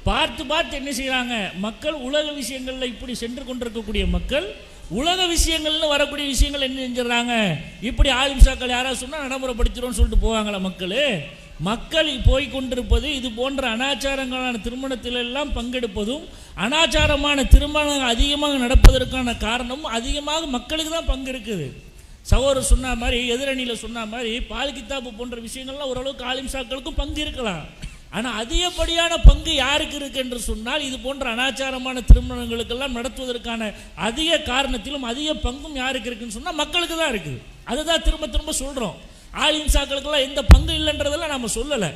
பார்த்து பார்த்து என்ன செய்கிறாங்க மக்கள். உலக விஷயங்களில் இப்படி சென்று கொண்டிருக்கக்கூடிய மக்கள் உலக விஷயங்கள்னு வரக்கூடிய விஷயங்கள் என்ன செஞ்சிடறாங்க, இப்படி ஆலிம்சாக்கள் யாராவது சொன்னால் நடைமுறைப்படுத்திடும்னு சொல்லிட்டு போவாங்களா மக்கள்? மக்கள் போய் கொண்டிருப்பது இது போன்ற அனாச்சாரங்களான திருமணத்திலெல்லாம் பங்கெடுப்பதும் அனாச்சாரமான திருமணம் அதிகமாக நடப்பதற்கான காரணம் அதிகமாக மக்களுக்கு தான் பங்கு இருக்குது. சகோதரர் சொன்ன மாதிரி, எதிரணியில் சொன்ன மாதிரி பால் கித்தாபு போன்ற விஷயங்கள்லாம் ஓரளவுக்கு ஆலிம்சாக்களுக்கும் பங்கு இருக்கலாம். ஆனால் அதிகப்படியான பங்கு யாருக்கு இருக்கு என்று சொன்னால் இது போன்ற அனாச்சாரமான திருமணங்களுக்கெல்லாம் நடத்துவதற்கான அதிக காரணத்திலும் அதிக பங்கும் யாருக்கு இருக்குன்னு சொன்னால் மக்களுக்கு தான் இருக்குது. அதுதான் திரும்ப திரும்ப சொல்கிறோம். ஆலிம்சாக்களுக்கெல்லாம் எந்த பங்கு இல்லைன்றதெல்லாம் நம்ம சொல்லலை.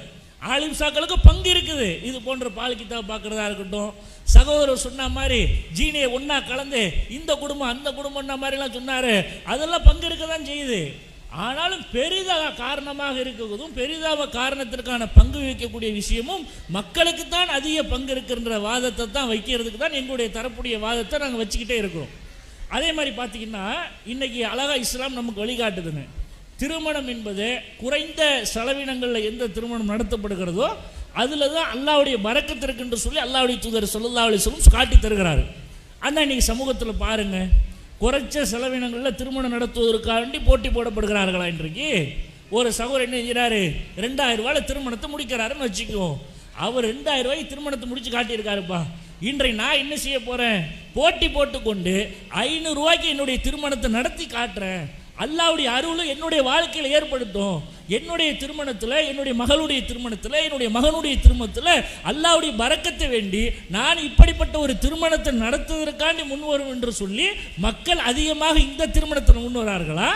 ஆலிம்சாக்களுக்கு பங்கு இருக்குது. இது போன்ற பால் கித்தாப் பார்க்குறதா இருக்கட்டும், சகோதரர் சொன்ன மாதிரி ஜீனியை ஒன்றா கலந்து இந்த குடும்பம் அந்த குடும்பம்னா மாதிரிலாம் சொன்னார், அதெல்லாம் பங்கு இருக்க தான் செய்யுது. ஆனாலும் பெரிதாக காரணமாக இருக்கிறதும் பெரிதாக காரணத்திற்கான பங்கு வைக்கக்கூடிய விஷயமும் மக்களுக்கு தான் அதிக பங்கு இருக்குன்ற வாதத்தை தான் வைக்கிறதுக்கு தான் எங்களுடைய தரப்புடைய வாதத்தை நாங்கள் வச்சுக்கிட்டே இருக்கிறோம். அதே மாதிரி பார்த்தீங்கன்னா இன்றைக்கி அழகாக இஸ்லாம் நமக்கு வழிகாட்டுதுங்க. திருமணம் என்பது குறைந்த செலவினங்களில் எந்த திருமணம் நடத்தப்படுகிறதோ அதில் தான் அல்லாஹ்வுடைய பரக்கத்து இருக்குன்னு சொல்லி அல்லாஹ்வுடைய தூதர் ஸல்லல்லாஹு அலைஹி வஸல்லம் காட்டி தருகிறாரு. ஆனால் இன்றைக்கி சமூகத்தில் பாருங்கள், குறைச்ச செலவினங்களில் திருமணம் நடத்துவதற்காண்டி போட்டி போடப்படுகிறார்களா? இன்றைக்கு ஒரு சகோதரர் என்ன செய்கிறாரு, 2000 ரூபாயில் திருமணத்தை முடிக்கிறாருன்னு வச்சுக்குவோம். அவர் 2000 ரூபாய்க்கு திருமணத்தை முடித்து காட்டியிருக்காருப்பா. இன்றைக்கு நான் என்ன செய்ய போகிறேன், போட்டி போட்டுக்கொண்டு 500 ரூபாய்க்கு என்னுடைய திருமணத்தை நடத்தி காட்டுறேன், அல்லாஹ்வுடைய அருளும் என்னுடைய வாழ்க்கையில் ஏற்படுத்தும். என்னுடைய திருமணத்தில், என்னுடைய மகளுடைய திருமணத்தில், என்னுடைய மகனுடைய திருமணத்தில் அல்லாஹ்வுடைய பரக்கத்தை வேண்டி நான் இப்படிப்பட்ட ஒரு திருமணத்தை நடத்துவதற்காண்டி முன்வரும் என்று சொல்லி மக்கள் அதிகமாக இந்த திருமணத்தில் முன்வரார்களா?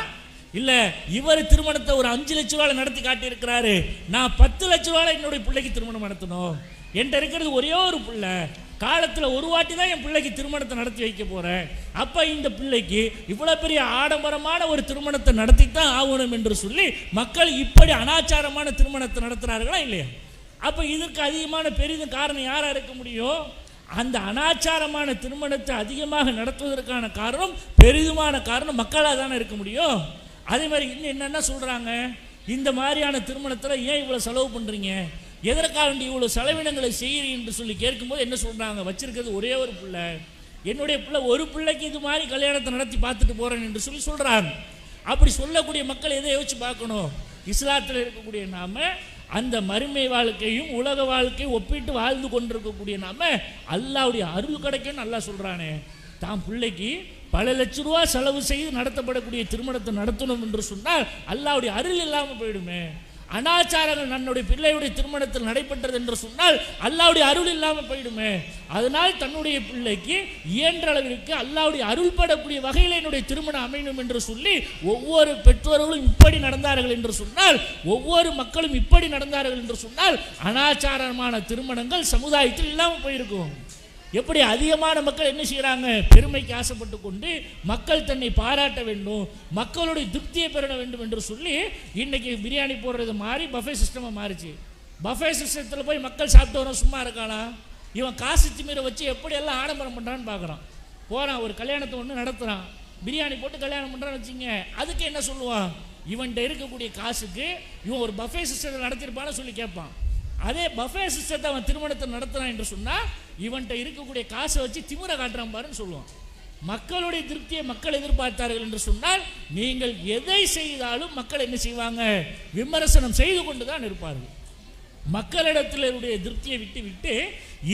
இல்லை இவர் திருமணத்தை ஒரு 5 லட்ச ரூபாயில் நடத்தி காட்டியிருக்கிறாரு, நான் 10 லட்ச ரூபாயில் என்னுடைய பிள்ளைக்கு திருமணம் நடத்தணும், என்கிட்ட இருக்கிறது ஒரே ஒரு பிள்ளை, காலத்தில் ஒரு வாட்டி தான் என் பிள்ளைக்கு திருமணத்தை நடத்தி வைக்க போகிறேன், அப்போ இந்த பிள்ளைக்கு இவ்வளோ பெரிய ஆடம்பரமான ஒரு திருமணத்தை நடத்தித்தான் ஆகணும் என்று சொல்லி மக்கள் இப்படி அனாச்சாரமான திருமணத்தை நடத்துகிறார்களா இல்லையா? அப்போ இதற்கு அதிகமான பெரிதும் காரணம் யாராக இருக்க முடியும்? அந்த அனாச்சாரமான திருமணத்தை அதிகமாக நடத்துவதற்கான காரணம், பெரிதுமான காரணம் மக்களாக தானே இருக்க முடியும். அதே மாதிரி இன்னும் என்னென்ன சொல்கிறாங்க, இந்த மாதிரியான திருமணத்தில் ஏன் இவ்வளோ செலவு பண்ணுறீங்க, எதற்காக இவ்வளோ செலவினங்களை செய்கிறீங்க என்று சொல்லி கேட்கும்போது என்ன சொல்கிறாங்க, வச்சிருக்கிறது ஒரே ஒரு பிள்ளை, என்னுடைய பிள்ளை ஒரு பிள்ளைக்கு இது மாதிரி கல்யாணத்தை நடத்தி பார்த்துட்டு போகிறேன் என்று சொல்லி சொல்கிறாங்க. அப்படி சொல்லக்கூடிய மக்கள் எதை யோசிச்சு பார்க்கணும், இஸ்லாத்தில் இருக்கக்கூடிய நாம அந்த மறுமை வாழ்க்கையும் உலக வாழ்க்கையும் ஒப்பிட்டு வாழ்ந்து கொண்டிருக்கக்கூடிய நாம அல்லாஹ்வுடைய அருள் கிடைக்கும்னு அல்லாஹ் சொல்கிறானே. தான் பிள்ளைக்கு பல லட்ச ரூபா செலவு செய்து நடத்தப்படக்கூடிய திருமணத்தை நடத்தணும் என்று சொன்னால் அல்லாஹ்வுடைய அருள் இல்லாமல் போயிடுமே. அனாச்சாரங்கள் தன்னுடைய பிள்ளையுடைய திருமணத்தில் நடைபெற்றது என்று சொன்னால் அல்லாஹ்வுடைய அருள் இல்லாமல் போயிடுமே. அதனால் தன்னுடைய பிள்ளைக்கு இயன்ற அளவிற்கு அல்லாஹ்வுடைய அருள் படக்கூடிய வகையில் என்னுடைய திருமணம் அமையணும் என்று சொல்லி ஒவ்வொரு பெற்றோர்களும் இப்படி நடந்தார்கள் என்று சொன்னால், ஒவ்வொரு மக்களும் இப்படி நடந்தார்கள் என்று சொன்னால் அனாச்சாரமான திருமணங்கள் சமுதாயத்தில் இல்லாமல் போயிருக்கும். எப்படி அதிகமான மக்கள் என்ன செய்கிறாங்க, பெருமைக்கு ஆசைப்பட்டு கொண்டு மக்கள் தன்னை பாராட்ட வேண்டும், மக்களுடைய திருப்தியை பெற வேண்டும் என்று சொல்லி இன்னைக்கு பிரியாணி போடுறது மாறி பஃபே சிஸ்டமாக மாறிச்சு. பஃபே சிஸ்டத்தில் போய் மக்கள் சாப்பிட்டு வரோம், சும்மா இருக்கானா? இவன் காசு திமிரை வச்சு எப்படி எல்லாம் ஆடம்பரம் பண்ணுறான்னு பார்க்குறான். போகிறான் ஒரு கல்யாணத்தை ஒன்று நடத்துகிறான், பிரியாணி போட்டு கல்யாணம் பண்ணுறான்னு வச்சுங்க, அதுக்கு என்ன சொல்லுவான், இவன்கிட்ட இருக்கக்கூடிய காசுக்கு இவன் ஒரு பஃபே சிஸ்டத்தை நடத்திருப்பான்னு சொல்லி கேட்பான். அதே பஃபே சிஸ்டத்தை அவன் திருமணத்தை நடத்துறான் என்று சொன்னால் இவன்கிட்ட இருக்கக்கூடிய காசை வச்சு திமிரை காட்டுறான் பாருன்னு சொல்லுவான். மக்களுடைய திருப்தியை மக்கள் எதிர்பார்த்தார்கள் என்று சொன்னால் நீங்கள் எதை செய்தாலும் மக்கள் என்ன செய்வாங்க, விமர்சனம் செய்து கொண்டு தான் இருப்பார்கள். மக்களிடத்திலுடைய திருப்தியை விட்டு விட்டு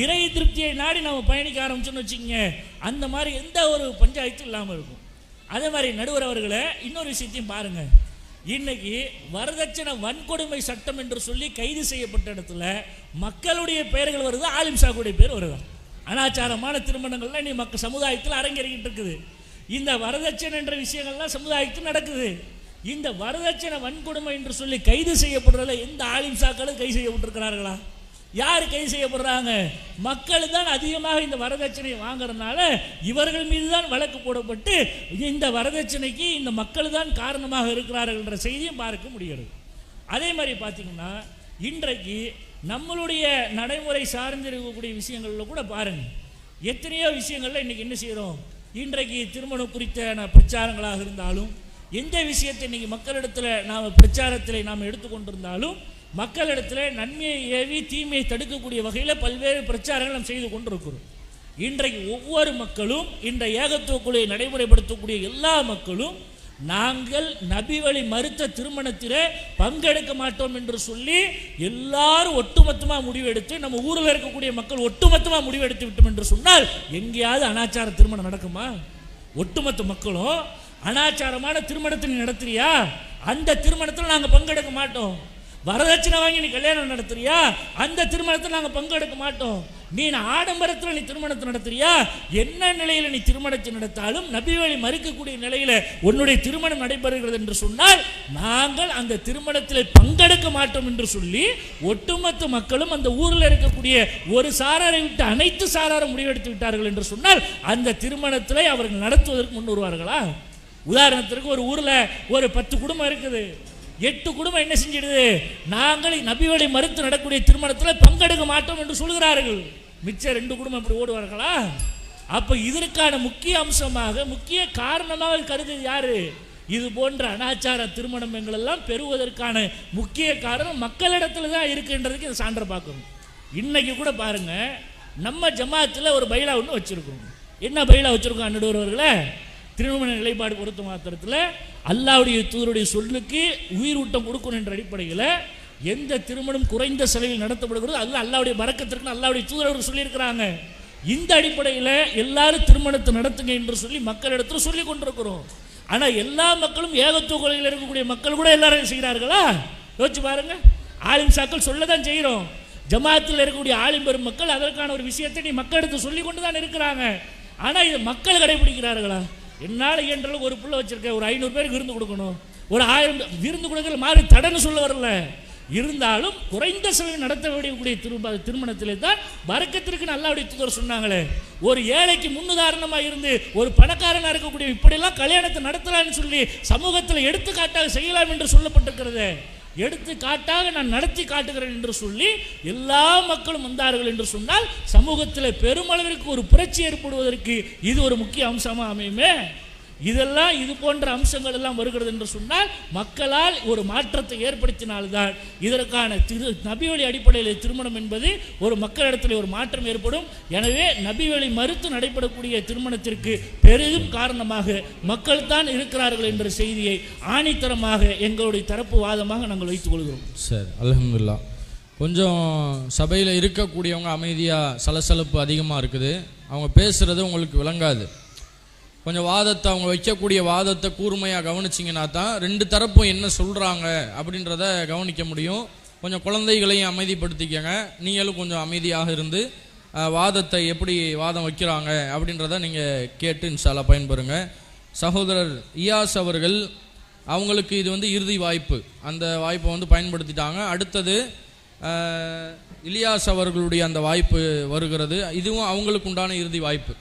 இறை திருப்தியை நாடி நம்ம பயணிக்க ஆரம்பிச்சோன்னு வச்சுக்கோங்க, அந்த மாதிரி எந்த ஒரு பஞ்சாயத்தும் இல்லாமல் இருக்கும். அதே மாதிரி நடுவர் அவர்களை இன்னொரு விஷயத்தையும் பாருங்க, இன்னைக்கு வரதட்சணை வன்கொடுமை சட்டம் என்று சொல்லி கைது செய்யப்பட்ட இடத்துல மக்களுடைய பெயர்கள் வருது, ஆலிம் சாக்குடைய பேர் வருது. அனாச்சாரமான திருமணங்கள்லாம் நீ மக்கள் சமுதாயத்தில் அரங்கேறிக்கிட்டு இருக்குது. இந்த வரதட்சணை என்ற விஷயங்கள்லாம் சமுதாயத்தில் நடக்குது. இந்த வரதட்சணை வன்கொடுமை என்று சொல்லி கைது செய்யப்படுறதுல எந்த ஆலிம் சாக்களும் கைது செய்யப்பட்டிருக்கிறார்களா? யார் கைது செய்யப்படுறாங்க? மக்கள் தான் அதிகமாக இந்த வரதட்சணையை வாங்குறதுனால இவர்கள் மீது தான் வழக்கு போடப்பட்டு இந்த வரதட்சணைக்கு இந்த மக்கள் தான் காரணமாக இருக்கிறார்கள் என்ற செய்தியும் பார்க்க முடிகிறது. அதே மாதிரி பார்த்தீங்கன்னா இன்றைக்கு நம்மளுடைய நடைமுறை சார்ந்திருக்கக்கூடிய விஷயங்களில் கூட பாருங்க, எத்தனையோ விஷயங்கள்ல இன்னைக்கு என்ன செய்கிறோம், இன்றைக்கு திருமணம் குறித்த பிரச்சாரங்களாக இருந்தாலும் எந்த விஷயத்தை இன்னைக்கு மக்களிடத்தில் நாம் பிரச்சாரத்தில் நாம் எடுத்துக்கொண்டிருந்தாலும் மக்களிடத்தில் நன்மையை ஏவி தீமையை தடுக்கக்கூடிய வகையில் பல்வேறு பிரச்சாரங்கள் நாம் செய்து கொண்டிருக்கிறோம். இன்றைக்கு ஒவ்வொரு மக்களும் இந்த ஏகத்துவ கொள்கையை நடைமுறைப்படுத்தக்கூடிய எல்லா மக்களும் நாங்கள் நபி வழி மறுத்த திருமணத்திலே பங்கெடுக்க மாட்டோம் என்று சொல்லி எல்லாரும் ஒட்டுமொத்தமாக முடிவெடுத்து நம்ம ஊரில் இருக்கக்கூடிய மக்கள் ஒட்டுமொத்தமாக முடிவெடுத்து விட்டோம் என்று சொன்னால் எங்கேயாவது அனாச்சார திருமணம் நடக்குமா? ஒட்டுமொத்த மக்களும் அனாச்சாரமான திருமணத்தை நீ நடத்துறியா, அந்த திருமணத்தில் நாங்கள் பங்கெடுக்க மாட்டோம். வரதட்சணை வாங்கி நீ கல்யாணம் நடத்துறியா, அந்த திருமணத்தில் நாங்கள் பங்கெடுக்க மாட்டோம். நீ ஆடம்பரத்தில் நீ திருமணத்தை நடத்துறியா, என்ன நிலையில் நீ திருமணத்தை நடத்தாலும் நபி வழி மறுக்கக்கூடிய நிலையில் உன்னுடைய திருமணம் நடைபெறுகிறது என்று சொன்னால் நாங்கள் அந்த திருமணத்தில் பங்கெடுக்க மாட்டோம் என்று சொல்லி ஒட்டுமொத்த மக்களும் அந்த ஊரில் இருக்கக்கூடிய ஒரு சாராரை விட்டு அனைத்து சாராரும் முடிவெடுத்து விட்டார்கள் என்று சொன்னால் அந்த திருமணத்திலே அவர்கள் நடத்துவதற்கு முன் வருவார்களா? உதாரணத்திற்கு ஒரு ஊரில் ஒரு 10 குடும்பம் இருக்குது, 8 குடும்பம் என்ன செஞ்சிடுது, நாங்கள் நபி வழி மறுத்து நடக்கூடிய திருமணத்தில் பங்கெடுக்க மாட்டோம் என்று சொல்கிறார்கள். மிச்சம் 2 குடும்பம் இப்படி ஓடுவார்களா? அப்போ இதற்கான முக்கிய அம்சமாக முக்கிய காரணமாக கருதுது யாரு? இது போன்ற அனாச்சார திருமணம் எங்களெல்லாம் பெறுவதற்கான முக்கிய காரணம் மக்களிடத்துல தான் இருக்குன்றதுக்கு இந்த சான்றை பார்க்கணும். இன்னைக்கு கூட பாருங்க, நம்ம ஜமாத்தில் ஒரு பைலா ஒன்று வச்சிருக்கோம். என்ன பைலா வச்சிருக்கோம் நடுவர்களே? திருமண நிலைப்பாடு பொறுத்த மாத்திரத்தில் அல்லாஹ்வுடைய தூதருடைய சொல்லுக்கு உயிர் ஊட்டம் கொடுக்கணும் என்ற அடிப்படையில் எந்த திருமணம் குறைந்த செலவில் நடத்தப்படுகிறது அது அல்லாஹ்வுடைய பரக்கத்திற்கு அல்லாஹ்வுடைய தூதர் சொல்லியிருக்கிறாங்க. இந்த அடிப்படையில் எல்லாரும் திருமணத்தை நடத்துங்க என்று சொல்லி மக்களிடத்தில் சொல்லி கொண்டிருக்கிறோம். ஆனால் எல்லா மக்களும் ஏகத்துவ கொள்கையில் இருக்கக்கூடிய மக்கள் கூட எல்லாரும் செய்கிறார்களா? யோசிச்சு பாருங்க. ஆலிம் சாக்கள் சொல்ல தான் செய்கிறோம். ஜமாத்தில் இருக்கக்கூடிய ஆலிம் பெரும் மக்கள் அதற்கான ஒரு விஷயத்தை நீ மக்களிடத்தில் சொல்லி கொண்டு தான் இருக்கிறாங்க. ஆனால் இது மக்கள் கடைபிடிக்கிறார்களா? என்னால் இயன்றாலும் ஒரு புள்ள வச்சிருக்கேன், ஒரு 500 பேருக்கு விருந்து கொடுக்கணும், ஒரு 1000 விருந்து கொடுக்கற மாதிரி தடன்னு சொல்ல வரல. இருந்தாலும் குறைந்த செலவில் நடத்த வேண்டிய திருமணத்திலே தான் பரக்கத்திற்கு அல்லாஹ்வுடைய தூதர் சொன்னாங்களே. ஒரு ஏழைக்கு முன்னுதாரணமாக இருந்து ஒரு பணக்காரனாக இருக்கக்கூடிய இப்படியெல்லாம் கல்யாணத்தை நடத்தலான்னு சொல்லி சமூகத்தில் எடுத்துக்காட்டாக செய்யலாம் என்று சொல்லப்பட்டிருக்கிறது. எடுத்துக்காட்டாக நான் நடத்தி காட்டுகிறேன் என்று சொல்லி எல்லா மக்களும் வந்தார்கள் என்று சொன்னால் சமூகத்தில் பெருமளவிற்கு ஒரு புரட்சி ஏற்படுவதற்கு இது ஒரு முக்கிய அம்சமாக அமையுமே. இதெல்லாம் இது போன்ற அம்சங்கள் எல்லாம் வருகிறது என்று சொன்னால் மக்களால் ஒரு மாற்றத்தை ஏற்படுத்தினால்தான் இதற்கான நபி வழி அடிப்படையில் திருமணம் என்பது ஒரு மக்களிடத்தில் ஒரு மாற்றம் ஏற்படும். எனவே நபி வழி மறுத்து நடைபெறக்கூடிய திருமணத்திற்கு பெரிதும் காரணமாக மக்கள் தான் இருக்கிறார்கள் என்ற செய்தியை ஆணித்தரமாக எங்களுடைய தரப்பு வாதமாக நாங்கள் வைத்துக் கொள்கிறோம். சரி, அல்ஹம்துலில்லாஹ். கொஞ்சம் சபையில் இருக்கக்கூடியவங்க அமைதியாக சலசலப்பு அதிகமாக இருக்குது, அவங்க பேசுகிறது உங்களுக்கு விளங்காது. கொஞ்சம் வாதத்தை, அவங்க வைக்கக்கூடிய வாதத்தை கூர்மையாக கவனிச்சிங்கன்னா தான் ரெண்டு தரப்பும் என்ன சொல்கிறாங்க அப்படின்றத கவனிக்க முடியும். கொஞ்சம் குழந்தைகளையும் அமைதிப்படுத்திக்கங்க, நீங்களும் கொஞ்சம் அமைதியாக இருந்து வாதத்தை எப்படி வாதம் வைக்கிறாங்க அப்படின்றத நீங்கள் கேட்டு இன்ஷா அல்லாஹ் பயன்பெறுங்க. சகோதரர் இயாஸ் அவர்கள், அவங்களுக்கு இது இறுதி வாய்ப்பு, அந்த வாய்ப்பை பயன்படுத்திட்டாங்க. அடுத்தது இலியாஸ் அவர்களுடைய அந்த வாய்ப்பு வருகிறது, இதுவும் அவங்களுக்கு உண்டான இறுதி வாய்ப்பு.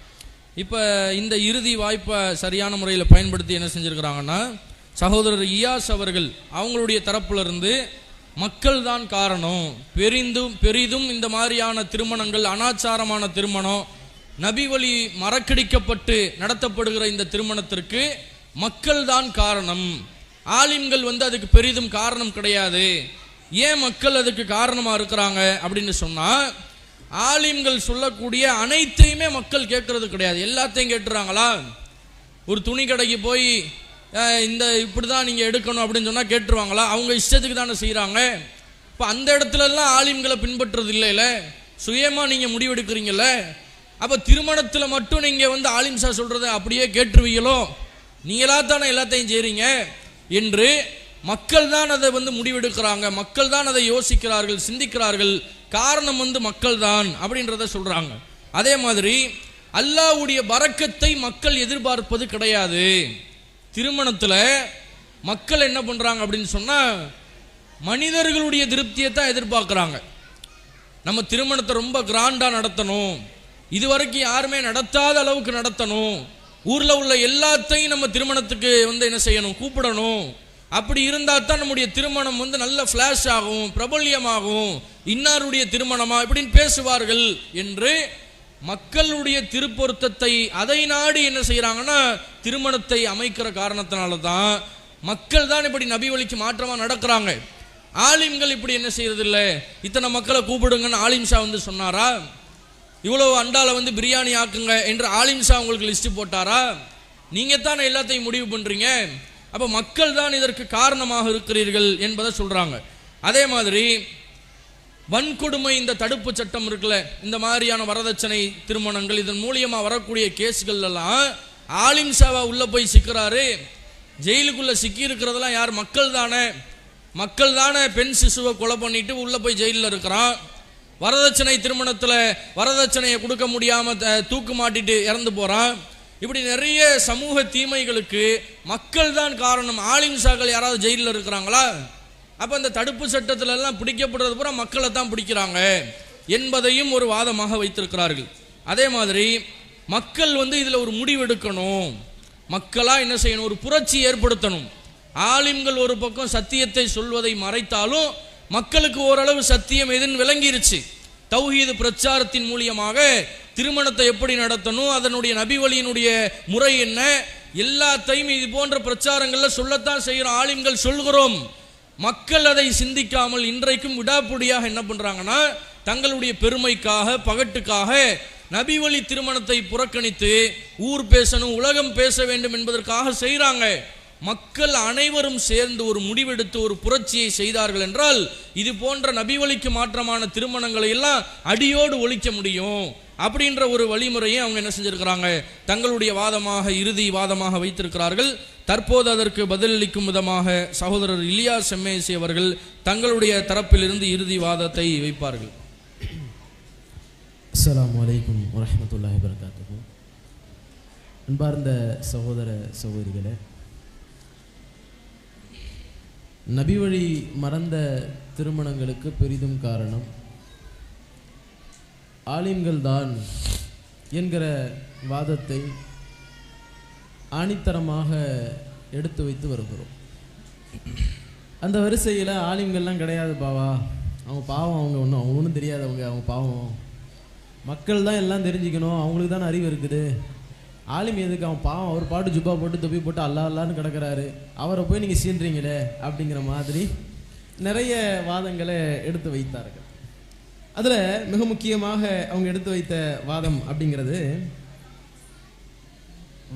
இப்போ இந்த இறுதி வாய்ப்பை சரியான முறையில் பயன்படுத்தி என்ன செஞ்சுருக்கிறாங்கன்னா, சகோதரர் இயாஸ் அவர்கள் அவங்களுடைய தரப்பிலிருந்து மக்கள் தான் காரணம், பெரிதும் இந்த மாதிரியான திருமணங்கள், அனாச்சாரமான திருமணம், நபி வழி மறக்கடிக்கப்பட்டு நடத்தப்படுகிற இந்த திருமணத்திற்கு மக்கள் தான் காரணம், ஆலிம்கள் அதுக்கு பெரிதும் காரணம் கிடையாது. ஏன் மக்கள் அதுக்கு காரணமாக இருக்கிறாங்க அப்படின்னு சொன்னால், ஆலிம்கள் சொல்லக்கூடிய அனைத்தையுமே மக்கள் கேட்கறது கிடையாது, எல்லாத்தையும் கேட்டுறாங்களா? ஒரு துணி கடைக்கு போய் இந்த இப்படி தான் நீங்கள் எடுக்கணும் அப்படின்னு சொன்னால் கேட்டுருவாங்களா? அவங்க இஷ்டத்துக்கு தானே செய்கிறாங்க. இப்போ அந்த இடத்துலலாம் ஆலிம்களை பின்பற்றுறது இல்லைல்ல, சுயமாக நீங்கள் முடிவெடுக்கிறீங்கள. அப்போ திருமணத்தில் மட்டும் நீங்கள் ஆலிம்சா சொல்கிறத அப்படியே கேட்டுருவீங்களோ? நீங்களா தானே எல்லாத்தையும் செய்கிறீங்க என்று மக்கள் தான் அதை முடிவெடுக்கிறாங்க, மக்கள் தான் அதை யோசிக்கிறார்கள், சிந்திக்கிறார்கள், காரணம் மக்கள் தான் அப்படின்றத சொல்கிறாங்க. அதே மாதிரி அல்லாஹ்வுடைய பரக்கத்தை மக்கள் எதிர்பார்ப்பது கிடையாது. திருமணத்தில் மக்கள் என்ன பண்ணுறாங்க அப்படின்னு சொன்னால், மனிதர்களுடைய திருப்தியை தான் எதிர்பார்க்குறாங்க. நம்ம திருமணத்தை ரொம்ப கிராண்டாக நடத்தணும், இதுவரைக்கும் யாருமே நடத்தாத அளவுக்கு நடத்தணும், ஊரில் உள்ள எல்லாத்தையும் நம்ம திருமணத்துக்கு என்ன செய்யணும், கூப்பிடணும். அப்படி இருந்தால் தான் நம்முடைய திருமணம் நல்ல ஃப்ளாஷ் ஆகும், பிரபல்யமாகும், இன்னாருடைய திருமணமா இப்படின்னு பேசுவார்கள் என்று மக்களுடைய திருப்பொருத்தத்தை அதை நாடி என்ன செய்யறாங்கன்னா திருமணத்தை அமைக்கிற காரணத்தினால தான் மக்கள் தான் இப்படி நபி வழிக்கு மாற்றமாக நடக்கிறாங்க. ஆலிம்கள் இப்படி என்ன செய்யறது இல்லை, இத்தனை மக்களை கூப்பிடுங்கன்னு ஆலிம்ஷா சொன்னாரா? இவ்வளோ அண்டால பிரியாணி ஆக்குங்க என்று ஆலிம்ஷா உங்களுக்கு லிஸ்ட் போட்டாரா? நீங்கள் தானே எல்லாத்தையும் முடிவு பண்ணுறீங்க. அப்போ மக்கள் தான் இதற்கு காரணமாக இருக்கிறீர்கள் என்பதை சொல்கிறாங்க. அதே மாதிரி வன்கொடுமை, இந்த தடுப்பு சட்டம் இருக்குல்ல, இந்த மாதிரியான வரதட்சணை திருமணங்கள், இதன் மூலியமாக வரக்கூடிய கேஸ்கள் எல்லாம் ஆலிம்ஷாவா உள்ளே போய் சிக்கிறாரு. ஜெயிலுக்குள்ளே சிக்கி இருக்கிறதெல்லாம் யார்? மக்கள் தானே. மக்கள் தானே பெண் சிசுவை கொலை பண்ணிட்டு உள்ளே போய் ஜெயிலில் இருக்கிறான். வரதட்சணை திருமணத்தில் வரதட்சணையை கொடுக்க முடியாமல் தூக்கு மாட்டிட்டு இறந்து போகிறான். இப்படி நிறைய சமூக தீமைகளுக்கு மக்கள் தான் காரணம். ஆலிம்ஷாக்கள் யாராவது ஜெயிலில் இருக்கிறாங்களா? அப்போ அந்த தடுப்பு சட்டத்தில் எல்லாம் பிடிக்கப்படுறது பூரா மக்களை தான் பிடிக்கிறாங்க என்பதையும் ஒரு வாதமாக வைத்திருக்கிறார்கள். அதே மாதிரி மக்கள் இதில் ஒரு முடிவெடுக்கணும், மக்களாக என்ன செய்யணும், ஒரு புரட்சி ஏற்படுத்தணும். ஆலிம்கள் ஒரு பக்கம் சத்தியத்தை சொல்வதை மறைத்தாலும் மக்களுக்கு ஓரளவு சத்தியம் எதுன்னு விளங்கிருச்சு. தௌஹீது பிரச்சாரத்தின் மூலியமாக திருமணத்தை எப்படி நடத்தணும், அதனுடைய நபி வழியினுடைய முறை என்ன, எல்லாத்தையும் இது போன்ற பிரச்சாரங்களில் சொல்லத்தான் செய்கிறோம், ஆலிம்கள் சொல்கிறோம். மக்கள் அதை சிந்திக்காமல் இன்றைக்கும் விடாப்புடியாக என்ன பண்ணுறாங்கன்னா, தங்களுடைய பெருமைக்காக பகட்டுக்காக நபி வழி திருமணத்தை புறக்கணித்து ஊர் பேசணும், உலகம் பேச வேண்டும் என்பதற்காக செய்கிறாங்க. மக்கள் அனைவரும் சேர்ந்து ஒரு முடிவெடுத்து ஒரு புரட்சியை செய்தார்கள் என்றால் இது போன்ற நபி வழிக்கு மாற்றமான திருமணங்களை எல்லாம் அடியோடு ஒழிக்க முடியும் அப்படின்ற ஒரு வழிமுறையை அவங்க என்ன செஞ்சிருக்கிறாங்க, தங்களுடைய வாதமாக, இறுதி வாதமாக வைத்திருக்கிறார்கள். தற்போது அதற்கு பதிலளிக்கும் விதமாக சகோதரர் இலியாஸ் எம்ஏசி அவர்கள் தங்களுடைய தரப்பிலிருந்து இறுதி வாதத்தை வைப்பார்கள். அஸ்ஸலாமு அலைக்கும் வரஹ்மத்துல்லாஹி வபரகாத்துஹு. அன்பார்ந்த சகோதர சகோதரிகளே, நபி வழி மறந்த திருமணங்களுக்கு பெரிதும் காரணம் ஆலிம்கள் தான் என்கிற வாதத்தை ஆணித்தரமாக எடுத்து வைத்து வருகிறோம். அந்த வரிசையில் ஆலிம்கள்லாம் கிடையாது பாவா, அவங்க பாவம், அவங்க ஒன்றும் தெரியாதவங்க, அவங்க பாவம், மக்கள் தான் எல்லாம் தெரிஞ்சுக்கணும், அவங்களுக்கு தானே அறிவு இருக்குது, ஆலிம் எதுக்கு, அவன் பாவம், அவர் பாட்டு ஜுப்பா போட்டு தொப்பி போட்டு அல்லா அல்லான்னு கிடக்கிறாரு, அவரை போய் நீங்கள் சீன்றீங்களே அப்படிங்கிற மாதிரி நிறைய வாதங்களை எடுத்து வைத்தார்கள். அதில் மிக முக்கியமாக அவங்க எடுத்து வைத்த வாதம் அப்படிங்கிறது,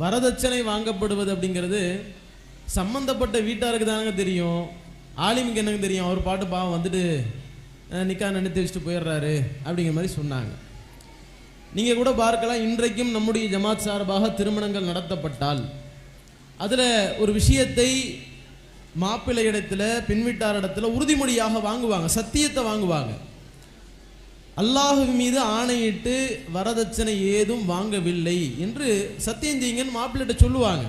வரதட்சணை வாங்கப்படுவது அப்படிங்கிறது சம்பந்தப்பட்ட வீட்டாருக்கு தானங்க தெரியும், ஆலிமுக்கு என்னங்க தெரியும், அவர் பாட்டு பாவம் வந்துட்டு நிக்கா நினைத்து வச்சுட்டு போயிடுறாரு அப்படிங்கிற மாதிரி சொன்னாங்க. நீங்கள் கூட பார்க்கலாம், இன்றைக்கும் நம்முடைய ஜமாத் சார்பாக திருமணங்கள் நடத்தப்பட்டால் அதில் ஒரு விஷயத்தை மாப்பிள்ளை இடத்துல பெண் வீட்டார் இடத்துல உறுதிமொழியாக வாங்குவாங்க, சத்தியத்தை வாங்குவாங்க. அல்லாஹ் மீது ஆணையிட்டு வரதட்சணை ஏதும் வாங்கவில்லை என்று சத்தியம் செய்யுங்கன்னு மாப்பிள்ளைகிட்ட சொல்லுவாங்க.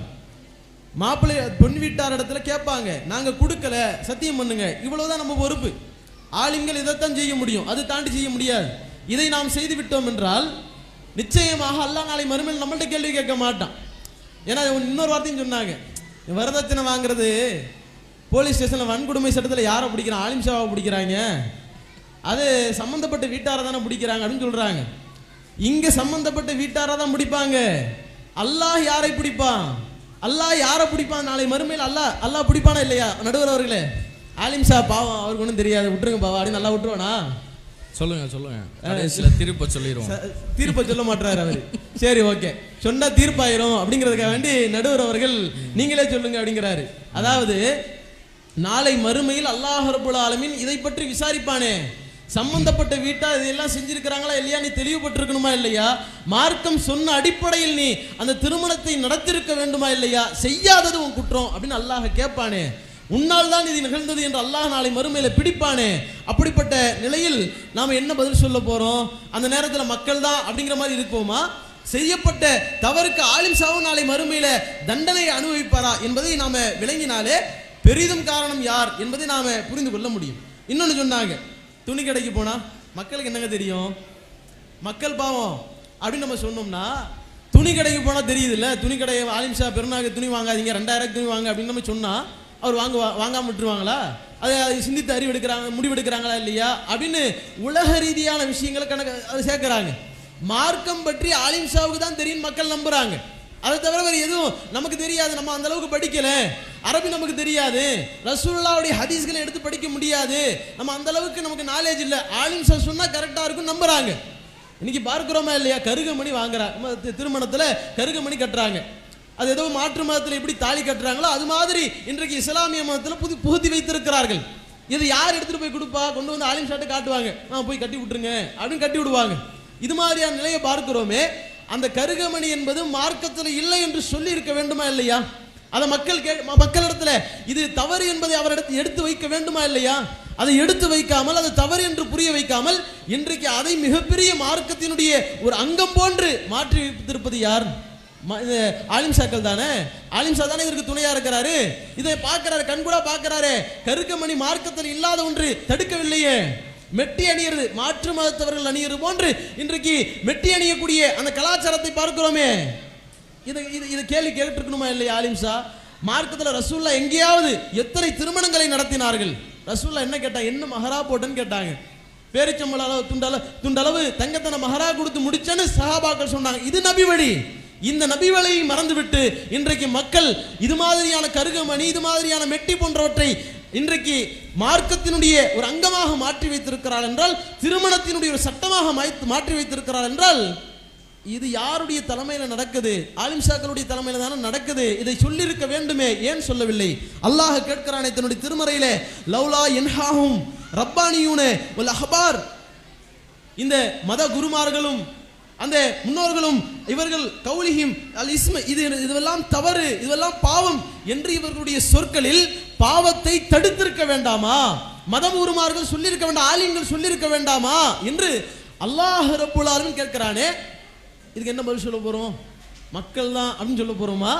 மாப்பிள்ளை பெண் வீட்டார் இடத்துல கேட்பாங்க, நாங்கள் கொடுக்கல, சத்தியம் பண்ணுங்க, இவ்வளவுதான் நம்ம பொறுப்பு. ஆளுங்கள் இதைத்தான் செய்ய முடியும், அது தாண்டி செய்ய முடியாது. இதை நாம் செய்து விட்டோம் என்றால் நிச்சயமாக அல்லாஹ் நாளை மறுமையில் நம்மள்ட்ட கேள்வி கேட்க மாட்டான். ஏன்னா இன்னொரு வார்த்தையும் சொன்னாங்க, வரதட்சணை வாங்குறது போலீஸ் ஸ்டேஷனில் வன்கொடுமை சட்டத்தில் யாரை பிடிக்கிறான், ஆலிம் ஷாவை பிடிக்கிறாங்க, அது சம்பந்தப்பட்ட வீட்டாரை தானே பிடிக்கிறாங்க அப்படின்னு சொல்றாங்க. இங்க சம்பந்தப்பட்ட வீட்டாரை தான் பிடிப்பாங்க. அல்லாஹ் யாரை பிடிப்பான்? அல்லாஹ் யாரை பிடிப்பான் நாளை மறுமையில்? அல்லாஹ் பிடிப்பானா இல்லையா? நடுவர் அவர்களே, ஆலிம் ஷா பாவம், அவருக்கு ஒன்றும் தெரியாது, விட்டுருங்க பாவா அப்படின்னு நல்லா விட்டுருவானா? சொல்லுங்க, தீர்ப்பை சொல்லிடுவோம். தீர்ப்பை சொல்ல மாட்டாரு அவரு. சரி, ஓகே, சொன்னா தீர்ப்பாயிரும் அப்படிங்கிறதுக்காக வேண்டி நடுவர் அவர்கள் நீங்களே சொல்லுங்க அப்படிங்கிறாரு. அதாவது நாளை மறுமையில் அல்லாஹ் ரப்பல் ஆலமீன் இதை பற்றி விசாரிப்பானே, சம்பந்தப்பட்ட வீட்டா இதெல்லாம் செஞ்சிருக்கிறாங்களா இல்லையா, நீ தெளிவுபட்டிருக்கணுமா இல்லையா, மார்க்கம் சொன்ன அடிப்படையில் நீ அந்த திருமணத்தை நடத்திருக்க வேண்டுமா இல்லையா, செய்யாதது உன் குற்றம் அப்படின்னு அல்லாஹ் கேட்பானே. உன்னால் தான் இது நிகழ்ந்தது என்று அல்லாஹ் நாளை மறுமையில பிடிப்பானே. அப்படிப்பட்ட நிலையில் நாம் என்ன பதில் சொல்ல போறோம்? அந்த நேரத்தில் மக்கள் தான் அப்படிங்கிற மாதிரி இருப்போமா? செய்யப்பட்ட தவறுக்கு ஆலிம் ஷாவும் நாளை மறுமையில தண்டனை அனுபவிப்பாரா என்பதை நாம விளங்கினாலே பெரிதும் காரணம் யார் என்பதை நாம புரிந்து கொள்ள முடியும். இன்னொன்னு சொன்னாங்க, துணி கடைக்கு போனா மக்களுக்கு என்னங்க தெரியும், மக்கள் பாவம் அப்படின்னு நம்ம சொன்னோம்னா, துணி கடைக்கு போனா தெரியுது இல்ல, துணி கடை ஆலிம் ஷா பெருநாக துணி வாங்காதீங்க, 2000 துணி வாங்க அப்படின்னு நம்ம சொன்னா அவர் வாங்காம விட்டுருவாங்களா? அதை சிந்தித்து அறிவெடுக்கிறாங்க, முடிவெடுக்கிறாங்களா இல்லையா அப்படின்னு உலக ரீதியான விஷயங்களை அது சேர்க்கிறாங்க. மார்க்கம் பற்றி ஆலிம் ஷாவுக்கு தான் தெரியும் மக்கள் நம்புறாங்க. அதை தவிர வேறு எதுவும் நமக்கு தெரியாது, நம்ம அந்த அளவுக்கு படிக்கல, அரபி நமக்கு தெரியாது, ரசூலுல்லாஹ்வுடைய ஹதீஸ்களை எடுத்து படிக்க முடியாது, நம்ம அந்த அளவுக்கு நமக்கு நாலேஜ் இல்லை, ஆலிம் ஷா சொன்னா கரெக்டா இருக்கும் நம்புறாங்க. இன்னைக்கு பார்க்கிறோமா இல்லையா, கருகமணி வாங்குறாங்க, திருமணத்துல கருகமணி கட்டுறாங்க. அது ஏதோ மாற்று மதத்தில் எப்படி தாலி கட்டுறாங்களோ அது மாதிரி இன்றைக்கு இஸ்லாமிய மதத்தில் புகுத்தி வைத்திருக்கிறார்கள். இது யார் எடுத்துட்டு போய் கொடுப்பா? கொண்டு வந்து ஆலிம் ஷாட்டை காட்டுவாங்க, போய் கட்டி விட்டுருங்க அப்படின்னு கட்டி விடுவாங்க. இது மாதிரியான நிலையை பார்க்கிறோமே. அந்த கருகமணி என்பது மார்க்கத்தில் இல்லை என்று சொல்லி இருக்க வேண்டுமா இல்லையா? அதை மக்களிடத்துல இது தவறு என்பதை அவரிடத்தில் எடுத்து வைக்க வேண்டுமா இல்லையா? அதை எடுத்து வைக்காமல், அது தவறு என்று புரிய வைக்காமல், இன்றைக்கு அதை மிகப்பெரிய மார்க்கத்தினுடைய ஒரு அங்கம் போன்று மாற்றி வைத்திருப்பது யார்? ஆலிம் ஷாக்கள் தானே. ஆலிம் ஷா தானே இதற்கு துணையா இருக்கிறாரு. இதை பார்க்கிறாரு, கண்கூடா பார்க்கிறாரு. கருக்கமணி மார்க்கத்தில் இல்லாத ஒன்று தடுக்கவில்லையே. மெட்டி அணியிறது, மாற்று மதத்தவர்கள் அணியிறது போன்று இன்றைக்கு மெட்டி அணியக்கூடிய அந்த கலாச்சாரத்தை பார்க்கிறோமே. இது கேள்வி கேட்டிருக்கணுமா இல்லையா? ஆலிம் ஷா மார்க்கத்தில் ரசூல்லா எங்கேயாவது எத்தனை திருமணங்களை நடத்தினார்கள்? ரசூல்லா என்ன கேட்டாங்க? என்ன மஹரா போட்டேன்னு கேட்டாங்க. பேரிச்சம்பள அளவு துண்டளவு தங்கத்தனை மஹரா கொடுத்து முடிச்சேன்னு சஹாபாக்கள் சொன்னாங்க. இது நபி வழி. இந்த நபி வழியை மறந்துவிட்டு இன்றைக்கு மக்கள் இது மாதிரியான கருகமணி, இது மாதிரியான மெட்டி போன்றவற்றை இன்றைக்கு மார்க்கத்தினுடைய ஒரு அங்கமாக மாற்றி வைத்திருக்கிறார் என்றால், திருமணத்தினுடைய ஒரு சட்டமாக மாற்றி வைத்திருக்கிறார் என்றால், இது யாருடைய தலைமையில நடக்குது? ஆலிம் ஷாக்களுடைய தலைமையில தானே நடக்குது. இதை சொல்லியிருக்க வேண்டுமே, ஏன் சொல்லவில்லை? அல்லாஹ் கேட்கிறானே தன்னுடைய திருமறையிலே, லவ்லா யன்ஹாஹும் ரப்பானியூன வல் அஹ்பார், இந்த மத குருமார்களும் அந்த முன்னோர்களும் இவர்கள் கௌலிஹிம் அல் இஸ்ம, இதுவெல்லாம் தவறு, இதுவெல்லாம் பாவம் என்று இவர்களுடைய சொற்களில் பாவத்தை தடுத்திருக்க வேண்டாமா? மதம் உருமார்கள் சொல்லியிருக்க வேண்டாம், ஆலிம்கள் சொல்லியிருக்க வேண்டாமா என்று அல்லாஹ் ரப்புல் ஆலமீன் கேட்கிறானே. இதுக்கு என்ன பதில் சொல்ல போறோம்? மக்கள் தான் அப்படின்னு சொல்ல போறோமா?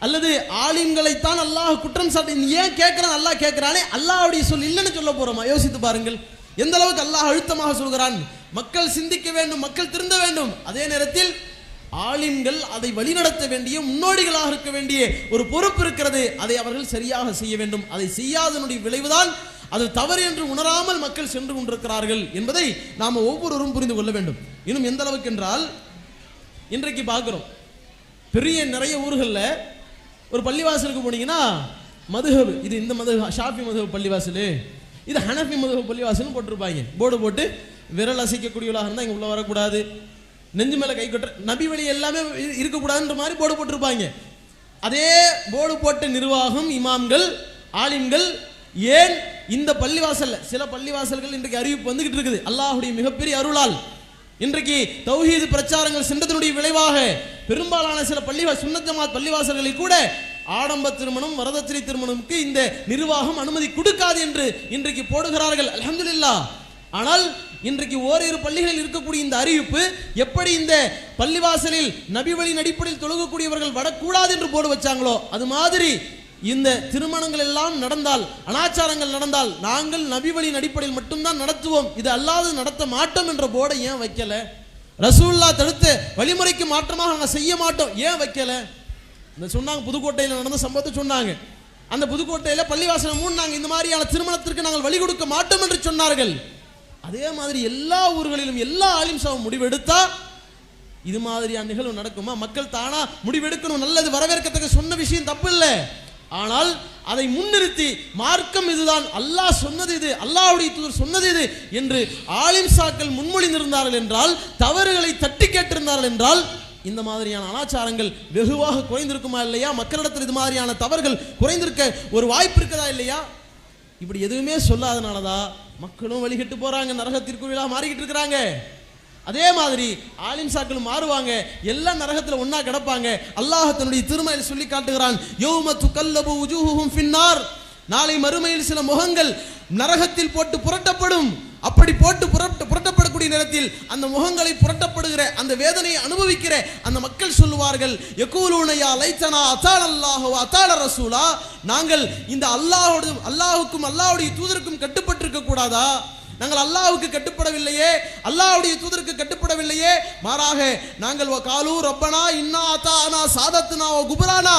அல்லது ஆலிம்களைத்தான் அல்லாஹ் குற்றம் சாட்டி ஏன் கேட்கிறான்? அல்லாஹ் கேட்கிறானே, அல்லாஹ்வுடைய சொல் இல்லைன்னு சொல்ல போறோமா? யோசித்து பாருங்கள். எந்த அளவுக்கு அல்லாஹ் அழுத்தமாக சொல்கிறான். மக்கள் சிந்திக்க வேண்டும், மக்கள் திருந்த வேண்டும். அதே நேரத்தில் ஆலிம்கள் அதை வழிநடத்த வேண்டிய முன்னோடிகளாக இருக்க வேண்டிய ஒரு பொறுப்பு இருக்கிறது. அதை அவர்கள் சரியாக செய்ய வேண்டும். அதை செய்யாதனுடைய விளைவுதான் அது தவறு என்று உணராமல் மக்கள் சென்று கொண்டிருக்கிறார்கள் என்பதை நாம் ஒவ்வொருவரும் புரிந்து கொள்ள வேண்டும். இன்னும் எந்த அளவுக்கு என்றால், இன்றைக்கு பார்க்கிறோம் பெரிய நிறைய ஊர்களில் ஒரு பள்ளிவாசலுக்கு போனீங்கன்னா மதுஹப், இது இந்த மதுஹப் ஷாஃபி மதுஹப் பள்ளிவாசல், இது ஹனஃபி மதுஹப் பள்ளிவாசல்னு போட்டிருப்பாங்க. போர்டு போட்டு விரல் அசைக்கக்கூடியவளாக இருந்தால் இங்கே உள்ள வரக்கூடாது, நெஞ்சு மேலே கை கட்டுற, நபி வழி எல்லாமே இருக்கக்கூடாதுன்ற மாதிரி போர்டு போட்டிருப்பாங்க. அதே போர்டு போட்ட நிர்வாகம், இமாம்கள், ஆலிம்கள் ஏன் இந்த பள்ளிவாசல்ல, சில பள்ளிவாசல்கள் இன்றைக்கு அறிவிப்பு வந்துகிட்டு இருக்குது, அல்லாஹுடைய மிகப்பெரிய அருளால் இன்றைக்கு தௌஹீது பிரச்சாரங்கள் சென்றதனுடைய விளைவாக பெரும்பாலான சில சுன்னத் ஜமாத் பள்ளிவாசல்களில் கூட ஆடம்ப திருமணம், வரதட்சணை திருமணம்க்கு இந்த நிர்வாகம் அனுமதி கொடுக்காது என்று இன்றைக்கு போடுகிறார்கள். அல்ஹம்துலில்லாஹ். ஆனால் இன்றைக்கு ஓரிரு பள்ளிகளில் இருக்கக்கூடிய இந்த அறிவிப்பு எப்படி இந்த பள்ளிவாசலில் நபி வழியின் அடிப்படையில் தொழுகக்கூடியவர்கள் வரக்கூடாது என்று போர்டு வச்சாங்களோ அது மாதிரி இந்த திருமணங்கள் எல்லாம் நடந்தால், அனாச்சாரங்கள் நடந்தால் நாங்கள் நபி வழியின் அடிப்படையில் மட்டும்தான் நடத்துவோம், இது அல்லாது நடத்த மாட்டோம் என்ற போர்டை ஏன் வைக்கல? ரசூலுல்லாஹ் தடுத்த வழிமுறைக்கு மாற்றமாக நாங்கள் செய்ய மாட்டோம் ஏன் வைக்கல? இந்த சொன்னாங்க, புதுக்கோட்டையில் நடந்த சம்பவத்தை சொன்னாங்க. அந்த புதுக்கோட்டையில் பள்ளிவாசல் மூடினாங்க, இந்த மாதிரியான திருமணத்திற்கு நாங்கள் வழி கொடுக்க மாட்டோம் என்று சொன்னார்கள். அதே மாதிரி எல்லா ஊர்களிலும் எல்லா ஆலிம்சாவும் முடிவெடுத்தா இது மாதிரியான நிகழ்வு நடக்குமா? மக்கள் தானா முடிவெடுக்கணும், நல்லது, வரவேற்கத்தக்க சொன்ன விஷயம் தப்பு இல்லை. ஆனால் அதை முன்னிறுத்தி மார்க்கம் இதுதான், அல்லாஹ் சொன்னது இது, அல்லாஹ்வுடைய தூதர் சொன்னது இது என்று ஆலிம்சாக்கள் முன்மொழிந்திருந்தார்கள் என்றால், தவறுகளை தட்டி கேட்டிருந்தார்கள் என்றால் இந்த மாதிரியான அனாச்சாரங்கள் வெகுவாக குறைந்திருக்குமா இல்லையா? மக்களிடத்தில் இது மாதிரியான தவறுகள் குறைந்திருக்க ஒரு வாய்ப்பு இருக்கதா இல்லையா? இப்படி எதுவுமே சொல்லாதனாலதான் மக்களும் வழிகட்டு போறாங்க, நரகத்திற்குள்ளாக மாறிக்கிட்டு இருக்கிறாங்க. அதே மாதிரி ஆலிம்சாக்கள் மாறுவாங்க, எல்லாம் நரகத்தில் ஒன்னா கிடப்பாங்க. அல்லாஹ் தன்னுடைய திருமறையில் சொல்லி காட்டுகிறான், யௌம துகல்லபு வுஜூஹுஹும் ஃபின்னார், நாளை மறுமையில் சில முகங்கள் நரகத்தில் போட்டு புரட்டப்படும். அப்படி போட்டு புரட்டப்படக்கூடிய நேரத்தில் அந்த முகங்களை புரட்டப்படுகிற அந்த வேதனையை அனுபவிக்கிற அந்த மக்கள் சொல்லுவார்கள், யகூலூன யா லைத்தனா அத்தாலல்லாஹு வ அத்தால ரசூலா, நாங்கள் இந்த அல்லாஹ்வுக்கும் அல்லாஹ்வுடைய தூதருக்கும் கட்டுப்பட்டிருக்க கூடாதா? நாங்கள் அல்லாஹ்வுக்கு கட்டுப்படவில்லையே, அல்லாஹ்வுடைய தூதருக்கு கட்டுப்படவில்லையே, மாறாக நாங்கள் காலூ ரப்பனா இன்னா அத்தானா சாதத்னா வ குபரானா,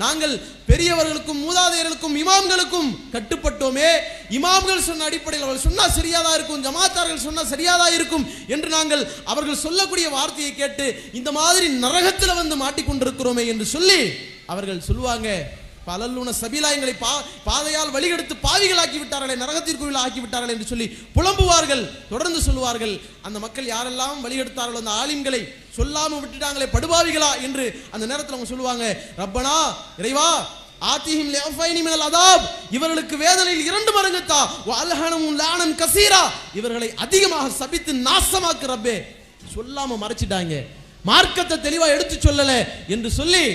நாங்கள் பெரியவர்களுக்கும் மூதாதையர்களுக்கும் இமாம்களுக்கும் கட்டுப்பட்டோமே, இமாம்கள் சொன்ன அடிப்படையில் அவர்கள் சொன்னா சரியாதா இருக்கும், ஜமாத்தார்கள் சொன்னா சரியாதா இருக்கும் என்று நாங்கள் அவர்கள் சொல்லக்கூடிய வார்த்தையை கேட்டு இந்த மாதிரி நரகத்தில் வந்து மாட்டிக்கொண்டிருக்கிறோமே என்று சொல்லி அவர்கள் சொல்லுவாங்க, பலல்லுன சபீலா, எங்களை பாதையால் வழிகெடுத்து பாவிகளாக்கி விட்டார்களே, நரகத்திற்குள் ஆக்கி விட்டார்கள் என்று சொல்லி புலம்புவார்கள். தொடர்ந்து சொல்லுவார்கள், அந்த மக்கள் யாரெல்லாம் வழிகெடுத்தார்களோ அந்த ஆலிம்களை சொல்லாம விட்டுட்டாங்களே படுபாவிகளா என்று அந்த நேரத்தில் அவங்க சொல்லுவாங்க, ரப்பனா இறைவா ஆத்திஹிம் லிஅஃபைனி மினல் அதாப், இவர்களுக்கு வேதனையில் 2 மடங்கு தா, வ அல்ஹனஹும் லானன் கஸீரா, இவர்களை அதிகமாக சபித்து நாசமாக்கு ரப்பே. சொல்லாம மறைச்சிட்டாங்க, மார்க்கத்தை தெளிவா எடுத்து சொல்லல என்று சொல்லி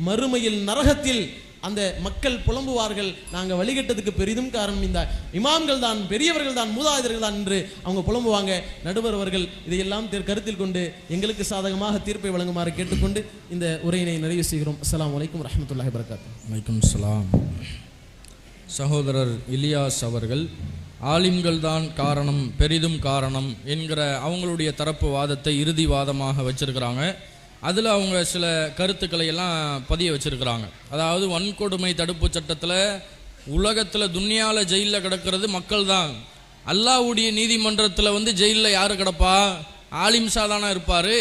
மறுமையில் நரகத்தில் அந்த மக்கள் புலம்புவார்கள், நாங்க வழிகட்டதுக்கு பெரிதும் காரணம் இந்த இமாம்கள் தான், பெரியவர்கள் தான், மூதாதையர்கள் தான் என்று அவங்க புலம்புவாங்க. நடுவர் அவர்கள் இதையெல்லாம் கருத்தில் கொண்டு எங்களுக்கு சாதகமாக தீர்ப்பை வழங்குமாறு கேட்டுக்கொண்டு இந்த உரையினை நிறைவு செய்கிறோம். அஸ்ஸலாமு அலைக்கும் வரஹ்மத்துல்லாஹி வபரகாத்துஹு. வலைக்கும் ஸலாம். சகோதரர் இலியாஸ் அவர்கள் ஆலிம்கள் தான் காரணம், பெரிதும் காரணம் என்கிற அவங்களுடைய தரப்பு வாதத்தை இறுதி வாதமாக வச்சிருக்கிறாங்க. அதில் அவங்க சில கருத்துக்களை எல்லாம் பதிய வச்சிருக்கிறாங்க. அதாவது வன்கொடுமை தடுப்பு சட்டத்தில் உலகத்தில் துன்யாவில் ஜெயிலில் கிடக்கிறது மக்கள் தான். அல்லாஹ்வுடைய நீதிமன்றத்தில் வந்து ஜெயிலில் யார் கிடப்பா? ஆலிம்சா தானே இருப்பார்,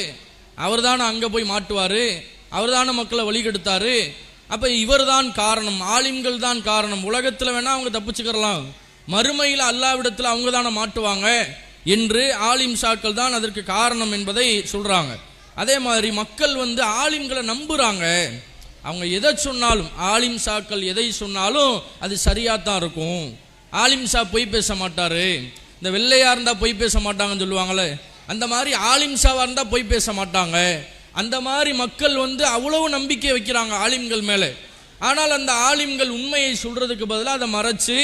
அவர் தானே அங்கே போய் மாட்டுவார், அவர் தானே மக்களை வழிகெடுத்தார். அப்போ இவர் தான் காரணம், ஆலிம்கள் தான் காரணம். உலகத்தில் வேணால் அவங்க தப்பிச்சுக்கிறலாம், மறுமையில் அல்லாஹ்விடத்தில் அவங்க தானே மாட்டுவாங்க என்று ஆலிம்சாக்கள் தான் அதற்கு காரணம் என்பதை சொல்கிறாங்க. அதே மாதிரி மக்கள் வந்து ஆலிம்களை நம்புகிறாங்க. அவங்க எதை சொன்னாலும், ஆலிம்சாக்கள் எதை சொன்னாலும் அது சரியாக தான் இருக்கும். ஆலிம்சா பொய் பேச மாட்டார், இந்த வெள்ளையாக இருந்தால் பொய் பேச மாட்டாங்கன்னு சொல்லுவாங்களே, அந்த மாதிரி ஆலிம்சாவாக இருந்தால் பொய் பேச மாட்டாங்க. அந்த மாதிரி மக்கள் வந்து அவ்வளவு நம்பிக்கை வைக்கிறாங்க ஆலிம்கள் மேலே. ஆனால் அந்த ஆலிம்கள் உண்மையை சொல்கிறதுக்கு பதிலாக அதை மறைச்சு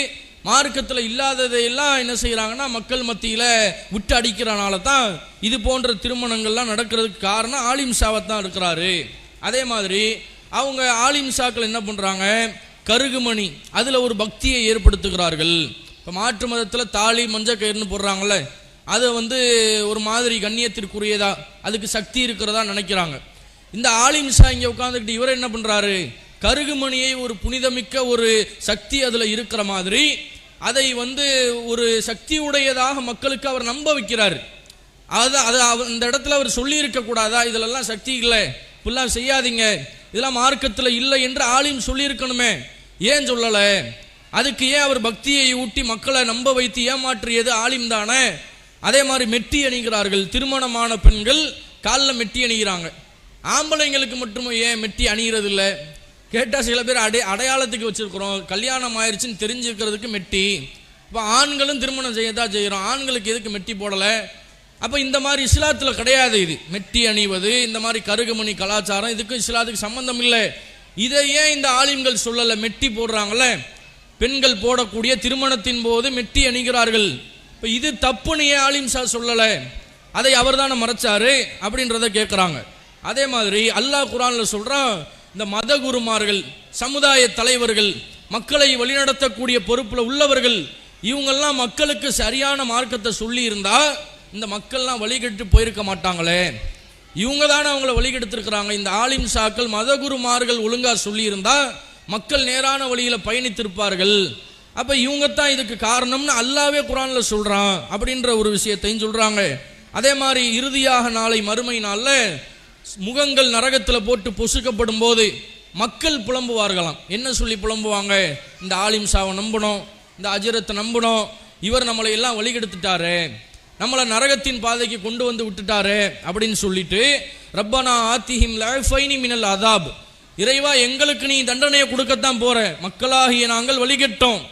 மார்க்கத்தில் இல்லாததையெல்லாம் என்ன செய்கிறாங்கன்னா மக்கள் மத்தியில் விட்டு அடிக்கிறனால தான் இது போன்ற திருமணங்கள்லாம் நடக்கிறதுக்கு காரணம் ஆலிம்சாவைத்தான் இருக்கிறாரு. அதே மாதிரி அவங்க ஆலிம்சாக்கள் என்ன பண்ணுறாங்க, கருகுமணி அதில் ஒரு பக்தியை ஏற்படுத்துகிறார்கள். இப்போ மாற்று மதத்தில் தாலி மஞ்சக்கயிறுன்னு போடுறாங்களே, அதை வந்து ஒரு மாதிரி கண்ணியத்திற்குரியதா, அதுக்கு சக்தி இருக்கிறதா நினைக்கிறாங்க. இந்த ஆலிம்சா இங்கே உட்காந்துக்கிட்டு இவர் என்ன பண்ணுறாரு, கருகுமணியை ஒரு புனிதமிக்க ஒரு சக்தி அதில் இருக்கிற மாதிரி அதை வந்து ஒரு சக்தி உடையதாக மக்களுக்கு அவர் நம்ப வைக்கிறார். அது அந்த இடத்துல அவர் சொல்லி இருக்கக்கூடாதா, இதிலெல்லாம் சக்தி இல்லை, இப்படிலாம் செய்யாதீங்க, இதெல்லாம் மார்க்கத்தில் இல்லை என்று ஆலிம் சொல்லியிருக்கணுமே, ஏன் சொல்லலை? அதுக்கு ஏன் அவர் பக்தியை ஊட்டி மக்களை நம்ப வைத்து ஏமாற்றியது ஆலிம் தானே. அதே மாதிரி மெட்டி அணிகிறார்கள், திருமணமான பெண்கள் காலில் மெட்டி அணிகிறாங்க. ஆம்பளைங்களுக்கு மட்டும் ஏன் மெட்டி அணிகிறது இல்லை கேட்டால் சில பேர் அடையாளத்துக்கு வச்சுருக்கிறோம், கல்யாணம் ஆயிடுச்சுன்னு தெரிஞ்சுக்கிறதுக்கு மெட்டி. இப்போ ஆண்களும் திருமணம் செய்யத்தான் செய்கிறோம், ஆண்களுக்கு எதுக்கு மெட்டி போடலை? அப்போ இந்த மாதிரி இஸ்லாத்தில் கிடையாது. இது மெட்டி அணிவது, இந்த மாதிரி கருகுமணி கலாச்சாரம், இதுக்கு இஸ்லாத்துக்கு சம்பந்தம் இல்லை. இதை ஏன் இந்த ஆலிம்கள் சொல்லலை? மெட்டி போடுறாங்களே, பெண்கள் போடக்கூடிய திருமணத்தின் போது மெட்டி அணிகிறார்கள், இப்போ இது தப்புன்னு ஏன் ஆலிம் சார் சொல்லலை? அதை அவர் தானே மறைச்சாரு அப்படின்றத கேட்குறாங்க. அதே மாதிரி அல்லாஹ் குர்ஆன்ல சொல்கிறான், இந்த மத குருமார்கள், சமுதாய தலைவர்கள், மக்களை வழிநடத்தக்கூடிய பொறுப்பில் உள்ளவர்கள், இவங்கெல்லாம் மக்களுக்கு சரியான மார்க்கத்தை சொல்லி இருந்தா இந்த மக்கள்லாம் வழிகெட்டு போயிருக்க மாட்டாங்களே. இவங்க தானே அவங்கள வழிகெடுத்திருக்கிறாங்க. இந்த ஆலிம் சாக்கள், மதகுருமார்கள் ஒழுங்கா சொல்லி இருந்தா மக்கள் நேரான வழியில பயணித்திருப்பார்கள். அப்ப இவங்க தான் இதுக்கு காரணம்னு அல்லாவே குர்ஆன்ல சொல்றான் அப்படின்ற ஒரு விஷயத்தையும் சொல்றாங்க. அதே மாதிரி இறுதியாக நாளை மறுமை நாள்ல முகங்கள் நரகத்தில் போட்டு பொசுக்கப்படும் போது மக்கள் புலம்புவார்களாம். என்ன சொல்லி புலம்புவாங்க? இந்த ஆலிம் சாவை நம்பணும், இந்த அஜரத்தை நம்பணும், இவர் நம்மளை எல்லாம் வழிகெடுத்துட்டாரு, நம்மளை நரகத்தின் பாதைக்கு கொண்டு வந்து விட்டுட்டாரு அப்படின்னு சொல்லிட்டு, ரப்பனா ஆத்திஹிம் லஃபைனி மினல் அதாப், இறைவா எங்களுக்கு நீ தண்டனையை கொடுக்கத்தான் போற, மக்களாகிய நாங்கள் வழிகெட்டோம்,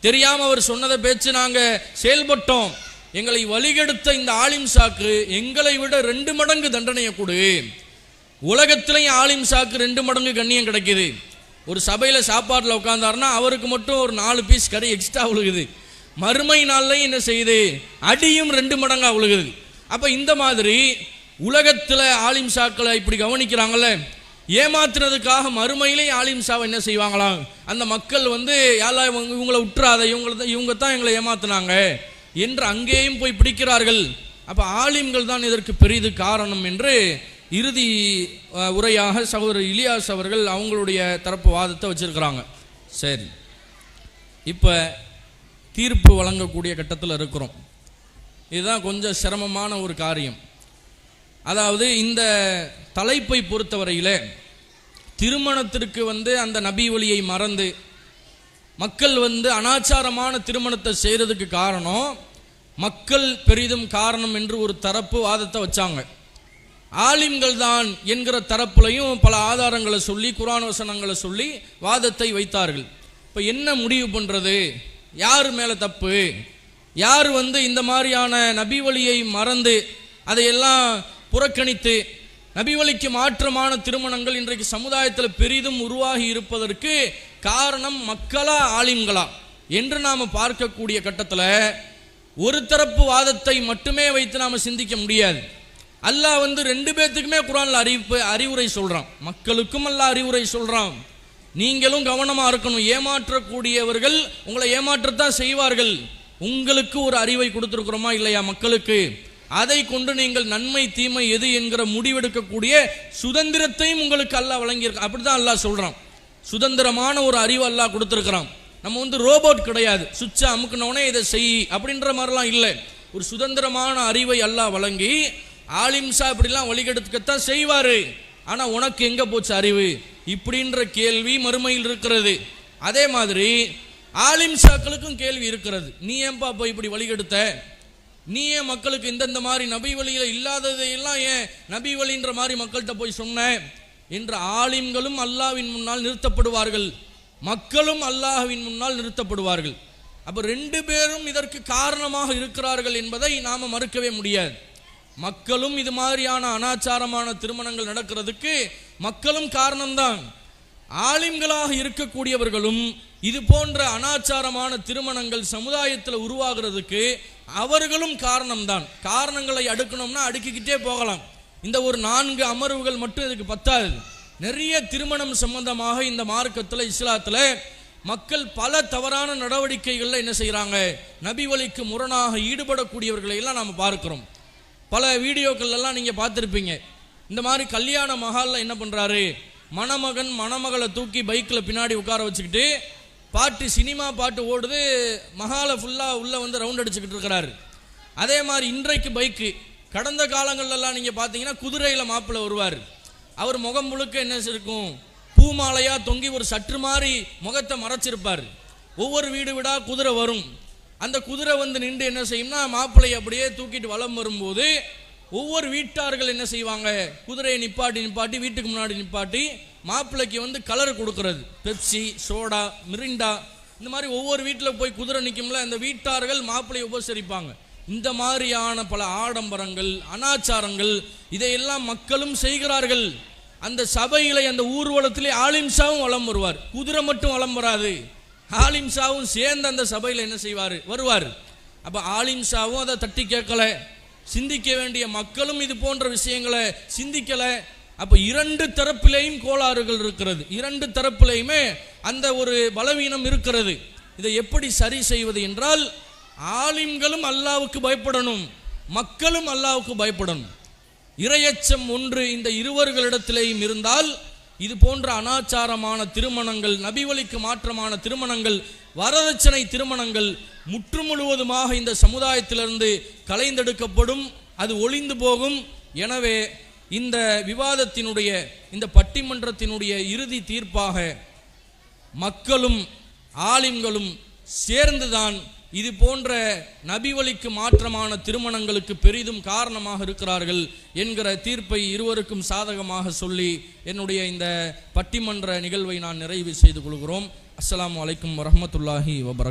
தெரியாம அவர் சொன்னதை பேச்சு நாங்க செயல்பட்டோம், எங்களை வழிகெடுத்த இந்த ஆலிம் சாக்கு எங்களை விட 2 மடங்கு தண்டனையை கொடு. உலகத்திலையும் ஆலிம் சாக்கு 2 மடங்கு கண்ணியம் கிடைக்குது. ஒரு சபையில் சாப்பாட்டில் உட்கார்ந்தாருன்னா அவருக்கு மட்டும் ஒரு 4 பீஸ் கறி எக்ஸ்ட்ரா விழுகுது. மறுமை நாள்லையும் என்ன செய்யுது? அடியும் 2 மடங்கா விழுகுது. அப்போ இந்த மாதிரி உலகத்தில் ஆலிம் சாக்களை இப்படி கவனிக்கிறாங்கல்ல, ஏமாத்துறதுக்காக மறுமையிலேயும் ஆலிம் சாவை என்ன செய்வாங்களாம்? அந்த மக்கள் வந்து யாரா இவங்களை விட்டுறாத, இவங்க தான் எங்களை ஏமாத்துனாங்க என்று அங்கேயும் போய் பிடிக்கிறார்கள். அப்போ ஆலிம்கள் தான் இதற்கு பெரிது காரணம் என்று இறுதி உரையாக சகோதரர் இலியாஸ் அவர்கள் அவங்களுடைய தரப்பு வாதத்தை வச்சிருக்கிறாங்க. சரி, இப்போ தீர்ப்பு வழங்கக்கூடிய கட்டத்தில் இருக்கிறோம். இதுதான் கொஞ்சம் சிரமமான ஒரு காரியம். அதாவது இந்த தலைப்பை பொறுத்தவரையில் திருமணத்திற்கு அந்த நபி வழியை மறந்து மக்கள் அனாச்சாரமான திருமணத்தை செய்கிறதுக்கு காரணம் மக்கள் பெரிதும் காரணம் என்று ஒரு தரப்பு வாதத்தை வச்சாங்க. ஆலிம்கள் தான் என்கிற தரப்புலையும் பல ஆதாரங்களை சொல்லி, குர்ஆன் வசனங்களை சொல்லி வாதத்தை வைத்தார்கள். இப்போ என்ன முடிவு பண்ணுறது? யார் மேலே தப்பு? யார் இந்த மாதிரியான நபி வழியை மறந்து அதையெல்லாம் புறக்கணித்து நபி வழிக்கு மாற்றமான திருமணங்கள் இன்றைக்கு சமுதாயத்தில் பெரிதும் உருவாகி இருப்பதற்கு காரணம் மக்களா ஆலிம்களா என்று நாம் பார்க்கக்கூடிய கட்டத்தில் ஒரு தரப்பு வாதத்தை மட்டுமே வைத்து நாம் சிந்திக்க முடியாது. அல்லாஹ் 2 பேர்த்துக்குமே குர்ஆன்ல அறிவுரை சொல்றான். மக்களுக்கும் அல்லாஹ் அறிவுரை சொல்றான். நீங்களும் கவனமா இருக்கணும். ஏமாற்றக்கூடியவர்கள் உங்களை ஏமாற்றத்தான் செய்வார்கள். உங்களுக்கு ஒரு அறிவை கொடுத்திருக்கிறோமா இல்லையா மக்களுக்கு? அதை கொண்டு நீங்கள் நன்மை தீமை எது என்கிற முடிவெடுக்கக்கூடிய சுதந்திரத்தையும் உங்களுக்கு அல்லாஹ் வழங்கியிருக்க. அப்படிதான் அல்லாஹ் சொல்றான். சுதந்திரமான ஒரு அறிவு அல்லாஹ் கொடுத்திருக்கிறான். நம்ம ரோபோட் கிடையாது, சுவிட்சை அமுக்கினோடனே இதை செய் அப்படின்ற மாதிரிலாம் இல்லை. ஒரு சுதந்திரமான அறிவை அல்லாஹ் வழங்கி ஆலிம்சா இப்படிலாம் வழிகெடுத்துக்கத்தான் செய்வாரு. ஆனா உனக்கு எங்க போச்சு அறிவு இப்படின்ற கேள்வி மறுமையில் இருக்கிறது. அதே மாதிரி ஆலிம்சாக்களுக்கும் கேள்வி இருக்கிறது. நீ ஏன்பா போய் இப்படி வழிகெடுத்த? நீ ஏன் மக்களுக்கு இந்த மாதிரி நபி வழியில இல்லாததையெல்லாம் ஏன் நபி வழின்ற மாதிரி மக்கள்கிட்ட போய் சொன்ன என்ற ஆலிம்களும் அல்லாஹ்வின் முன்னால் நிறுத்தப்படுவார்கள், மக்களும் அல்லாஹ்வின் முன்னால் நிறுத்தப்படுவார்கள். அப்ப 2 பேரும் இதற்கு காரணமாக இருக்கிறார்கள் என்பதை நாம மறுக்கவே முடியாது. மக்களும் இது மாதிரியான அனாச்சாரமான திருமணங்கள் நடக்கிறதுக்கு மக்களும் காரணம்தான். ஆலிம்களாக இருக்கக்கூடியவர்களும் இது போன்ற அனாச்சாரமான திருமணங்கள் சமுதாயத்தில் உருவாகிறதுக்கு அவர்களும் காரணம்தான். காரணங்களை அடுக்கணும்னா அடுக்கிக்கிட்டே போகலாம். இந்த ஒரு 4 அமர்வுகள் மட்டும் இதுக்கு பத்தாது. நிறைய திருமணம் சம்பந்தமாக இந்த மார்க்கத்தில் இஸ்லாத்தில் மக்கள் பல தவறான நடவடிக்கைகளில் என்ன செய்கிறாங்க? நபி வழிக்கு முரணாக ஈடுபடக்கூடியவர்களை எல்லாம் நாம் பார்க்கிறோம். பல வீடியோக்கள் எல்லாம் நீங்கள் பார்த்துருப்பீங்க. இந்த மாதிரி கல்யாண மஹாலில் என்ன பண்ணுறாரு? மணமகன் மணமகளை தூக்கி பைக்கில் பின்னாடி உட்கார வச்சுக்கிட்டு பாட்டு, சினிமா பாட்டு ஓடுது, மஹாலை ஃபுல்லாக உள்ளே ரவுண்ட் அடிச்சுக்கிட்டு இருக்கிறாரு. அதே மாதிரி இன்றைக்கு பைக்கு, கடந்த காலங்கள்லாம் நீங்கள் பார்த்தீங்கன்னா குதிரையில் மாப்பிள்ளை வருவார். அவர் முகம் முழுக்க என்ன இருக்கும்? பூமாலையாக தொங்கி ஒரு சற்று மாதிரி முகத்தை மறைச்சிருப்பார். ஒவ்வொரு வீடு வீடாக குதிரை வரும். அந்த குதிரை நின்று என்ன செய்யும்னா மாப்பிள்ளையை அப்படியே தூக்கிட்டு வலம் வரும்போது ஒவ்வொரு வீட்டார்கள் என்ன செய்வாங்க? குதிரையை நிப்பாட்டி வீட்டுக்கு முன்னாடி நிப்பாட்டி மாப்பிள்ளைக்கு கலர் கொடுக்கறது. பெப்சி, சோடா, மிரிண்டா, இந்த மாதிரி ஒவ்வொரு வீட்டில் போய் குதிரை நிற்கும்ல, அந்த வீட்டார்கள் மாப்பிள்ளையை உபசரிப்பாங்க. இந்த மாதிரியான பல ஆடம்பரங்கள், அனாச்சாரங்கள் இதையெல்லாம் மக்களும் செய்கிறார்கள். அந்த சபையிலே, அந்த ஊர்வலத்திலே ஆலிம்ஷாவும் வலம் வருவார். குதிரை மட்டும் வலம் வராது, ஆலிம்ஷாவும் சேர்ந்து அந்த சபையில் என்ன செய்வார், வருவார். அப்போ ஆலிம்ஷாவும் அதை தட்டி கேட்கல, சிந்திக்க வேண்டிய மக்களும் இது போன்ற விஷயங்களை சிந்திக்கல. அப்போ இரண்டு தரப்பிலேயும் கோளாறுகள் இருக்கிறது, இரண்டு தரப்பிலேயுமே அந்த ஒரு பலவீனம் இருக்கிறது. இதை எப்படி சரி செய்வது என்றால், ஆலிம்களும் அல்லாஹ்வுக்கு பயப்படணும், மக்களும் அல்லாஹ்வுக்கு பயப்படணும். இறையச்சம் ஒன்று இந்த இருவர்களிடத்திலேயும் இருந்தால் இது போன்ற அனாச்சாரமான திருமணங்கள், நபிவழிக்கு மாற்றமான திருமணங்கள், வரதட்சணை திருமணங்கள் முற்று முழுவதுமாக இந்த சமுதாயத்திலிருந்து கலைந்தெடுக்கப்படும், அது ஒளிந்து போகும். எனவே இந்த விவாதத்தினுடைய, இந்த பட்டிமன்றத்தினுடைய இறுதி தீர்ப்பாக மக்களும் ஆலிம்களும் சேர்ந்துதான் இது போன்ற நபிவழிக்கு மாற்றமான திருமணங்களுக்கு பெரிதும் காரணமாக இருக்கிறார்கள் என்கிற தீர்ப்பை இருவருக்கும் சாதகமாக சொல்லி என்னுடைய இந்த பட்டிமன்ற நிகழ்வை நான் நிறைவு செய்து கொள்கிறோம். அஸ்ஸலாமு அலைக்கும் வரஹ்மத்துல்லாஹி வபரகாத்துஹு.